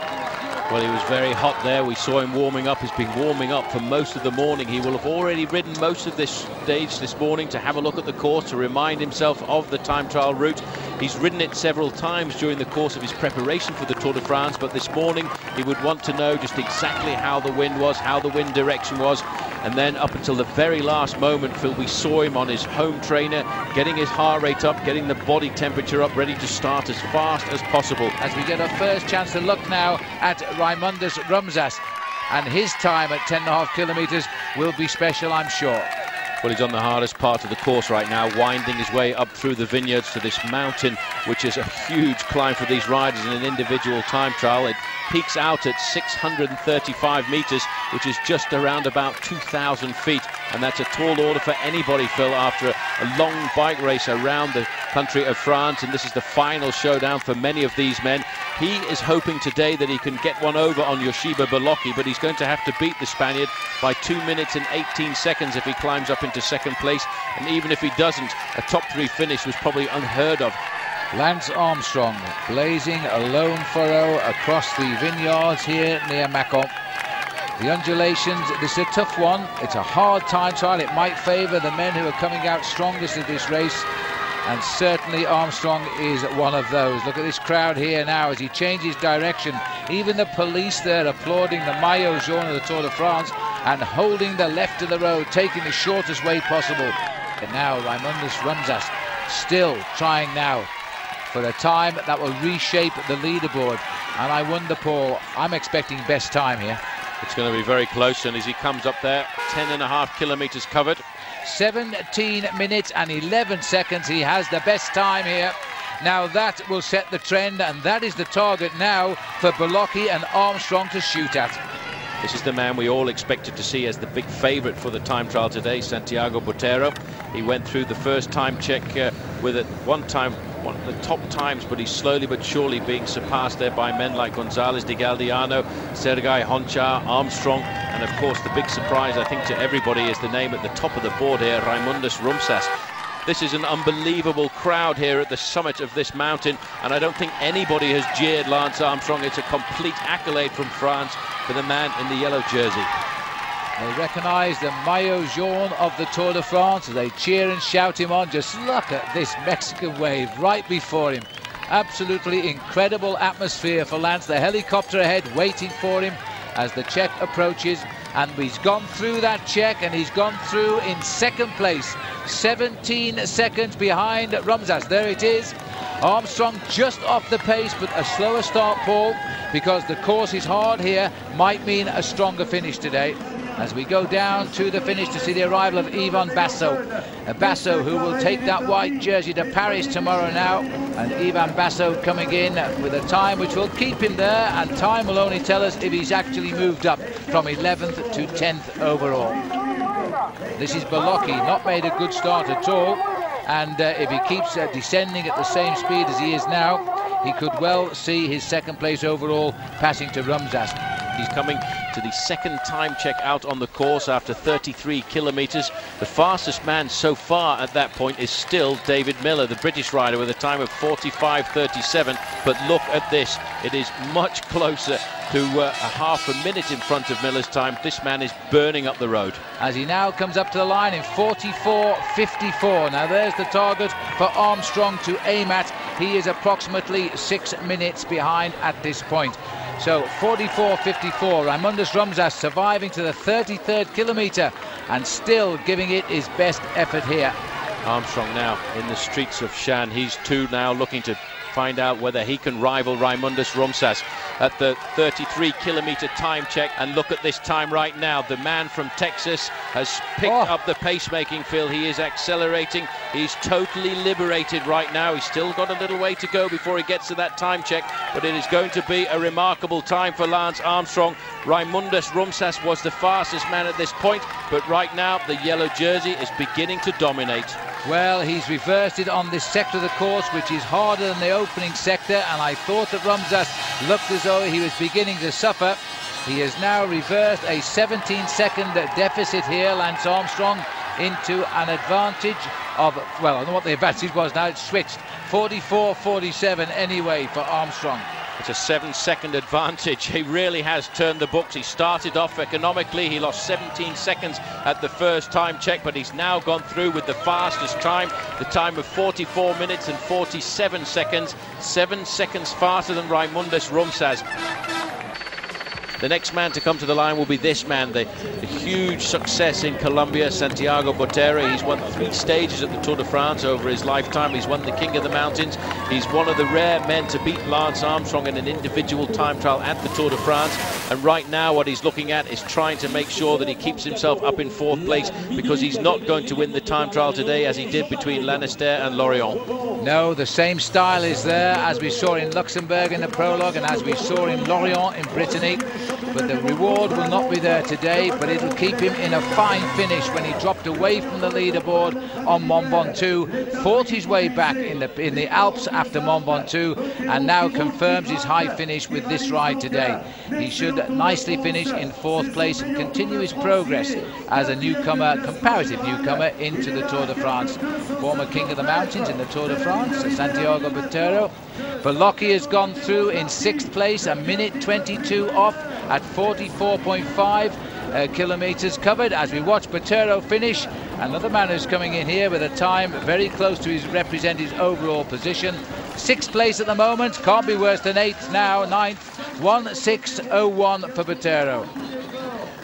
Well, he was very hot there. We saw him warming up. He's been warming up for most of the morning. He will have already ridden most of this stage this morning to have a look at the course, to remind himself of the time trial route. He's ridden it several times during the course of his preparation for the Tour de France, but this morning he would want to know just exactly how the wind was, how the wind direction was. And then up until the very last moment, Phil, we saw him on his home trainer, getting his heart rate up, getting the body temperature up, ready to start as fast as possible. As we get our first chance to look now at Raimundas Rumsas, and his time at 10.5 kilometres will be special, I'm sure. Well, he's on the hardest part of the course right now, winding his way up through the vineyards to this mountain, which is a huge climb for these riders in an individual time trial. It peaks out at 635 metres, which is just around about 2,000 feet. And that's a tall order for anybody, Phil, after a long bike race around the country of France. And this is the final showdown for many of these men. He is hoping today that he can get one over on Joseba Beloki, but he's going to have to beat the Spaniard by 2 minutes and 18 seconds if he climbs up into 2nd place. And even if he doesn't, a top 3 finish was probably unheard of. Lance Armstrong blazing a lone furrow across the vineyards here near Mâcon. The undulations, this is a tough one. It's a hard time trial. It might favour the men who are coming out strongest in this race, and certainly Armstrong is one of those. Look at this crowd here now as he changes direction. Even the police there applauding the maillot jaune of the Tour de France and holding the left of the road, taking the shortest way possible. And now Raimundas Rumsas still trying now for a time that will reshape the leaderboard. And I wonder, Paul, I'm expecting best time here. It's going to be very close, and as he comes up there, 10.5 kilometres covered. 17 minutes and 11 seconds. He has the best time here. Now that will set the trend, and that is the target now for Beloki and Armstrong to shoot at. This is the man we all expected to see as the big favourite for the time trial today, Santiago Botero. He went through the first time check with it one of the top times, but he's slowly but surely being surpassed there by men like González de Galdeano, Sergei Honchar, Armstrong, and of course the big surprise, I think, to everybody is the name at the top of the board here, Raimundas Rumsas. This is an unbelievable crowd here at the summit of this mountain, and I don't think anybody has jeered Lance Armstrong. It's a complete accolade from France for the man in the yellow jersey. They recognise the maillot jaune of the Tour de France as they cheer and shout him on. Just look at this Mexican wave right before him. Absolutely incredible atmosphere for Lance. The helicopter ahead waiting for him as the check approaches, and he's gone through that check and he's gone through in 2nd place, 17 seconds behind Rumsas. There it is. Armstrong just off the pace, but a slower start, Paul, because the course is hard here, might mean a stronger finish today. as we go down to the finish to see the arrival of Ivan Basso. Basso, who will take that white jersey to Paris tomorrow now, and Ivan Basso coming in with a time which will keep him there, and time will only tell us if he's actually moved up from 11th to 10th overall. This is Beloki, not made a good start at all, and if he keeps descending at the same speed as he is now, he could well see his second place overall passing to Rumsas. He's coming to the second time check out on the course after 33 kilometres. The fastest man so far at that point is still David Miller, the British rider, with a time of 45.37. But look at this, it is much closer to a half a minute in front of Miller's time. This man is burning up the road. As he now comes up to the line in 44.54. Now there's the target for Armstrong to aim at. He is approximately 6 minutes behind at this point. So 44.54, Raimundus Rumsas surviving to the 33rd kilometre and still giving it his best effort here. Armstrong now in the streets of Shan. He's too now looking to find out whether he can rival Raimundus Rumsas at the 33-kilometre time check. And look at this time right now. The man from Texas has picked up the pacemaking, Phil. He is accelerating. He's totally liberated right now. He's still got a little way to go before he gets to that time check, but it is going to be a remarkable time for Lance Armstrong. Raimundus Rumsas was the fastest man at this point, but right now the yellow jersey is beginning to dominate. Well, he's reversed it on this sector of the course, which is harder than the opening sector, and I thought that Rumsas looked as though he was beginning to suffer. He has now reversed a 17-second deficit here, Lance Armstrong, into an advantage of, well, I don't know what the advantage was now, it's switched. 44.47 anyway for Armstrong. It's a 7-second advantage. He really has turned the books. He started off economically. He lost 17 seconds at the first time check, but he's now gone through with the fastest time, the time of 44 minutes and 47 seconds, 7 seconds faster than Raimundus Rumsas. The next man to come to the line will be this man, the huge success in Colombia, Santiago Botero. He's won 3 stages at the Tour de France over his lifetime. He's won the King of the Mountains. He's one of the rare men to beat Lance Armstrong in an individual time trial at the Tour de France. And right now what he's looking at is trying to make sure that he keeps himself up in 4th place, because he's not going to win the time trial today as he did between Lannister and Lorient. No, the same style is there as we saw in Luxembourg in the prologue and as we saw in Lorient in Brittany. But the reward will not be there today, but it'll keep him in a fine finish when he dropped away from the leaderboard on Mont Ventoux, fought his way back in the Alps after Mont Ventoux, and now confirms his high finish with this ride today. He should nicely finish in 4th place and continue his progress as a newcomer, comparative newcomer, into the Tour de France. Former King of the Mountains in the Tour de France, Santiago Botero. Beloki has gone through in 6th place, a minute 22 off at 44.5 kilometres covered. As we watch Botero finish, another man who's coming in here with a time very close to his represented overall position. 6th place at the moment, can't be worse than 8th now, 9th, 1:06.01 for Botero.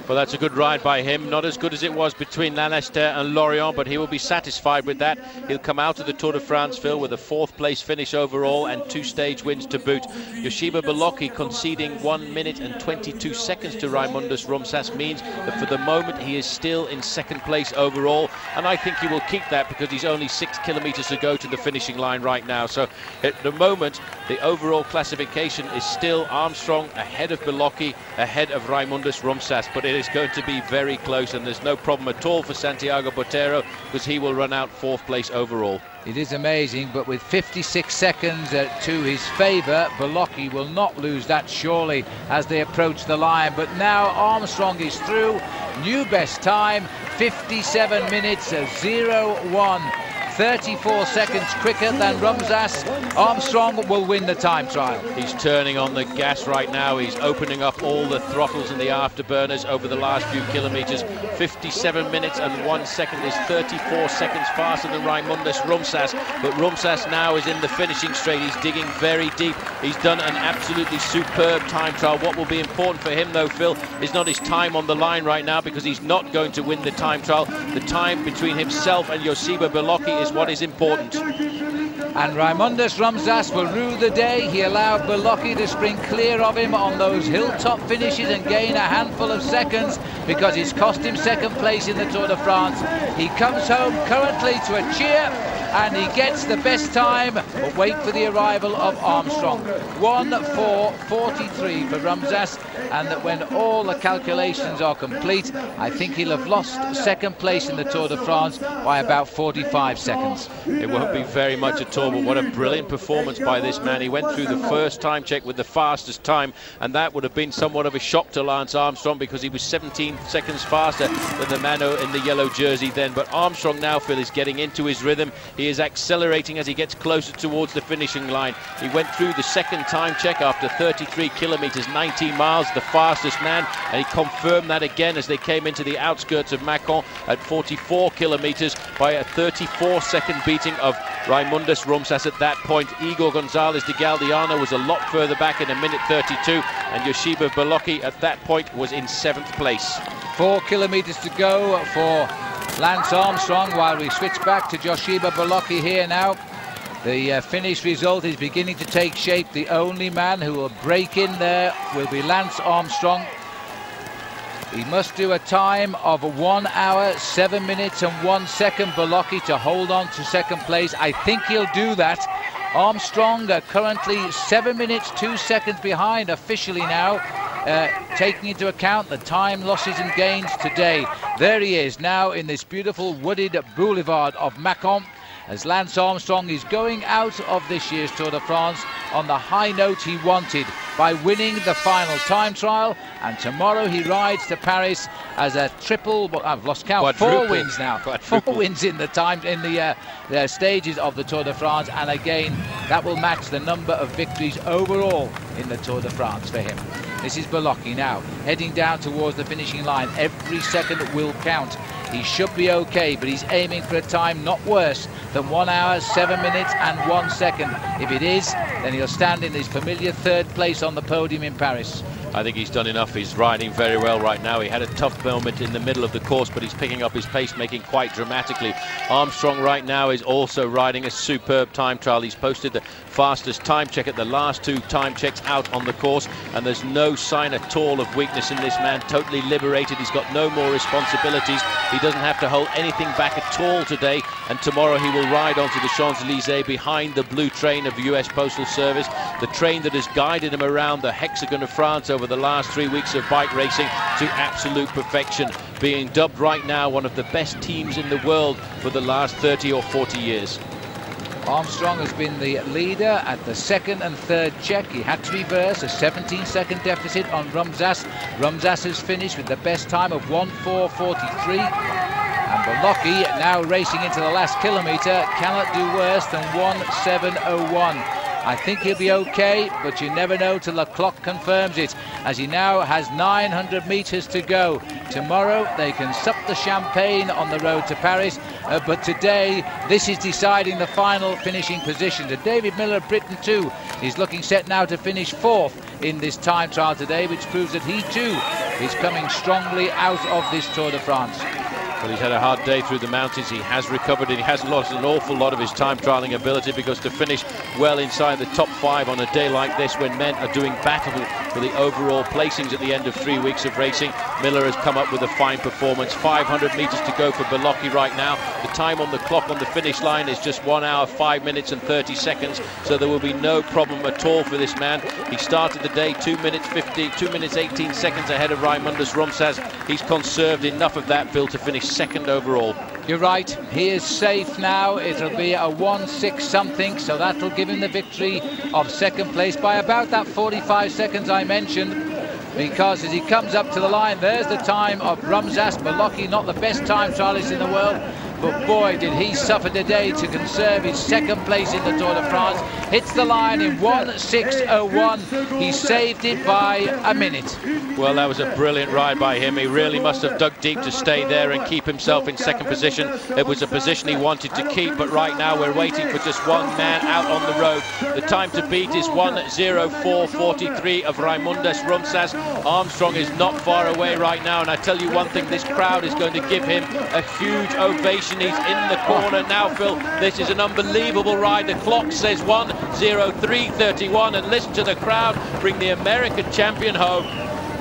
Well, that's a good ride by him. Not as good as it was between Lannister and Lorient, but he will be satisfied with that. He'll come out of the Tour de France, Phil, with a 4th place finish overall and 2 stage wins to boot. Joseba Beloki conceding 1 minute and 22 seconds to Raimundus Rumsas means that for the moment he is still in 2nd place overall, and I think he will keep that because he's only 6 kilometres to go to the finishing line right now. So at the moment, the overall classification is still Armstrong ahead of Beloki, ahead of Raimundus Rumsas, but it is going to be very close, and there's no problem at all for Santiago Botero because he will run out 4th place overall. It is amazing, but with 56 seconds to his favour, Beloki will not lose that surely as they approach the line. But now Armstrong is through, new best time, 57 minutes 01. 34 seconds quicker than Rumsas. Armstrong will win the time trial. He's turning on the gas right now. He's opening up all the throttles and the afterburners over the last few kilometres. 57 minutes and 1 second is 34 seconds faster than Raimundus Rumsas. But Rumsas now is in the finishing straight. He's digging very deep. He's done an absolutely superb time trial. What will be important for him, though, Phil, is not his time on the line right now, because he's not going to win the time trial. The time between himself and Joseba Beloki is what is important. And Raimundas Rumsas will rue the day he allowed Beloki to spring clear of him on those hilltop finishes and gain a handful of seconds, because it's cost him second place in the Tour de France. He comes home currently to a cheer, and he gets the best time, but wait for the arrival of Armstrong. 1:4:43 for Rumsas, and that when all the calculations are complete, I think he'll have lost second place in the Tour de France by about 45 seconds. It won't be very much at all, but what a brilliant performance by this man. He went through the first time check with the fastest time, and that would have been somewhat of a shock to Lance Armstrong, because he was 17 seconds faster than the man in the yellow jersey then. But Armstrong now, Phil, is getting into his rhythm. He is accelerating as he gets closer towards the finishing line. He went through the second time check after 33 kilometers, 19 miles, the fastest man, and he confirmed that again as they came into the outskirts of Macon at 44 kilometers by a 34-second beating of Raimundas Rumsas at that point. Igor González de Galdeano was a lot further back in 1:32, and Joseba Beloki at that point was in 7th place. 4 kilometers to go for Lance Armstrong, while we switch back to Joseba Beloki here now. The finish result is beginning to take shape. The only man who will break in there will be Lance Armstrong. He must do a time of 1 hour, 7 minutes and 1 second, Beloki, to hold on to second place. I think he'll do that. Armstrong currently 7 minutes 2 seconds behind officially now, taking into account the time losses and gains today. There he is now in this beautiful wooded boulevard of Macon, as Lance Armstrong is going out of this year's Tour de France on the high note he wanted, by winning the final time trial. And tomorrow he rides to Paris as a triple, well, I've lost count, quadruple. 4 wins now. Quadruple. 4 wins in the time in the stages of the Tour de France, and again that will match the number of victories overall in the Tour de France for him. This is Beloki now heading down towards the finishing line. Every second will count. He should be okay, but he's aiming for a time not worse than 1 hour, 7 minutes and 1 second. If it is, then he'll stand in his familiar 3rd place on the podium in Paris. I think he's done enough. He's riding very well right now. He had a tough moment in the middle of the course, but he's picking up his pace, making quite dramatically. Armstrong right now is also riding a superb time trial. He's posted the fastest time check at the last 2 time checks out on the course, and there's no sign at all of weakness in this man. Totally liberated. He's got no more responsibilities. He doesn't have to hold anything back at all today, and tomorrow he will ride onto the Champs-Élysées behind the blue train of the US Postal Service, the train that has guided him around the hexagon of France over the last 3 weeks of bike racing to absolute perfection, being dubbed right now one of the best teams in the world for the last 30 or 40 years. Armstrong has been the leader at the 2nd and 3rd check. He had to reverse a 17-second deficit on Rumsas. Rumsas has finished with the best time of 1:4:43. And Beloki, now racing into the last kilometre, cannot do worse than 1:7:01. I think he'll be okay, but you never know till the clock confirms it, as he now has 900 metres to go. Tomorrow they can sup the champagne on the road to Paris, but today this is deciding the final finishing position. To David Miller of Britain too is looking set now to finish 4th in this time trial today, which proves that he too is coming strongly out of this Tour de France. Well, he's had a hard day through the mountains. He has recovered and he has lost an awful lot of his time trialing ability, because to finish well inside the top 5 on a day like this, when men are doing battle for the overall placings at the end of 3 weeks of racing, Miller has come up with a fine performance. 500 metres to go for Beloki right now. The time on the clock on the finish line is just 1 hour, 5 minutes and 30 seconds, so there will be no problem at all for this man. He started the day 2 minutes 18 seconds ahead of Raimundas Rumsas. He's conserved enough of that, Phil, to finish 2nd overall. You're right, he is safe now. It'll be a 1:06 something, so that'll give him the victory of 2nd place by about that 45 seconds I mentioned, because as he comes up to the line, there's the time of Rumsas. Beloki, not the best time trialist in the world, but boy did he suffer today to conserve his 2nd place in the Tour de France. Hits the line in 1:06:01. He saved it by a minute. Well, that was a brilliant ride by him. He really must have dug deep to stay there and keep himself in 2nd position. It was a position he wanted to keep, but right now we're waiting for just one man out on the road. The time to beat is 1:04:43 of Raimundas Rumsas. Armstrong is not far away right now, and I tell you one thing, this crowd is going to give him a huge ovation position. He's in the corner now, Phil. This is an unbelievable ride. The clock says 1:03:31, and listen to the crowd bring the American champion home.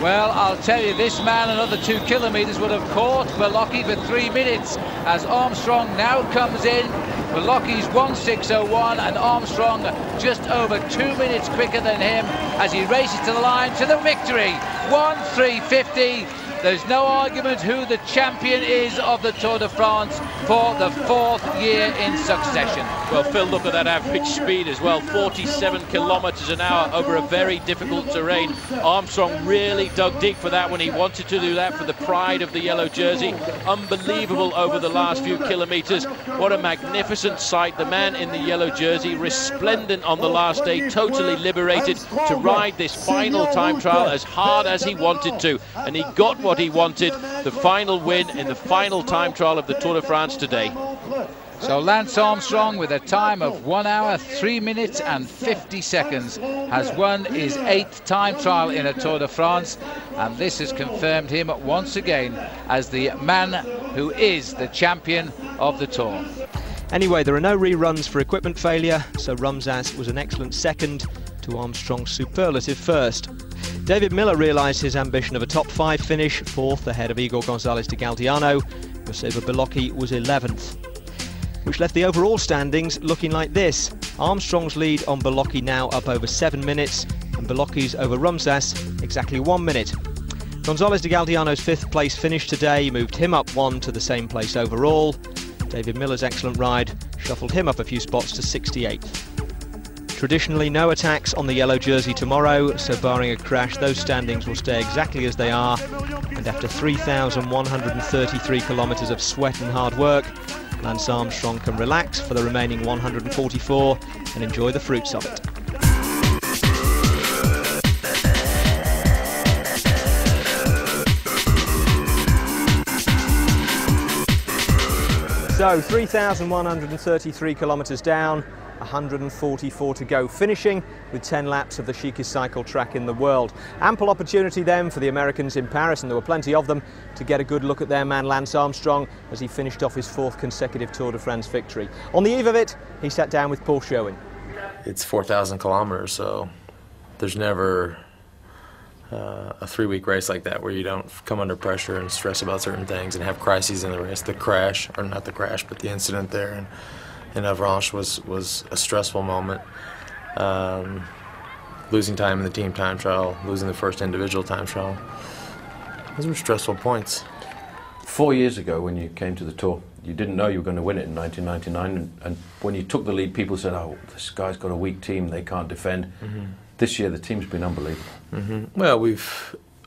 Well, I'll tell you, this man another 2 kilometres would have caught Beloki for 3 minutes as Armstrong now comes in. Beloki's 1:06:01 and Armstrong just over 2 minutes quicker than him as he races to the line to the victory. 1:03:50. There's no argument who the champion is of the Tour de France for the 4th year in succession. Well, Phil, look at that average speed as well, 47 kilometres an hour over a very difficult terrain. Armstrong really dug deep for that when he wanted to do that for the pride of the yellow jersey. Unbelievable over the last few kilometres. What a magnificent sight. The man in the yellow jersey, resplendent on the last day, totally liberated to ride this final time trial as hard as he wanted to. And he got what he wanted, the final win in the final time trial of the Tour de France today. So Lance Armstrong, with a time of 1 hour, 3 minutes and 50 seconds, has won his 8th time trial in a Tour de France, and this has confirmed him once again as the man who is the champion of the Tour. Anyway, there are no reruns for equipment failure, so Rumsas was an excellent second to Armstrong's superlative first. David Miller realised his ambition of a top 5 finish, 4th ahead of Igor González de Galdeano. Joseba Beloki was 11th, which left the overall standings looking like this. Armstrong's lead on Beloki now up over 7 minutes, and Beloki's over Rumsas exactly 1 minute. González de Galdeano's 5th place finish today moved him up 1 to the same place overall. David Miller's excellent ride shuffled him up a few spots to 68th. Traditionally, no attacks on the yellow jersey tomorrow, so barring a crash, those standings will stay exactly as they are. And after 3,133 kilometres of sweat and hard work, Lance Armstrong can relax for the remaining 144 and enjoy the fruits of it. So 3,133 kilometres down, 144 to go, finishing with 10 laps of the chicest cycle track in the world. Ample opportunity then for the Americans in Paris, and there were plenty of them, to get a good look at their man Lance Armstrong as he finished off his 4th consecutive Tour de France victory. On the eve of it, he sat down with Paul Schoen. It's 4,000 kilometers, so there's never a 3-week race like that where you don't come under pressure and stress about certain things and have crises in the race. The crash, or not the crash, but the incident there in Avranches was a stressful moment. Losing time in the team time trial, losing the first individual time trial. Those were stressful points. 4 years ago when you came to the Tour, you didn't know you were going to win it in 1999, and when you took the lead, people said, oh, this guy's got a weak team, they can't defend. Mm-hmm. This year the team's been unbelievable. Mm-hmm. Well,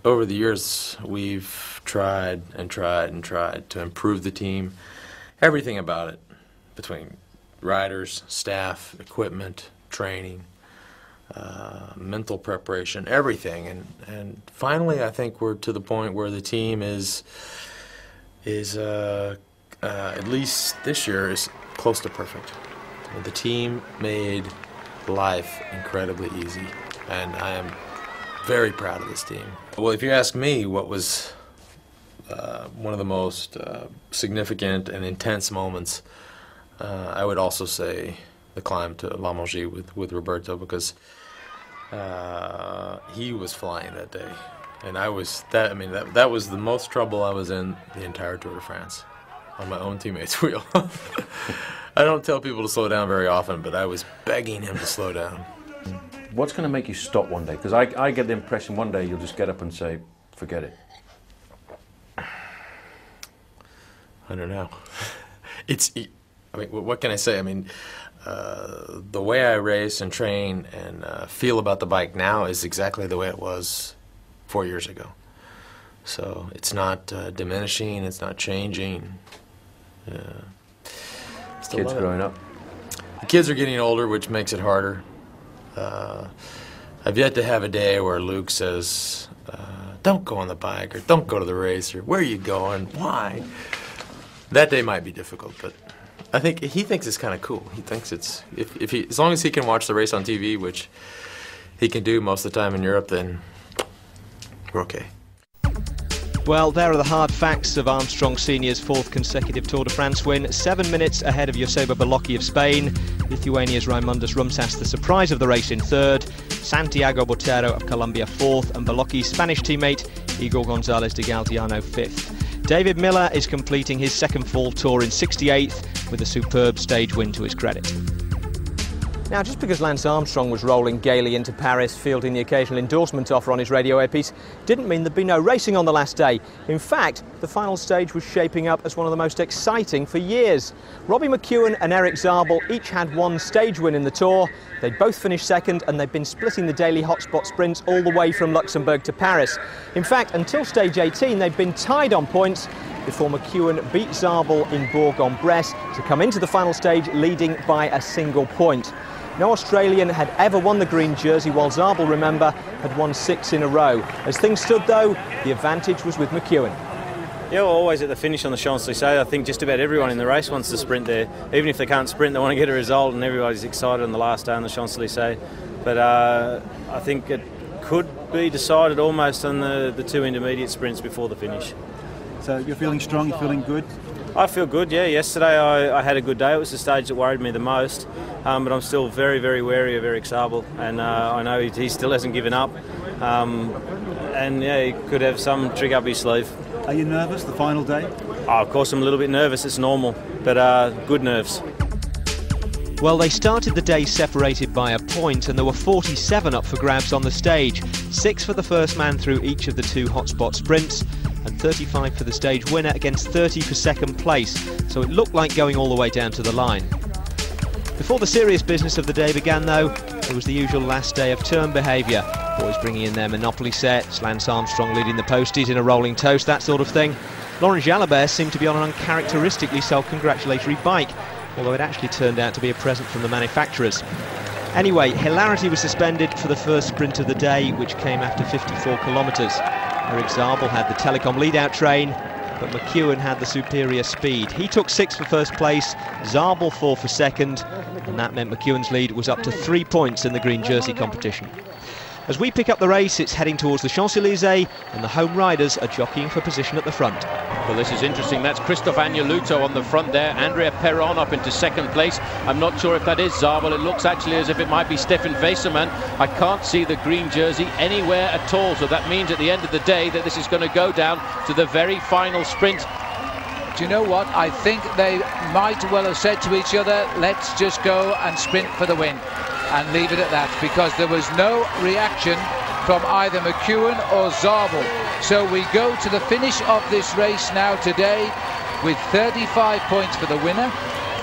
over the years, we've tried and tried and tried to improve the team. Everything about it, between riders, staff, equipment, training, mental preparation, everything. And finally, I think we're to the point where the team is at least this year, is close to perfect. The team made life incredibly easy, and I am very proud of this team. Well, if you ask me what was one of the most significant and intense moments, I would also say the climb to La Mongie with Roberto, because he was flying that day, and I was that was the most trouble I was in the entire Tour de France, on my own teammate's wheel. I don't tell people to slow down very often, but I was begging him to slow down. What's going to make you stop one day? Because I get the impression one day you'll just get up and say, forget it. I don't know. What can I say? The way I race and train and feel about the bike now is exactly the way it was 4 years ago. So it's not diminishing, it's not changing. Kids growing up. The kids are getting older, which makes it harder. I've yet to have a day where Luke says, don't go on the bike, or don't go to the race, or where are you going, why? That day might be difficult, but I think he thinks it's kind of cool. He thinks it's, as long as he can watch the race on TV, which he can do most of the time in Europe, then we're okay. Well, there are the hard facts of Armstrong Senior's 4th consecutive Tour de France win. 7 minutes ahead of Joseba Beloki of Spain. Lithuania's Raimundas Rumsas, the surprise of the race, in 3rd. Santiago Botero of Colombia 4th. And Beloki's Spanish teammate, Igor González de Galdeano, 5th. David Miller is completing his 2nd fall tour in 68th with a superb stage win to his credit. Now, just because Lance Armstrong was rolling gaily into Paris, fielding the occasional endorsement offer on his radio earpiece, didn't mean there'd be no racing on the last day. In fact, the final stage was shaping up as one of the most exciting for years. Robbie McEwen and Eric Zabel each had one stage win in the Tour. They'd both finished 2nd, and they've been splitting the daily hotspot sprints all the way from Luxembourg to Paris. In fact, until stage 18, they'd been tied on points before McEwen beat Zabel in Bourg-en-Bresse to come into the final stage leading by a single point. No Australian had ever won the green jersey, while Zabel, remember, had won 6 in a row. As things stood, though, the advantage was with McEwen. Yeah, well, always at the finish on the Champs-Élysées, I think just about everyone in the race wants to sprint there. Even if they can't sprint, they want to get a result, and everybody's excited on the last day on the Champs-Élysées. But I think it could be decided almost on the 2 intermediate sprints before the finish. So you're feeling strong, you're feeling good? I feel good, yeah. Yesterday I had a good day. It was the stage that worried me the most, but I'm still very, very wary of Eric Zabel, and I know he still hasn't given up, and yeah, he could have some trick up his sleeve. Are you nervous, the final day? Oh, of course I'm a little bit nervous, it's normal, but good nerves. Well, they started the day separated by a point, and there were 47 up for grabs on the stage. 6 for the first man through each of the 2 hotspot sprints, and 35 for the stage winner against 30 for 2nd place, so it looked like going all the way down to the line. Before the serious business of the day began, though, there was the usual last day of turn behaviour. Boys bringing in their Monopoly sets, Lance Armstrong leading the posties in a rolling toast, that sort of thing. Laurent Jalabert seemed to be on an uncharacteristically self-congratulatory bike, although it actually turned out to be a present from the manufacturers. Anyway, hilarity was suspended for the first sprint of the day, which came after 54 kilometres. Eric Zabel had the Telecom lead-out train, but McEwen had the superior speed. He took 6 for first place, Zabel 4 for 2nd, and that meant McEwen's lead was up to 3 points in the green jersey competition. As we pick up the race, it's heading towards the Champs-Élysées, and the home riders are jockeying for position at the front. Well, this is interesting. That's Christophe Agneluto on the front there. Andrea Perron up into 2nd place. I'm not sure if that is Zabel. It looks actually as if it might be Stefan Weissermann. I can't see the green jersey anywhere at all. So that means at the end of the day that this is going to go down to the very final sprint. Do you know what? I think they might well have said to each other, let's just go and sprint for the win, and leave it at that, because there was no reaction from either McEwen or Zabel. So we go to the finish of this race now today with 35 points for the winner,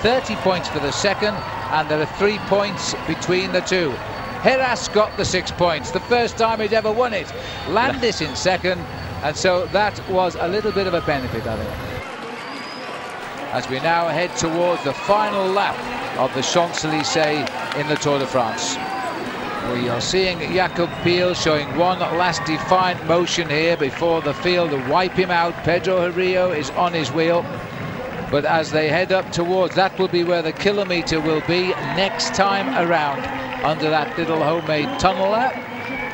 30 points for the second, and there are 3 points between the 2. Heras got the 6 points, the first time he'd ever won it. Landis in 2nd, and so that was a little bit of a benefit, I think. As we now head towards the final lap of the Champs-Élysées in the Tour de France. We are seeing Jakob Piel showing one last defiant motion here before the field to wipe him out. Pedro Herrillo is on his wheel, but as they head up towards, that will be where the kilometre will be next time around, under that little homemade tunnel there.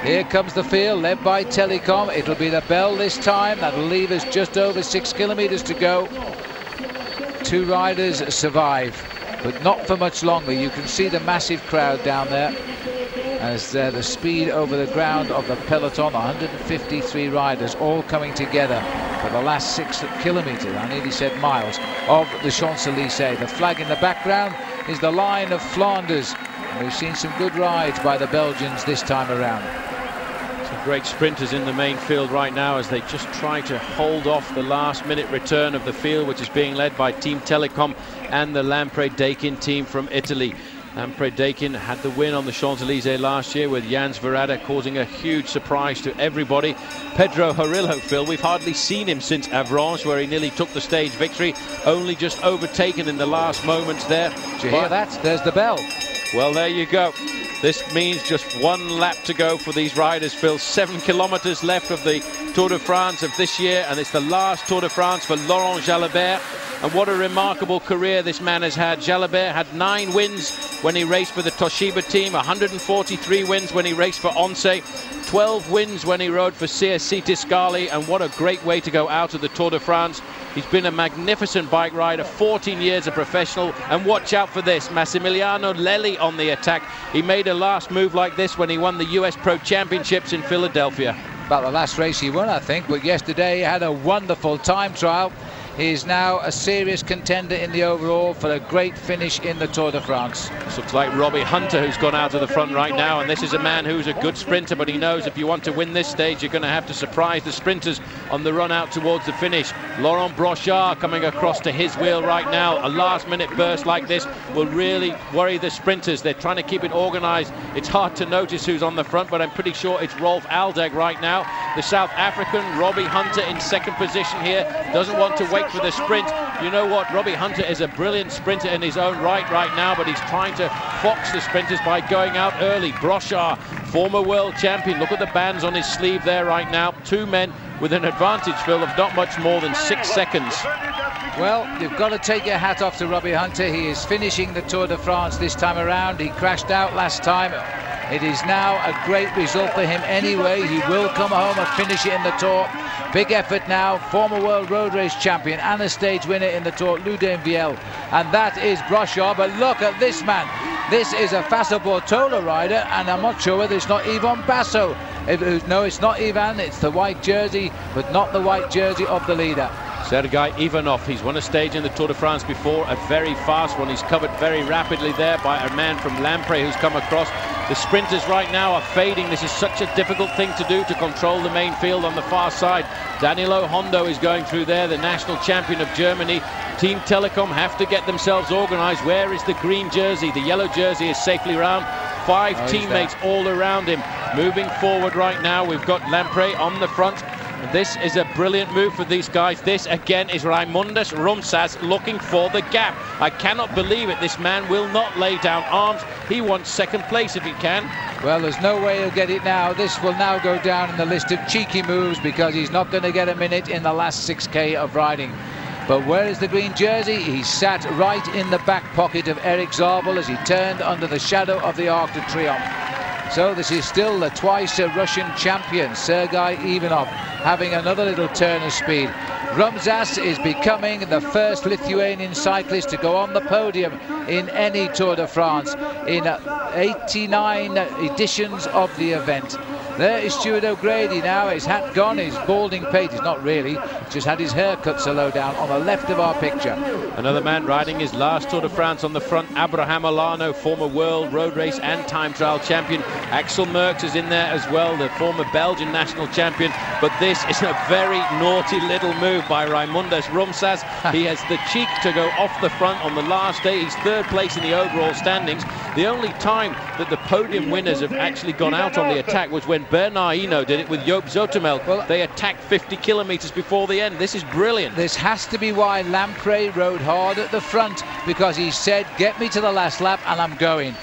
Here comes the field led by Telecom. It'll be the bell this time. That'll leave us just over 6 kilometres to go. 2 riders survive, but not for much longer. You can see the massive crowd down there as the speed over the ground of the peloton, 153 riders all coming together for the last 6 kilometres, I nearly said miles, of the Champs-Élysées. The flag in the background is the line of Flanders, and we've seen some good rides by the Belgians this time around. Some great sprinters in the main field right now as they just try to hold off the last-minute return of the field, which is being led by Team Telecom and the Lampre-Dakin team from Italy. Lampre-Dakin had the win on the Champs-Élysées last year with Jans Verrada causing a huge surprise to everybody. Pedro Herrillo, Phil, we've hardly seen him since Avranches, where he nearly took the stage victory, only just overtaken in the last moments there. Did you hear that? There's the bell. Well, there you go. This means just 1 lap to go for these riders, Phil. 7 kilometres left of the Tour de France of this year, and it's the last Tour de France for Laurent Jalabert. And what a remarkable career this man has had. Jalabert had 9 wins when he raced for the Toshiba team, 143 wins when he raced for Once. 12 wins when he rode for CSC Tiscali, and what a great way to go out of the Tour de France. He's been a magnificent bike rider, 14 years a professional, and watch out for this, Massimiliano Lelli on the attack. He made a last move like this when he won the US Pro Championships in Philadelphia. About the last race he won, I think, but yesterday he had a wonderful time trial. He is now a serious contender in the overall for a great finish in the Tour de France. This looks like Robbie Hunter, who's gone out of the front right now, and this is a man who's a good sprinter, but he knows if you want to win this stage, you're going to have to surprise the sprinters on the run out towards the finish. Laurent Brochard coming across to his wheel right now. A last-minute burst like this will really worry the sprinters. They're trying to keep it organised. It's hard to notice who's on the front, but I'm pretty sure it's Rolf Aldag right now. The South African, Robbie Hunter, in second position here, doesn't want to wait for the sprint. You know what, Robbie Hunter is a brilliant sprinter in his own right now, but he's trying to fox the sprinters by going out early. Brochard, former world champion, look at the bands on his sleeve there right now. Two men with an advantage, Phil, of not much more than 6 seconds. Well, you've got to take your hat off to Robbie Hunter. He is finishing the Tour de France this time around. He crashed out last time. It is now a great result for him anyway. He will come home and finish it in the Tour. Big effort now. Former world road race champion and a stage winner in the Tour, Ludenvielle. And that is Brochard. But look at this man. This is a Fassa Bortola rider, and I'm not sure whether it's not Ivan Basso. No, it's not Ivan. It's the white jersey, but not the white jersey of the leader. Sergei Ivanov, he's won a stage in the Tour de France before, a very fast one. He's covered very rapidly there by a man from Lampre who's come across. The sprinters right now are fading. This is such a difficult thing to do, to control the main field on the far side. Danilo Hondo is going through there, the national champion of Germany. Team Telecom have to get themselves organised. Where is the green jersey? The yellow jersey is safely round. 5 teammates all around him. Moving forward right now, we've got Lampre on the front. This is a brilliant move for these guys. This again is Raimundas Rumsas looking for the gap. I cannot believe it. This man will not lay down arms. He wants second place if he can. Well, there's no way he'll get it now. This will now go down in the list of cheeky moves because he's not going to get a minute in the last 6K of riding. But where is the green jersey? He sat right in the back pocket of Eric Zabel as he turned under the shadow of the Arc de Triomphe. So this is still the twice Russian champion, Sergei Ivanov, having another little turn of speed. Rumsas is becoming the first Lithuanian cyclist to go on the podium in any Tour de France in 89 editions of the event. There is Stuart O'Grady now, his hat gone, his balding pate, he's not really, just had his hair cut so low down on the left of our picture. Another man riding his last Tour de France on the front, Abraham Olano, former world road race and time trial champion. Axel Merckx is in there as well, the former Belgian national champion, but this is a very naughty little move by Raimundas Rumsas. He has the cheek to go off the front on the last day. He's third place in the overall standings. The only time that the podium winners have actually gone out on the attack was when Bernard Hinault did it with Joop Zoetemelk. Well, they attacked 50 kilometres before the end. This is brilliant. This has to be why Lampre rode hard at the front, because he said, get me to the last lap and I'm going.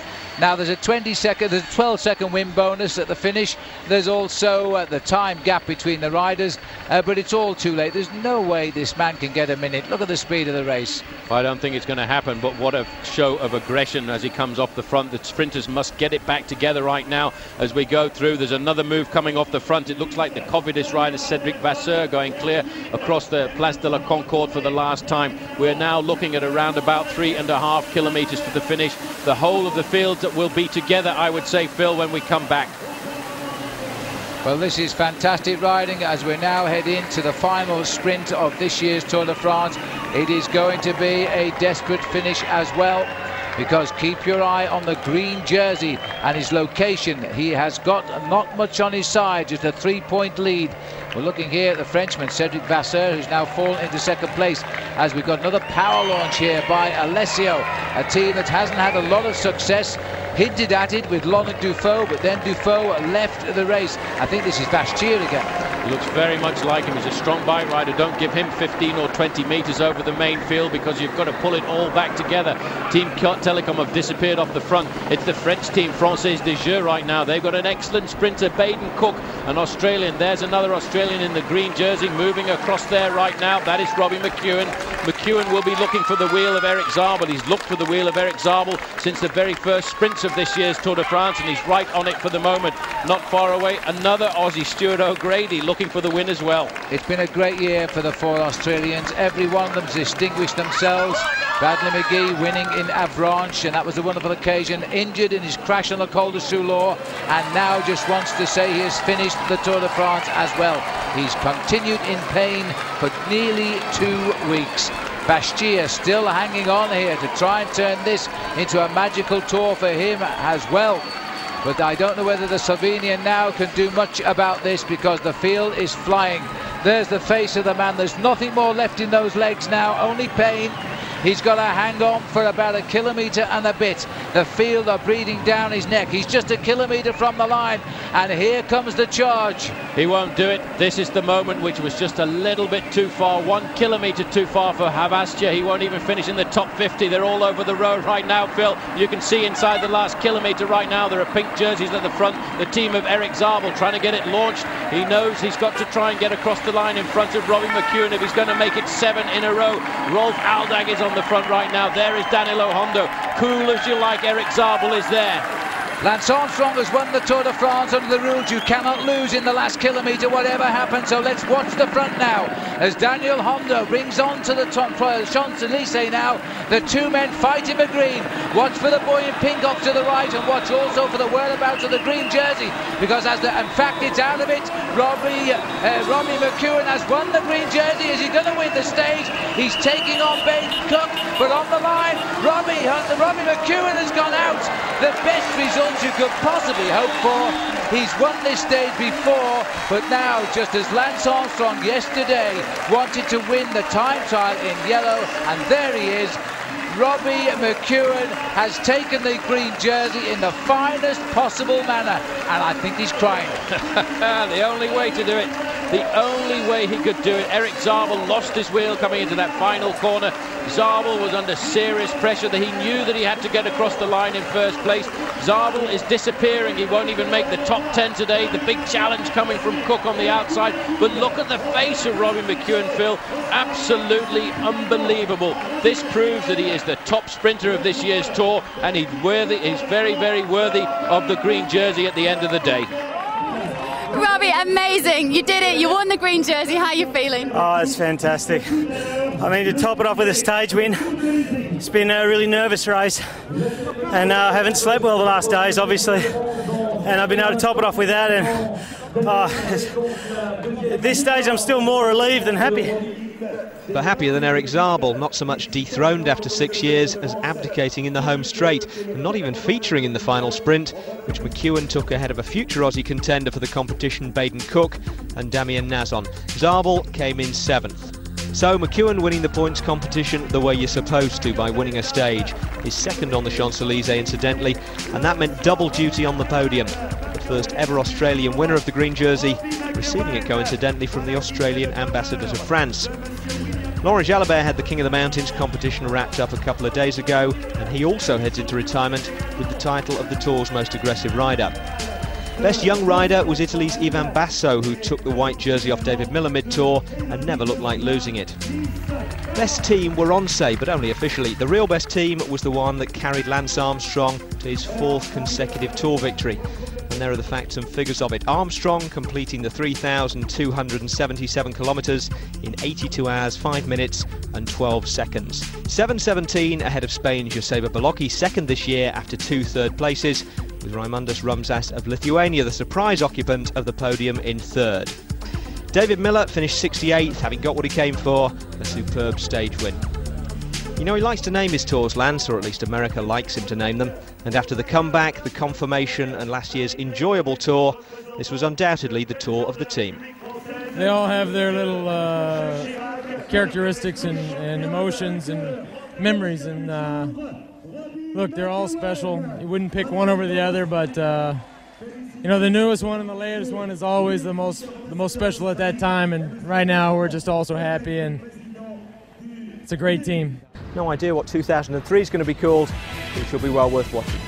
Now there's a 12-second win bonus at the finish. There's also the time gap between the riders, but it's all too late. There's no way this man can get a minute. Look at the speed of the race. I don't think it's going to happen, but what a show of aggression as he comes off the front. The sprinters must get it back together right now as we go through. There's another move coming off the front. It looks like the Cofidis rider Cédric Vasseur going clear across the Place de la Concorde for the last time. We're now looking at around about 3.5 kilometres for the finish. The whole of the field that will be together, I would say, Phil, when we come back. Well, this is fantastic riding as we now head into the final sprint of this year's Tour de France. It is going to be a desperate finish as well, because keep your eye on the green jersey and his location. He has got not much on his side, just a 3-point lead. We're looking here at the Frenchman, Cédric Vasseur, who's now fallen into second place, as we've got another power launch here by Alessio, a team that hasn't had a lot of success. Hinted at it with Laurent Dufaux, but then Dufaux left the race. I think this is Bastier again. He looks very much like him. He's a strong bike rider. Don't give him 15 or 20 metres over the main field, because you've got to pull it all back together. Team Telecom have disappeared off the front. It's the French team, Française des Jeux, right now. They've got an excellent sprinter, Baden Cook, an Australian. There's another Australian in the green jersey moving across there right now. That is Robbie McEwen. McEwen will be looking for the wheel of Eric Zabel. He's looked for the wheel of Eric Zabel since the very first sprints of this year's Tour de France, and he's right on it for the moment. Not far away, another Aussie, Stuart O'Grady, looking for the win as well. It's been a great year for the 4 Australians. Every one of them distinguished themselves. Bradley McGee winning in Avranches, and that was a wonderful occasion. Injured in his crash on the Col de Soulor, and now just wants to say he has finished the Tour de France as well. He's continued in pain for nearly 2 weeks. Bastia still hanging on here to try and turn this into a magical tour for him as well. But I don't know whether the Slovenian now can do much about this, because the field is flying. There's the face of the man. There's nothing more left in those legs now, only pain. He's got to hang on for about 1 kilometre and a bit. The field are breathing down his neck. He's just 1 kilometre from the line, and here comes the charge. He won't do it. This is the moment which was just a little bit too far. 1 kilometre too far for Havastia. He won't even finish in the top 50. They're all over the road right now, Phil. You can see inside the last kilometre right now, there are pink jerseys at the front. The team of Eric Zabel trying to get it launched. He knows he's got to try and get across the line in front of Robbie McEwen if he's going to make it 7 in a row. Rolf Aldag is on the front right now. There is Danilo Hondo. Cool as you like, Eric Zabel is there. Lance Armstrong has won the Tour de France under the rules. You cannot lose in the last kilometre, whatever happens. So let's watch the front now as Daniel Hondo brings on to the top Champs-Élysées now. The 2 men fighting for green. Watch for the boy in pink off to the right, and watch also for the whereabouts of the green jersey, because in fact it's out of it. Robbie McEwen has won the green jersey. Is he going to win the stage? He's taking on Baden Cook, but on the line, Robbie McEwen has gone out. The best result you could possibly hope for. He's won this stage before, but now, just as Lance Armstrong yesterday wanted to win the time trial in yellow, and there he is. Robbie McEwen has taken the green jersey in the finest possible manner, and I think he's crying. The only way to do it, the only way he could do it. Eric Zabel lost his wheel coming into that final corner. Zabel was under serious pressure. That he knew that he had to get across the line in first place. Zabel is disappearing. He won't even make the top 10 today. The big challenge coming from Cook on the outside. But look at the face of Robbie McEwen, Phil. Absolutely unbelievable. This proves that he is the top sprinter of this year's Tour, and he's worthy. He's very, very worthy of the green jersey at the end of the day. Robbie, amazing. You did it. You won the green jersey. How are you feeling? Oh, it's fantastic. I mean, to top it off with a stage win, it's been a really nervous race, and I haven't slept well the last days, obviously, and I've been able to top it off with that, and at this stage I'm still more relieved than happy. But happier than Eric Zabel, not so much dethroned after 6 years as abdicating in the home straight, and not even featuring in the final sprint, which McEwen took ahead of a future Aussie contender for the competition, Baden Cook, and Damien Nazon. Zabel came in 7th. So McEwen winning the points competition the way you're supposed to, by winning a stage. His second on the Champs-Élysées, incidentally, and that meant double duty on the podium. The first ever Australian winner of the green jersey, receiving it coincidentally from the Australian ambassador to France. Laurent Jalabert had the King of the Mountains competition wrapped up a couple of days ago, and he also heads into retirement with the title of the Tour's most aggressive rider. Best young rider was Italy's Ivan Basso, who took the white jersey off David Miller mid-tour and never looked like losing it. Best team were on say, but only officially. The real best team was the one that carried Lance Armstrong to his 4th consecutive Tour victory. And there are the facts and figures of it. Armstrong completing the 3,277 kilometres in 82 hours, 5 minutes and 12 seconds. 7:17 ahead of Spain's Joseba Beloki, second this year after 2 third places, with Raimundas Rumsas of Lithuania, the surprise occupant of the podium, in 3rd. David Miller finished 68th, having got what he came for, a superb stage win. You know, he likes to name his tours, Lance, or at least America likes him to name them. And after the comeback, the confirmation and last year's enjoyable tour, this was undoubtedly the tour of the team. They all have their little characteristics and emotions and memories, and look, they're all special. You wouldn't pick one over the other, but you know, the newest one and the latest one is always the most special at that time. And right now we're just all so happy, and it's a great team. No idea what 2003 is going to be called, but it should be well worth watching.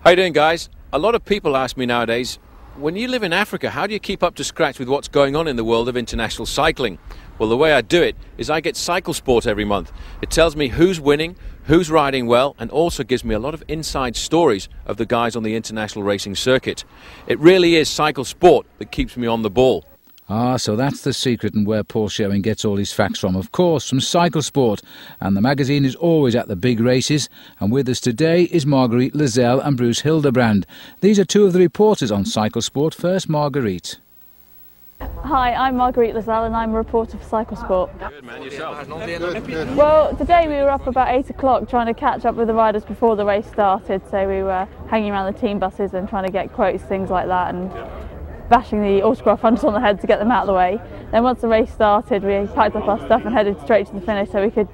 How you doing, guys? A lot of people ask me nowadays, when you live in Africa, how do you keep up to scratch with what's going on in the world of international cycling? Well, the way I do it is I get Cycle Sport every month. It tells me who's winning, who's riding well, and also gives me a lot of inside stories of the guys on the international racing circuit. It really is Cycle Sport that keeps me on the ball. Ah, so that's the secret and where Paul Sherwin gets all his facts from. Of course, from Cycle Sport. And the magazine is always at the big races. And with us today is Marguerite Lizelle and Bruce Hildebrand. These are two of the reporters on Cycle Sport. First, Marguerite. Hi, I'm Marguerite Lizelle and I'm a reporter for Cycle Sport. Good, man. Yourself? Good. Well, today we were up about 8 o'clock trying to catch up with the riders before the race started. So we were hanging around the team buses and trying to get quotes, things like that, and bashing the autograph hunters on the head to get them out of the way. Then once the race started, we packed up our stuff and headed straight to the finish so we could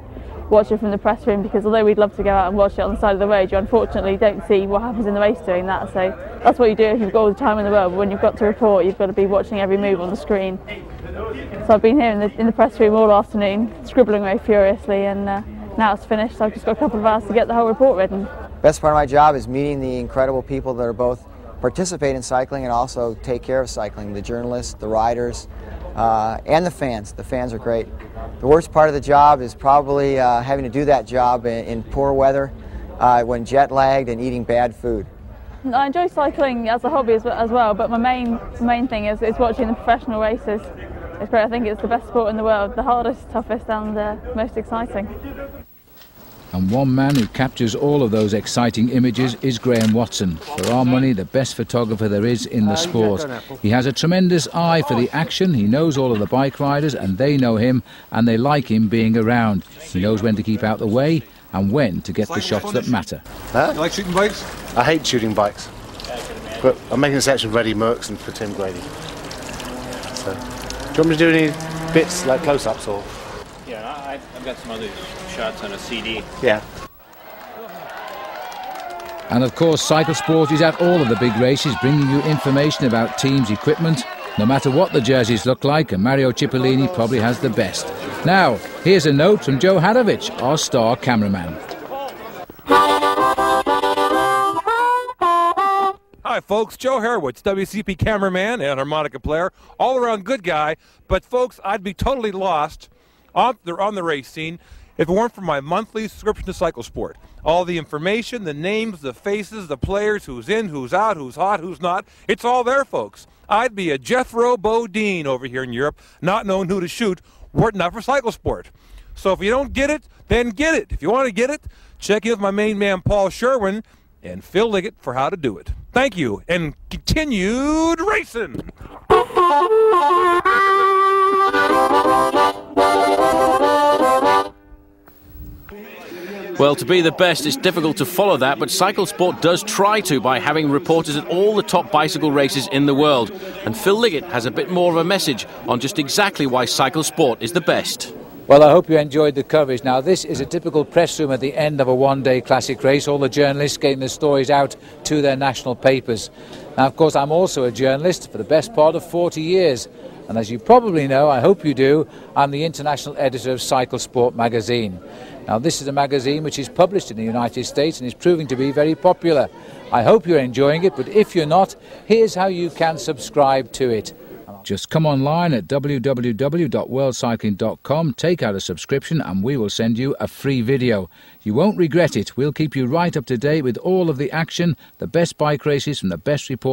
watch it from the press room, because although we'd love to go out and watch it on the side of the road, you unfortunately don't see what happens in the race doing that. So that's what you do if you've got all the time in the world, but when you've got to report, you've got to be watching every move on the screen. So I've been here in the press room all afternoon, scribbling away furiously, and now it's finished, so I've just got a couple of hours to get the whole report written. Best part of my job is meeting the incredible people that are both participate in cycling and also take care of cycling, the journalists, the riders, and the fans. The fans are great. The worst part of the job is probably having to do that job in poor weather, when jet lagged and eating bad food. I enjoy cycling as a hobby as well, but my main thing is watching the professional races. It's great. I think it's the best sport in the world, the hardest, toughest and most exciting. And one man who captures all of those exciting images is Graham Watson. For our money, the best photographer there is in the sport. He has a tremendous eye for the action. He knows all of the bike riders and they know him and they like him being around. He knows when to keep out the way and when to get the shots that matter. Huh? You like shooting bikes? I hate shooting bikes. But I'm making a section for Eddie Merckx for Tim Grady. So, do you want me to do any bits like close-ups or? Yeah, I've got some other shots on a CD. Yeah. And of course, Cycle Sport is at all of the big races, bringing you information about teams' equipment, no matter what the jerseys look like, and Mario Cipollini probably has the best. Now, here's a note from Joe Hadovich, our star cameraman. Hi, folks. Joe Harwitz, WCP cameraman and harmonica player, all-around good guy. But, folks, I'd be totally lost on the race scene if it weren't for my monthly subscription to Cycle Sport. All the information, the names, the faces, the players, who's in, who's out, who's hot, who's not, it's all there, folks. I'd be a Jethro Bodine over here in Europe, not knowing who to shoot, were it not for Cycle Sport. So if you don't get it, then get it. If you want to get it, check in with my main man, Paul Sherwin, and Phil Liggett for how to do it. Thank you, and continued racing! Well, to be the best, it's difficult to follow that, but Cycle Sport does try to by having reporters at all the top bicycle races in the world. And Phil Liggett has a bit more of a message on just exactly why Cycle Sport is the best. Well, I hope you enjoyed the coverage. Now, this is a typical press room at the end of a one-day classic race. All the journalists getting the stories out to their national papers. Now, of course, I'm also a journalist for the best part of 40 years. And as you probably know, I hope you do, I'm the international editor of Cycle Sport magazine. Now, this is a magazine which is published in the United States and is proving to be very popular. I hope you're enjoying it, but if you're not, here's how you can subscribe to it. Just come online at www.worldcycling.com, take out a subscription, and we will send you a free video. You won't regret it. We'll keep you right up to date with all of the action, the best bike races from the best reports.